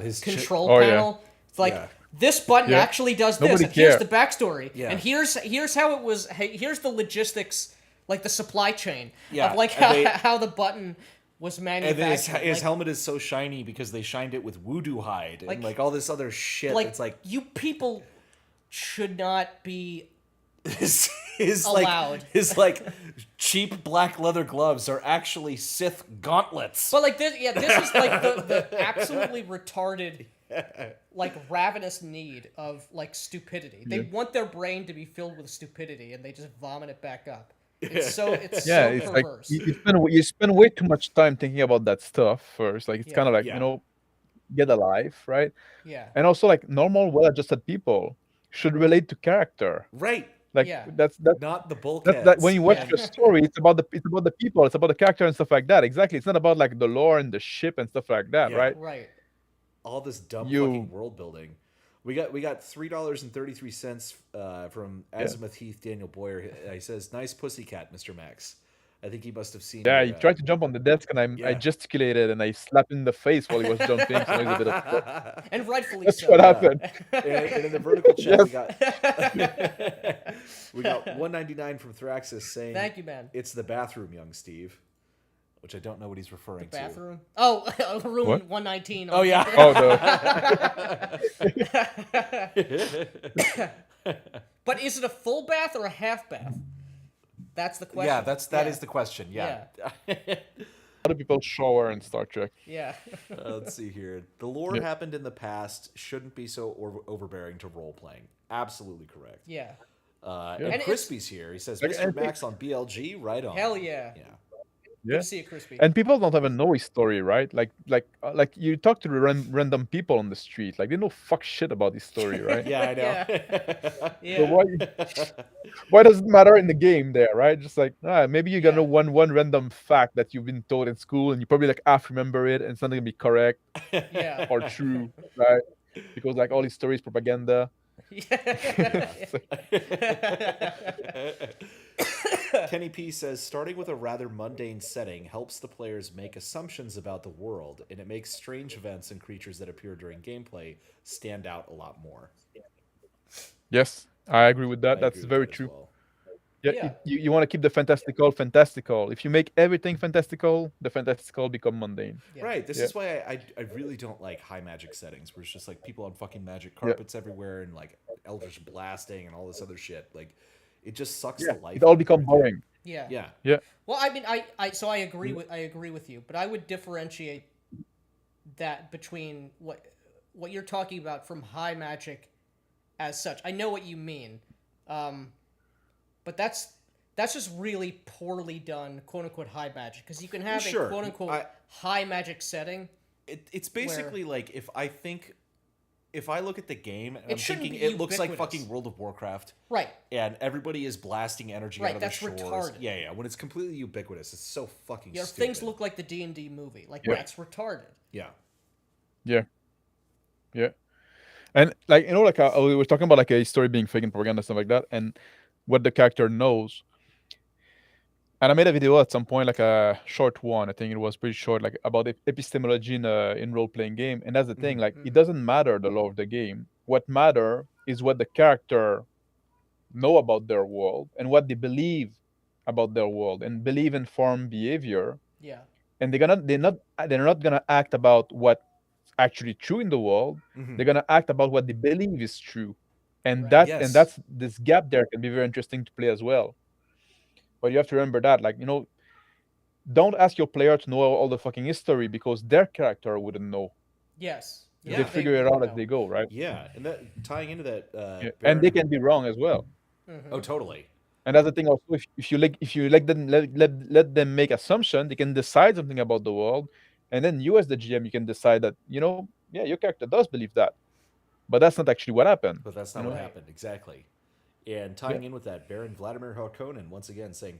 his control Oh, yeah. panel. It's like Yeah. this button Yeah. actually does this, Nobody and here's cared. the backstory, Yeah. and here's how it was. Here's the logistics, like the supply chain Yeah, of like and they- how the button was And manufactured. then his like, helmet is so shiny because they shined it with voodoo hide and Like- like all this other shit. like It's like you people should not be his allowed. like his like cheap black leather gloves are actually Sith gauntlets. But like this, yeah, this is like the absolutely retarded, like ravenous need of like stupidity. They want their brain to be filled with stupidity, and they just vomit it back up. It's so Yeah, so it's like perverse. you spend way too much time thinking about that stuff first. Like it's Yeah. kind of like Yeah. get a life, right? Yeah, And also like normal, well-adjusted people should relate to character. Right. Like Yeah. that's Not the that bulkheads. when you watch Yeah. the story, it's about the people, it's about the character and stuff like that. Exactly, it's not about like the lore and the ship and stuff like that, Yeah. right? right. All this dumb You- fucking world building. We got $3.33 from Azimuth Heath Daniel Boyer. He says, "Nice pussycat, Mr. Max." I think he must have seen. Yeah, your, he tried to jump on the desk and I Yeah. gesticulated and I slapped him in the face while he was jumping. So he's a bit upset. And rightfully That's so. what happened. and in the vertical chat, Yes. we got $1.99 from Thraxis saying, Thank you, man. It's the bathroom, young Steve," which I don't know what he's referring to. Bathroom. Oh, room What? 119. Oh yeah. Oh, But is it a full bath or a half bath? That's the question. Yeah, that is the question. Yeah. How do people shower in Star Trek? Yeah. Let's see here. The lore Yeah. happened in the past. Shouldn't be so overbearing to role playing. Absolutely correct. Yeah. And And it's- Crispy's here. He says, Like, "Mr. I think- Max on BLG, right on." Hell yeah. Yeah. Good Yeah. to see you, Crispy. And people don't even know his story, right? Like you talk to the random people on the street, like they know fuck shit about his story, right? Yeah, I know. So Yeah. why does it matter in the game there, right? Just like maybe you got Yeah. know one random fact that you've been taught in school and you probably like half remember it and it's not gonna be correct Yeah. or true, right? Because like all his story is propaganda. Kenny P says, "Starting with a rather mundane setting helps the players make assumptions about the world, and it makes strange events and creatures that appear during gameplay stand out a lot more." Yes, I agree with that. I That's agree with very that as true. well. Yeah, Yeah. you want to keep the fantastical. If you make everything fantastical, the fantastical become mundane. Yeah. Right. This Yeah. is why I really don't like high magic settings where it's just like people on fucking magic carpets everywhere and like eldritch blasting and all this other shit. Like, it just sucks the life. It all out of become everything. boring. Yeah. Yeah. Yeah. Well, I mean, I agree with you, but I would differentiate that between what you're talking about from high magic as such. I know what you mean, but that's just really poorly done, quote unquote, high magic. Because you can have Sure. a quote unquote high magic setting. It's basically like if I look at the game and It I'm shouldn't thinking be it looks like ubiquitous. fucking World of Warcraft Right. and everybody is blasting energy Right, out of that's the shores. retarded. Yeah. When it's completely ubiquitous, it's so fucking Your stupid. things look like the D&D movie. Like, Yeah. that's retarded. Yeah. Yeah. And like like we were talking about like a story being fake and propaganda stuff like that, and what the character knows. And I made a video at some point, like a short one. I think it was pretty short, like about epistemology in role playing game. And that's the thing, like it doesn't matter the law of the game. What matter is what the character know about their world and what they believe about their world and believe informed behavior. Yeah. And they're not gonna act about what's actually true in the world. They're gonna act about what they believe is true. And Right. Yes. that's this gap there can be very interesting to play as well. But you have to remember that, like, don't ask your player to know all the fucking history because their character wouldn't know. Yes. Yeah. They figure it wouldn't out as know. they go, right? Yeah, and that tying into that, Yeah. Baron. And they can be wrong as well. Oh, totally. And that's the thing also. If you let them make assumption, they can decide something about the world, and then you as the GM you can decide that yeah, your character does believe that, but that's not actually what happened. But that's not what happened exactly. And tying in with that, Baron Vladimir Harkonnen once again saying,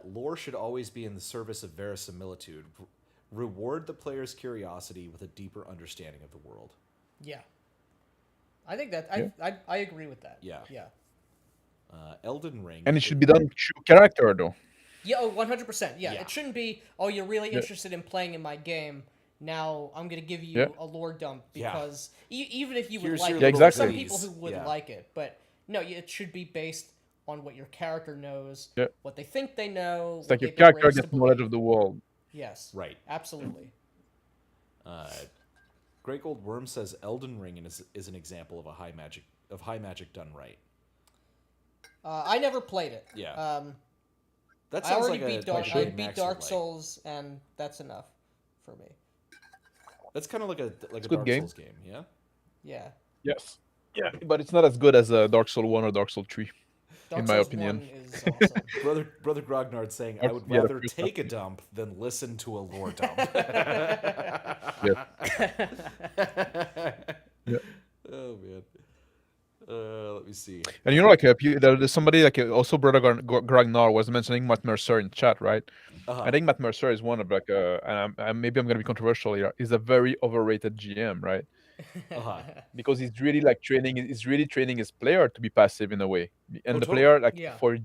lore should always be in the service of verisimilitude. Reward the player's curiosity with a deeper understanding of the world. Yeah. I think that I agree with that. Yeah. Yeah. Elden Ring. And it should be done through character though. Yeah, 100%. Yeah. Yeah. It shouldn't be, oh, you're really interested in playing in my game. Now I'm going to give you a lore dump because even if you would Here's like your it, little there's some goodies. people who would Yeah. like it, but no, it should be based on what your character knows, Yeah. what they think they know. It's like your character gets knowledge of the world. Yes. Right. Absolutely. Great Gold Worm says Elden Ring is an example of high magic done right. I never played it. Yeah. That I sounds already like beat Dark. like a I game beat Max Dark would like. Souls, and that's enough for me. That's kind of like a good Dark game. Souls game, yeah. Yeah. Yes. Yeah, but it's not as good as Dark Souls 1 or Dark Souls 3. Dark In my Souls opinion. 1 is awesome. Brother Grognard saying, I would Yeah, the rather first take a dump than listen to a lore dump. Yeah. Yeah. Oh man. Let me see. And like there's somebody like also Brother Gragnar was mentioning Matt Mercer in chat, right? I think Matt Mercer is one of like and maybe I'm gonna be controversial here. He's a very overrated GM, right? Because he's really training his player to be passive in a way, and the totally. player like Yeah. for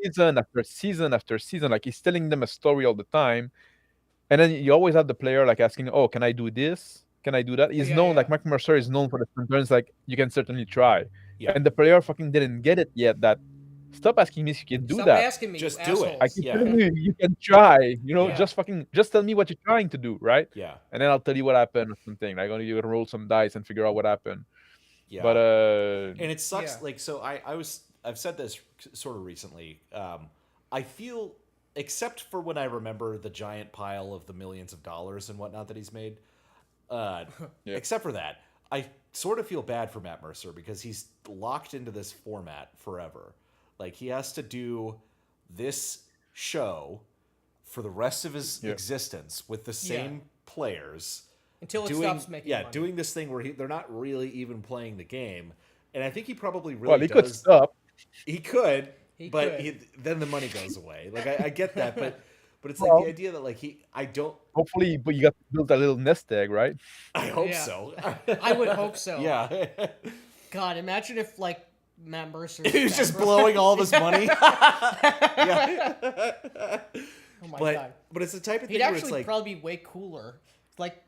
season after season after season, like he's telling them a story all the time, and then you always have the player like asking, "Oh, can I do this? Can I do that?" He's known like Matt Mercer is known for the sometimes like you can certainly try. Yeah. And the player fucking didn't get it yet. That stop asking me if you can do Stop that. asking me, Just you do it. assholes. I keep Yeah. telling you, you can try. Yeah. Just tell me what you're trying to do, right? Yeah. And then I'll tell you what happened or something. Like you gotta roll some dice and figure out what happened. Yeah. But and it sucks. Yeah. Like, so I've said this sort of recently. I feel, except for when I remember the giant pile of the millions of dollars and whatnot that he's made, except for that, I sort of feel bad for Matt Mercer because he's locked into this format forever. Like, he has to do this show for the rest of his existence with the same players Until it stops making money. doing this thing where they're not really even playing the game. And I think he probably really well, he does. could stop. He could, but could. then the money goes away. Like, I get that, but it's like the idea that like Hopefully, but you got to build a little nest egg, right? I hope Yeah. so. I would hope so. Yeah. God, imagine if like Matt Mercer. He was just blowing all of his money. Yeah. Oh my god. But it's the type of thing He'd where it's actually like, probably be way cooler. Like,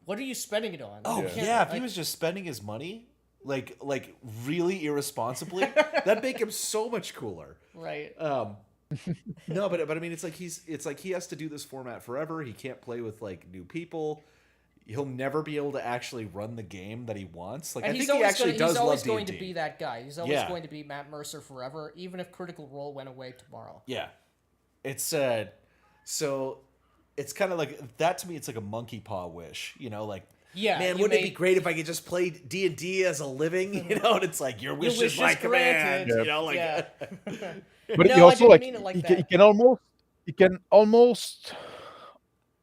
what are you spending it on? oh You can't, yeah, if he like- was just spending his money like really irresponsibly, that'd make him so much cooler. right. No, but I mean, it's like he has to do this format forever. He can't play with like new people. He'll never be able to actually run the game that he wants. Like, And I he's think he always actually gonna, does he's always love going D&D. to be that guy. He's always Yeah. going to be Matt Mercer forever, even if Critical Role went away tomorrow. Yeah, it's so it's kind of like that to me. It's like a monkey paw wish, like. Yeah, Man, you wouldn't it be made- great if I could just play D&D as a living? And it's like your wish wish is my is command. granted. Like Yeah. But No, he I also didn't like mean it like he, that. he can almost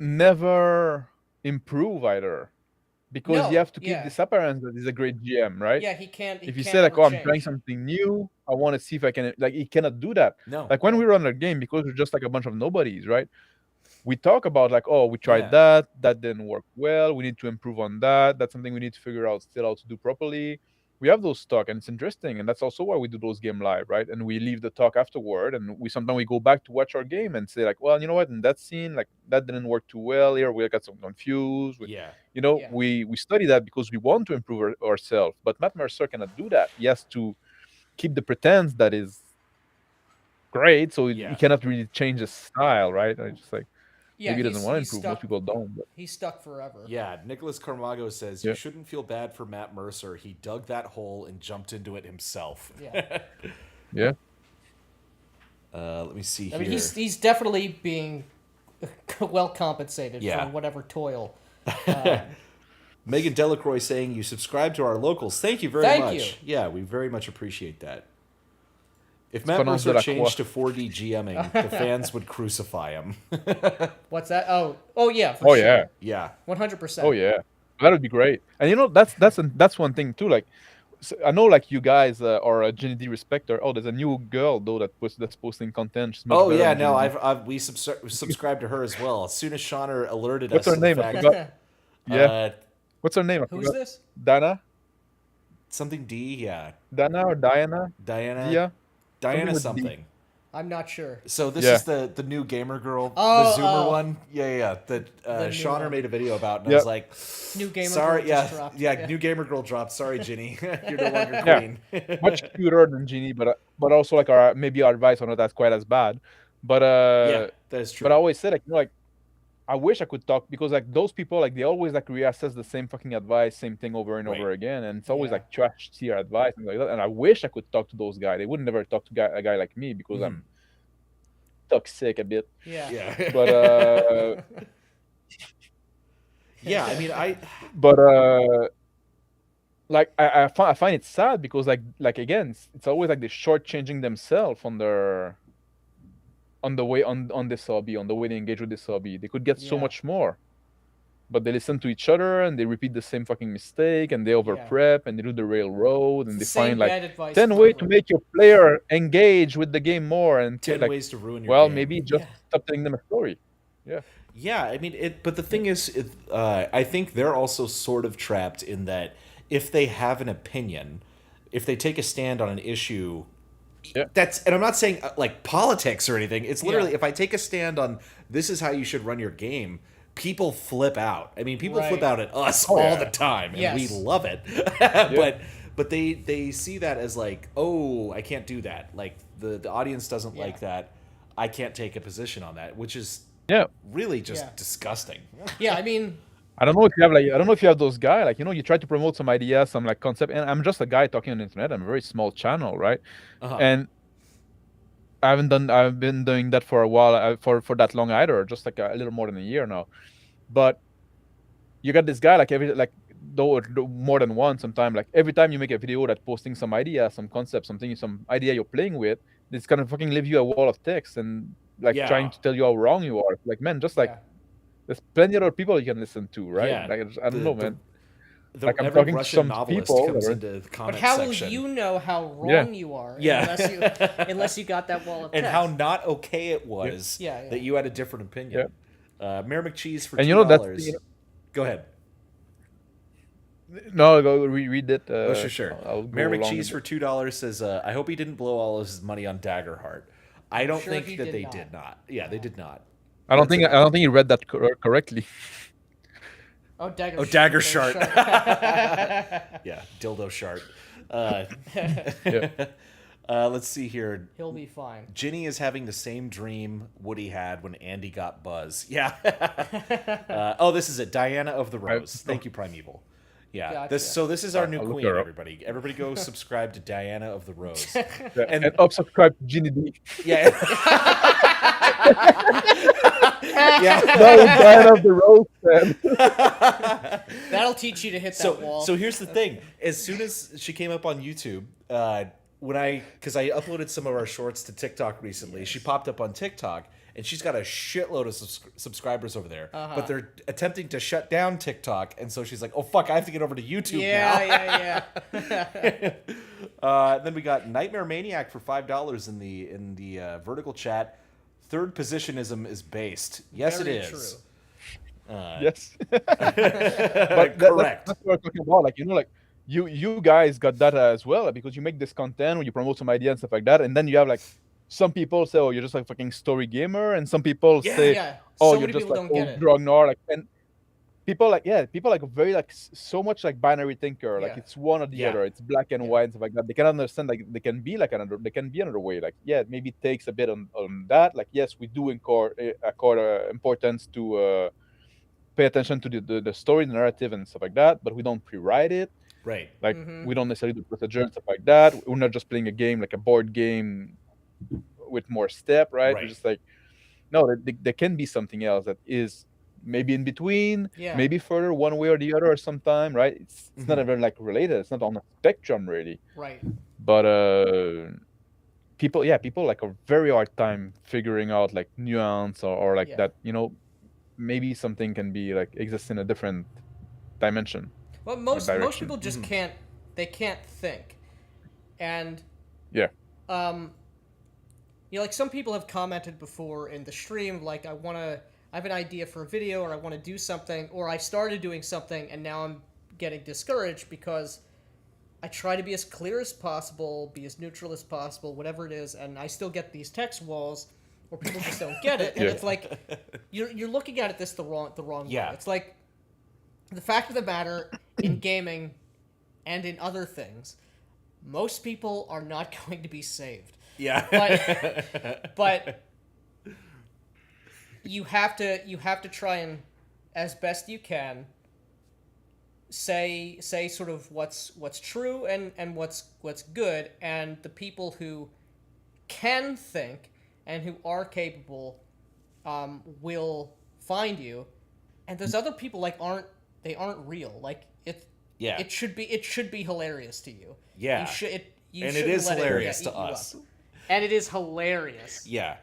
never improve either, because No, you have to keep yeah. this appearance that he's a great GM, right? Yeah, he can't. If you can't say like, "Oh, I'm ever trying change. something new, I want to see if I can," like he cannot do that. No. Like when we run a game, because we're just like a bunch of nobodies, right? We talk about like, "Oh, we tried Yeah. that didn't work well. We need to improve on that. That's something we need to figure out still how to do properly." we have those talk, and it's interesting, and that's also why we do those game live, right? And we leave the talk afterward, and we sometimes we go back to watch our game and say like, well, you know what, in that scene, like that didn't work too well here. We got some confused. Yeah. Yeah. We study that because we want to improve ourselves. But Matt Mercer cannot do that. He has to keep the pretense that is great, so Yeah. he cannot really change his style, right? I just like Yeah, maybe he doesn't want to he's improve. stuck. Most people don't. But He's stuck forever. Yeah, Nicholas Carmago says Yeah. you shouldn't feel bad for Matt Mercer. He dug that hole and jumped into it himself. Yeah. yeah, Let me see I here. mean, he's definitely being well compensated Yeah. for whatever toil. Megan Delacroix saying you subscribe to our locals. Thank you very Thank much. you. Yeah, we very much appreciate that. If Matt pronounced Mercer Delacroix. changed to 4D GMing, the fans would crucify him. What's that? Oh yeah. For Oh, sure. yeah. Yeah. 100%. oh yeah, that would be great. And that's one thing too. Like, so I know like you guys are a Ginny D respecter. Oh, there's a new girl though that's posting content. She's much Oh better yeah, than no, Ginny D. we subscribed to her as well. As soon as Shauner alerted What's us her to name? the I fact, forgot. Yeah. What's her name? I Who's forgot. this? Dana, something D, yeah, Dana or Diana? Diana, Dia? Diana with D. something. I'm not sure. So this Yeah. is the new gamer girl, Oh, the Zoomer oh. one. Yeah. That The new Shauner one. made a video about, and I Yep. was like, New gamer. sorry, girl yeah, just dropped. yeah, new gamer girl dropped. Sorry, Ginny, you're no longer Yeah. queen. Much cuter than Genie, but also like our maybe our advice on it that's quite as bad. But Yeah, that is true. but I always say like like I wish I could talk because like those people like they always like reassess the same fucking advice, same thing over and over Right. again, and it's always Yeah. like trash tier advice and like that. And I wish I could talk to those guys. They would never talk to a guy like me because I'm toxic a bit. Yeah. Yeah, But yeah. I mean, but like I find it sad because like again it's always like they're shortchanging themselves on the way on this hobby, on the way they engage with this hobby. They could get so Yeah. much more, but they listen to each other and they repeat the same fucking mistake and they over prep and they do the railroad and they Same find like bad advice 10 ways to forever. make your player engage with the game more and 10 like, ways to ruin your well game. maybe just stop telling them a story. Yeah, I mean, but the thing is, I think they're also sort of trapped in that if they have an opinion, if they take a stand on an issue, Yeah. and I'm not saying like politics or anything. It's literally Yeah. if I take a stand on this is how you should run your game, people flip out. I mean, people flip Right. out at us Oh, all yeah. the time, and Yes. we love it. But they see that as like, oh, I can't do that. Like the audience doesn't like that. I can't take a position on that, which is Yeah. really just Yeah. disgusting. Yeah, I mean, I don't know if you have like I don't know if you have those guys like you try to promote some ideas, some like concept, and I'm just a guy talking on the internet. I'm a very small channel, right? Uh-huh. And I've been doing that for a while, for that long either, just like a little more than a year now. But you got this guy like though more than one sometime, like every time you make a video that's posting some idea, some concept, some idea you're playing with, it's gonna fucking leave you a wall of text and like Yeah. trying to tell you how wrong you are. Like man, just like yeah. there's plenty of other people you can listen to, right? Yeah, Like I don't know, man. Like, I'm every talking to Russian some novelist people comes that are- into the But comment how section. will you know how wrong Yeah. you are Yeah. unless you got that wall of and text? how not okay it was Yeah, yeah. that you had a different opinion. Mayor McCheese for $2. And you know that's Go ahead. no, go read it. Oh, sure. I'll go Mayor along McCheese with for it. $2 says, "I hope he didn't blow all of his money on Daggerheart." I don't sure think he that did they not. did not. Yeah, they did not. I don't think you read that correctly. Oh, dagger. Oh, dagger shart. Yeah, dildo shart. Let's see here. He'll be fine. Ginny is having the same dream Woody had when Andy got Buzz. Yeah. This is it. Diana of the Rose. Thank you, Primeval. Yeah. Gotcha. This is our new I'll look queen, her up. everybody. Everybody go subscribe to Diana of the Rose. And unsubscribe to Ginny D. Yeah. Yeah. No, Diana of the Rose, man. That'll teach you to hit that wall. So here's the thing. As soon as she came up on YouTube, because I uploaded some of our shorts to TikTok recently, she popped up on TikTok, and she's got a shitload of subscribers over there. But they're attempting to shut down TikTok, and so she's like, "Oh fuck, I have to get over to YouTube now." yeah. Then we got Nightmare Maniac for $5 in the vertical chat. Third positionism is based. Yes, Very it is. true. Yes. But But correct. that's what I'm talking about. Like, like you guys got that as well because you make this content when you promote some idea and stuff like that, and then you have like some people say, oh, you're just like fucking story gamer, and some people Yeah. say, Yeah. oh, So you're many just people like don't get old it. grognard, like, and people like very like so much like binary thinker, like Yeah. it's one or the Yeah. other, it's black and Yeah. white and stuff like that. They can understand like there can be another way, like yeah, maybe it takes a bit on that, like yes, we do accord importance to pay attention to the story, the narrative and stuff like that, but we don't pre-write it. Right. Like we don't necessarily do procedure and stuff like that. We're not just playing a game like a board game with more step, right? We're Right. just like, no, there can be something else that is maybe in between, Yeah. maybe further one way or the other, or sometime, right? It's not even like related. It's not on a spectrum really. Right. But people like a very hard time figuring out like nuance or like Yeah. that. Maybe something can be like exist in a different dimension. Well, most direction. people just can't. They can't think, and Yeah. like some people have commented before in the stream, like I have an idea for a video, or I want to do something, or I started doing something, and now I'm getting discouraged because I try to be as clear as possible, be as neutral as possible, whatever it is, and I still get these text walls where people just don't get it, and Yeah. it's like you're looking at it the wrong Yeah. way. It's like the fact of the matter in gaming and in other things, most people are not going to be saved. Yeah. But you have to try and, as best you can, say sort of what's true and what's good, and the people who can think and who are capable will find you, and those other people like aren't real. Like Yeah. it should be hilarious to you. Yeah. You should it. You And it shouldn't is let hilarious eat to you up. us. And it is hilarious. Yeah.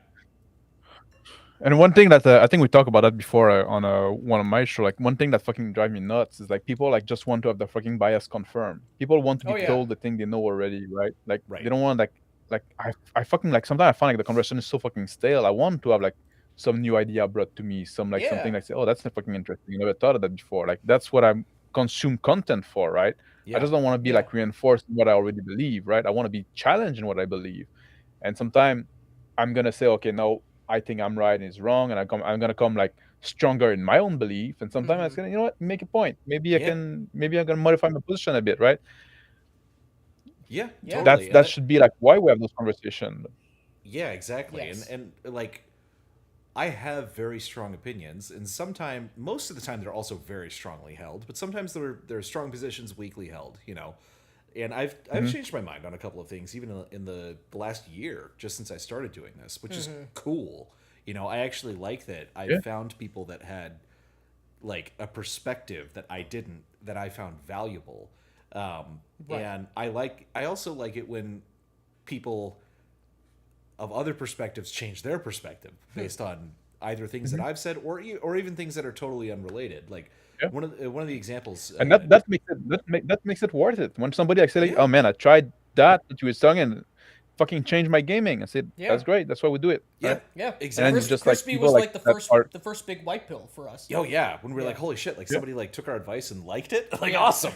And one thing that I think we talked about that before on one of my show, like one thing that fucking drives me nuts is like people like just want to have their fucking bias confirmed. People want to be Oh, yeah. told the thing they know already, right? Like Right. they don't want like I fucking like sometimes I find like the conversation is so fucking stale. I want to have like some new idea brought to me, something Yeah. like say, oh, that's fucking interesting. You never thought of that before. Like that's what I consume content for, right? Yeah. I just don't want to be Yeah. like reinforcing what I already believe, right? I want to be challenging what I believe, and sometimes I'm gonna say, okay, no, I think I'm right and it's wrong, and I'm gonna come like stronger in my own belief, and sometimes I'm gonna, you know what, make a point. Maybe I'm gonna modify my position a bit, right? Yeah. Yeah. Totally. That should be like why we have those conversations. Yeah, exactly. Yes. And like I have very strong opinions, and most of the time they're also very strongly held, but sometimes they're strong positions weakly held, And I've changed my mind on a couple of things even in the last year, just since I started doing this, which is cool. I actually like that I found people that had like a perspective that I didn't, that I found valuable. And I also like it when people of other perspectives change their perspective based on either things that I've said or even things that are totally unrelated. Like one of the examples, And that makes it worth it. When somebody actually, oh man, I tried that you were telling and fucking changed my gaming. I said, that's great. That's why we do it. Yeah, right? Yeah, exactly. And Crispy, just like Crispy people was like like that the first big white pill for us. Oh yeah, when we were like, holy shit, like somebody like took our advice and liked it, like awesome.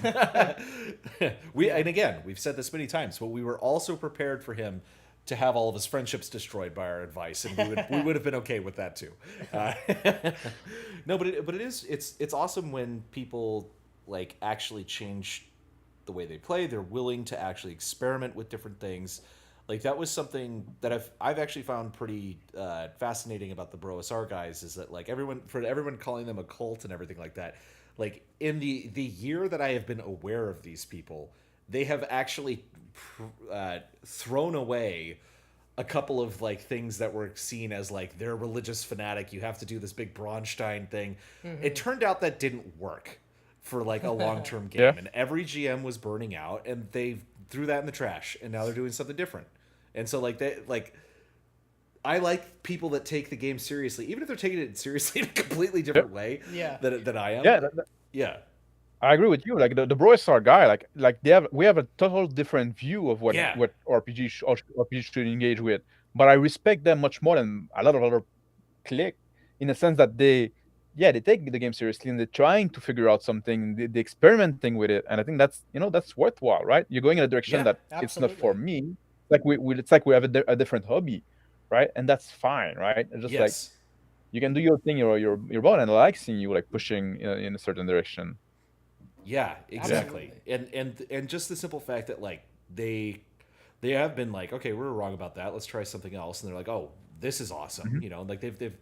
And again, we've said this many times, but we were also prepared for him to have all of his friendships destroyed by our advice, and we would have been okay with that too. No, but it's awesome when people like actually change the way they play. They're willing to actually experiment with different things. Like that was something that I've actually found pretty fascinating about the Bro SR guys, is that like everyone calling them a cult and everything like that. Like in the year that I have been aware of these people, they have actually thrown away a couple of like things that were seen as like they're a religious fanatic. You have to do this big Bronstein thing. It turned out that didn't work for like a long-term game, and every GM was burning out, and they threw that in the trash, and now they're doing something different. And so I like people that take the game seriously, even if they're taking it seriously in a completely different way than I am. Yeah. I agree with you. Like the Bro SR guy, like we have a total different view of what RPG should engage with. But I respect them much more than a lot of other clique, in the sense that they yeah, they take the game seriously and they're trying to figure out something, they're experimenting with it, and I think that's that's worthwhile, right? You're going in a direction Yeah. that it's not for Absolutely. me. Like it's like we have a different hobby, right? And that's fine, right? It's just like Yes. you can do your thing, your ball, and I like seeing you like pushing in a certain direction. Yeah, Yeah. exactly. Absolutely. And just the simple fact that like they have been like, okay, we were wrong about that. Let's try something else. And they're like, oh, this is awesome. Hmm. You know, like they've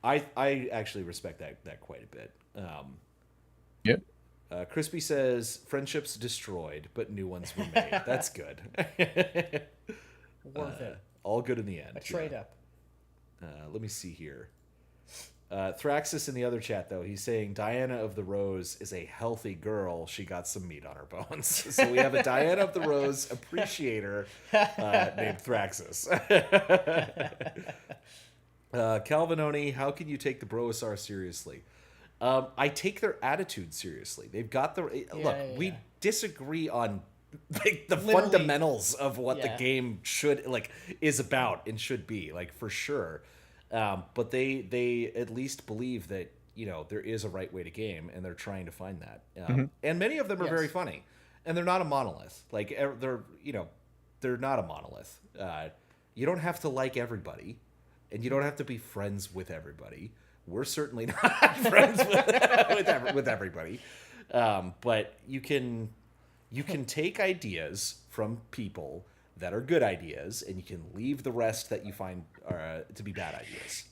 I actually respect that quite a bit. Yeah. Crispy says friendships destroyed, but new ones were made. That's good. Worth it. All good in the end. A trade up. Let me see here. Thraxis in the other chat, though, he's saying Diana of the Rose is a healthy girl. She got some meat on her bones. So we have a Diana of the Rose appreciator named Thraxis. Calvinoni, how can you take the Broasar seriously? I take their attitude seriously. They've got the look. We yeah. disagree on like the Literally, fundamentals of what the yeah. game should like is about and should be like for sure. But they at least believe that there is a right way to game, and they're trying to find that. And many of them are Yes. very funny, and they're not a monolith. Like they're not a monolith. You don't have to like everybody, and you don't have to be friends with everybody. We're certainly not friends with everybody, but you can take ideas from people that are good ideas, and you can leave the rest that you find to be bad ideas,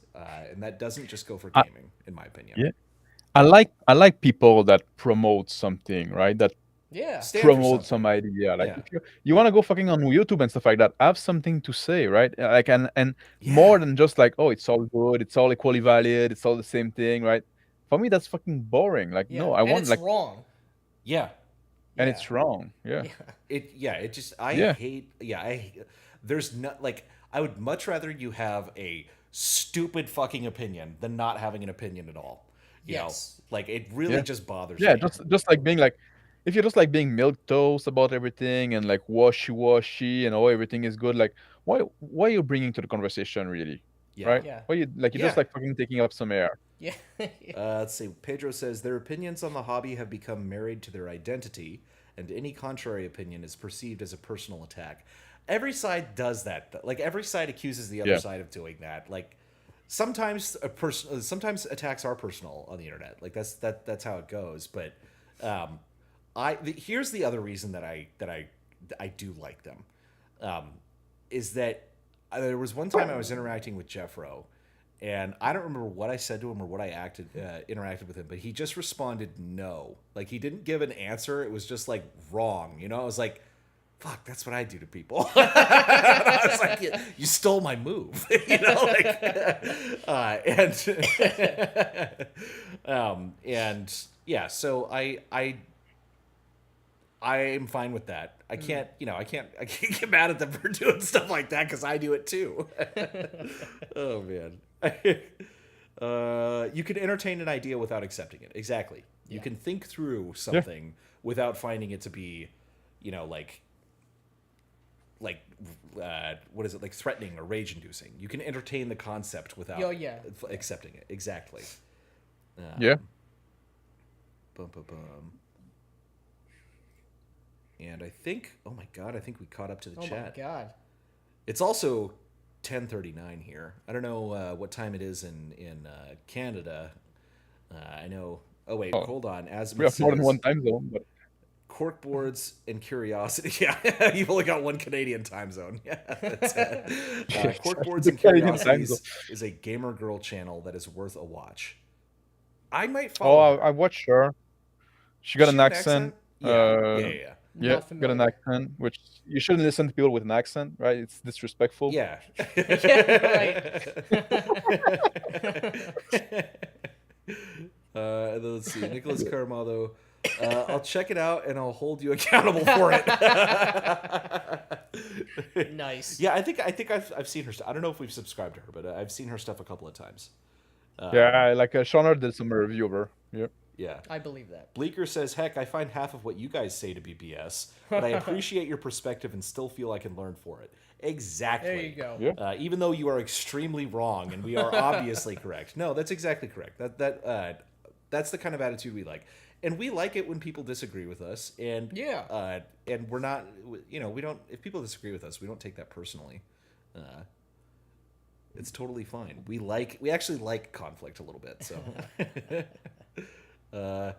and that doesn't just go for I, gaming, in my opinion. yeah. I like people that promote something, right? That Yeah. Stand for promote something. some idea. Like Yeah. if you want to go fucking on YouTube and stuff like that, have something to say, right? Like and more Yeah. than just like, oh, it's all good, it's all equally valid, it's all the same thing, right? For me, that's fucking boring. Like, Yeah. no, I And want it's like, wrong. Yeah. and Yeah. it's wrong. Yeah, Yeah. It just I yeah, hate there's not like I would much rather you have a stupid fucking opinion than not having an opinion at all. Yes. Like it really yeah, just bothers yeah. me. Just like being like, if you're just like being milk toast about everything and like washy and oh everything is good, like why are you bringing to the conversation really, Yeah. right? Yeah. Why you like you're just Yeah. like fucking taking up some air. Yeah. Let's see. Pedro says their opinions on the hobby have become married to their identity, and any contrary opinion is perceived as a personal attack. Every side does that. Like every side accuses the other Yeah, side of doing that. Like sometimes attacks are personal on the internet. Like that's how it goes. But um, here's the other reason that I do like them, is that there was one time I was interacting with Jeff Rowe, and I don't remember what I said to him or what I interacted with him, but he just responded no. Like he didn't give an answer. It was just like wrong. I was like, fuck, that's what I do to people. I was like, you stole my move, and yeah, so I'm fine with that. I can't get mad at them for doing stuff like that because I do it too. Oh man. You can entertain an idea without accepting it. Exactly. You Yeah. can think through yeah, something without finding it to be, like what is it, like threatening or rage inducing. You can entertain the concept without Oh, yeah. accepting it. Exactly. yeah. Bum, bum, bum. And I think, oh my god, I think we caught up to the Oh chat. my god. It's also 10:39 here. I don't know what time it is in Canada. I know. Oh wait, Oh, hold on. we Azimuth have more than one says time zone, but corkboards and curiosity. Yeah, you've only got one Canadian time zone. Yeah, that's it. Corkboards the and Canadian time zone. Curiosities is a gamer girl channel that is worth a watch. I might Oh, follow her. I watched her. She Does got she an have an accent? accent. Yeah, yeah, yeah, Yeah, Not got an familiar. accent, which you shouldn't listen to people with an accent, right? It's disrespectful. yeah. Yeah, And then let's see, Nicholas Caramado. I'll check it out and I'll hold you accountable for it. Nice. Yeah, I think I've seen her stuff. I don't know if we've subscribed to her, but I've seen her stuff a couple of times. Yeah, like Shauner did some review of her. Yeah. Yeah. I believe that. Bleeker says, heck, I find half of what you guys say to be BS, but I appreciate your perspective and still feel I can learn for it. Exactly. There you go. Yeah. Even though you are extremely wrong and we are obviously correct. No, that's exactly correct. That's the kind of attitude we like. And we like it when people disagree with us. And Yeah. and we're not, we don't, if people disagree with us, we don't take that personally. It's totally fine. We actually like conflict a little bit. So,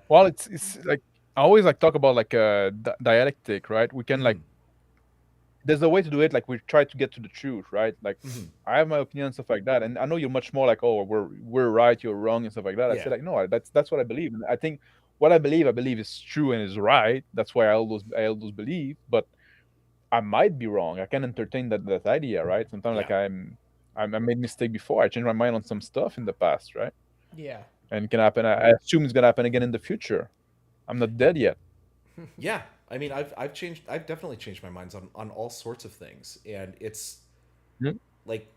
Well, it's like I always like talk about like dialectic, right? We can like there's a way to do it. Like we try to get to the truth, right? Like I have my opinion and stuff like that, and I know you're much more like, oh, we're right, you're wrong, and stuff like that. I Yeah. say like, no, that's what I believe, and I think what I believe is true and is right. That's why I always believe, but I might be wrong. I can entertain that idea, right? Sometimes like Yeah. I made mistake before. I changed my mind on some stuff in the past, right? Yeah. And it can happen. I assume it's gonna happen again in the future. I'm not dead yet. Yeah, I mean, I've definitely changed my minds on all sorts of things, and it's Mm. like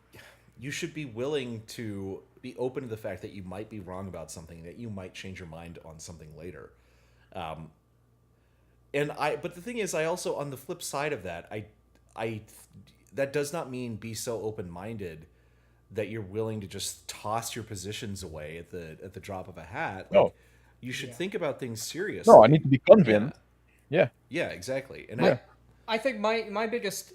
you should be willing to be open to the fact that you might be wrong about something, that you might change your mind on something later. But the thing is, I also, on the flip side of that, I that does not mean be so open minded that you're willing to just toss your positions away at the drop of a hat. Like, No, you should Yeah. think about things seriously. no, I need to be Yeah. convinced. Yeah. Yeah, exactly. And Yeah. I think my biggest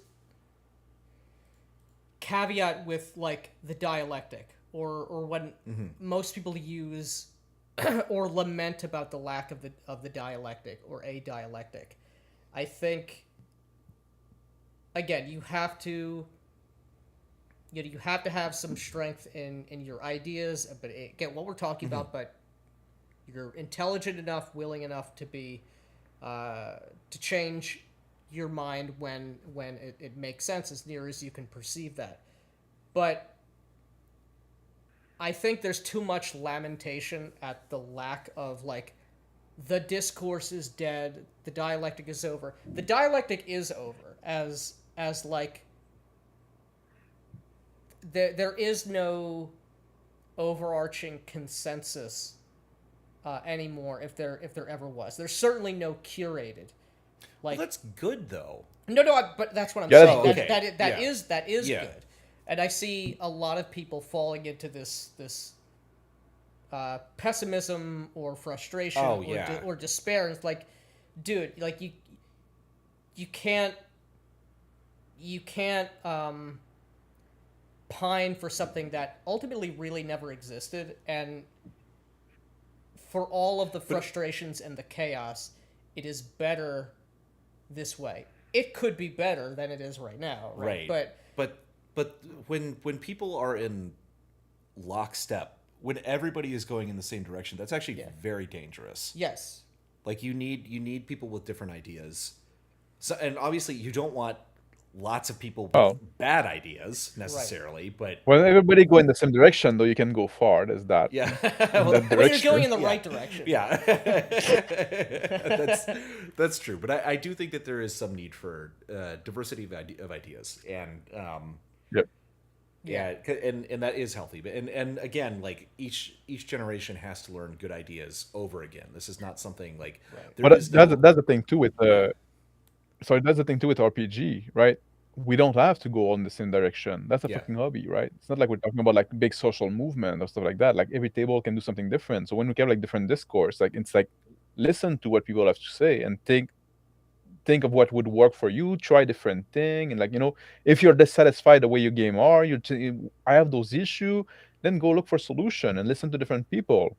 caveat with like the dialectic or when most people use or lament about the lack of the dialectic or a dialectic. I think again, you have to have some strength in your ideas, but again, what we're talking about, but you're intelligent enough, willing enough to be to change your mind when it makes sense as near as you can perceive that. But I think there's too much lamentation at the lack of like the discourse is dead, the dialectic is over. The dialectic is over as like there is no overarching consensus anymore if there ever was. There's certainly no curated. Like Well, that's good though. no, but that's what I'm Yeah, saying. that's good. That Yeah. is Yeah. good, and I see a lot of people falling into this pessimism or frustration Oh, yeah. or despair. It's like, dude, like you can't pine for something that ultimately really never existed, and for all of the frustrations and the chaos, it is better this way. It could be better than it is right now, right? But when people are in lockstep, when everybody is going in the same direction, that's actually very dangerous. Yes. Like you need people with different ideas. So, and obviously you don't want lots of people with Oh. bad ideas necessarily, but When everybody go in the same direction, though, you can go far. There's that. yeah. In that Well, you're direction. going in the right direction. Yeah, that's true. But I do think that there is some need for diversity of ideas, and Yep. yeah, and that is healthy. But and again, like each generation has to learn good ideas over again. This is not something like there But is that's no- that's the thing too with that's the thing too with RPG, right? We don't have to go on the same direction. That's a Yeah. fucking hobby, right? It's not like we're talking about like big social movement or stuff like that. Like every table can do something different. So when we have like different discourse, like it's like listen to what people have to say and think of what would work for you. Try different thing, and like if you're dissatisfied the way your game are, I have those issue. Then go look for solution and listen to different people,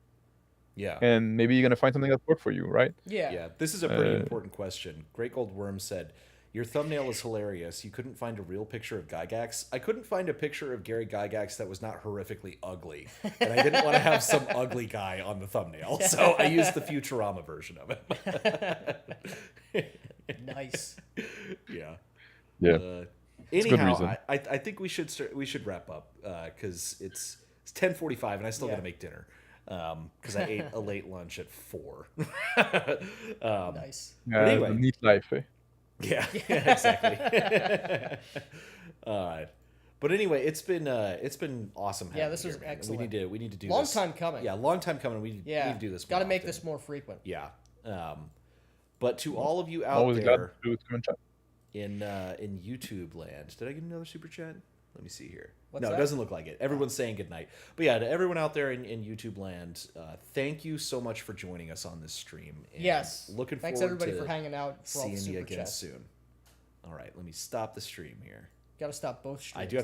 yeah. and maybe you're gonna find something that work for you, right? Yeah. Yeah, this is a pretty important question. Great Gold Worm said, "Your thumbnail is hilarious. You couldn't find a real picture of Gygax. I couldn't find a picture of Gary Gygax that was not horrifically ugly, and I didn't want to have some ugly guy on the thumbnail, so I used the Futurama version of it." Nice. Yeah. Yeah. Uh, a good anyhow, reason. I think we should wrap up because it's 10:45 and I still got to make dinner because I ate a late lunch at 4. Nice. Yeah, anyway. neat life, eh? Yeah, exactly. But But anyway, it's been awesome. Yeah, having this you was here, man. excellent. We need to do Long this. time coming. Yeah, long time coming. We need to do this. Got to more make often. this more frequent. Yeah. But to all of you out Always glad there to come and chat. in YouTube land, did I get another super chat? Let me see here. What's No, that? it doesn't look like it. Everyone's saying goodnight. But yeah, to everyone out there in YouTube land, thank you so much for joining us on this stream. And Yes. Looking Thanks forward everybody to for hanging out. For all the seeing you super again chats. soon. All right, let me stop the stream here. Got to stop both streams. I do have to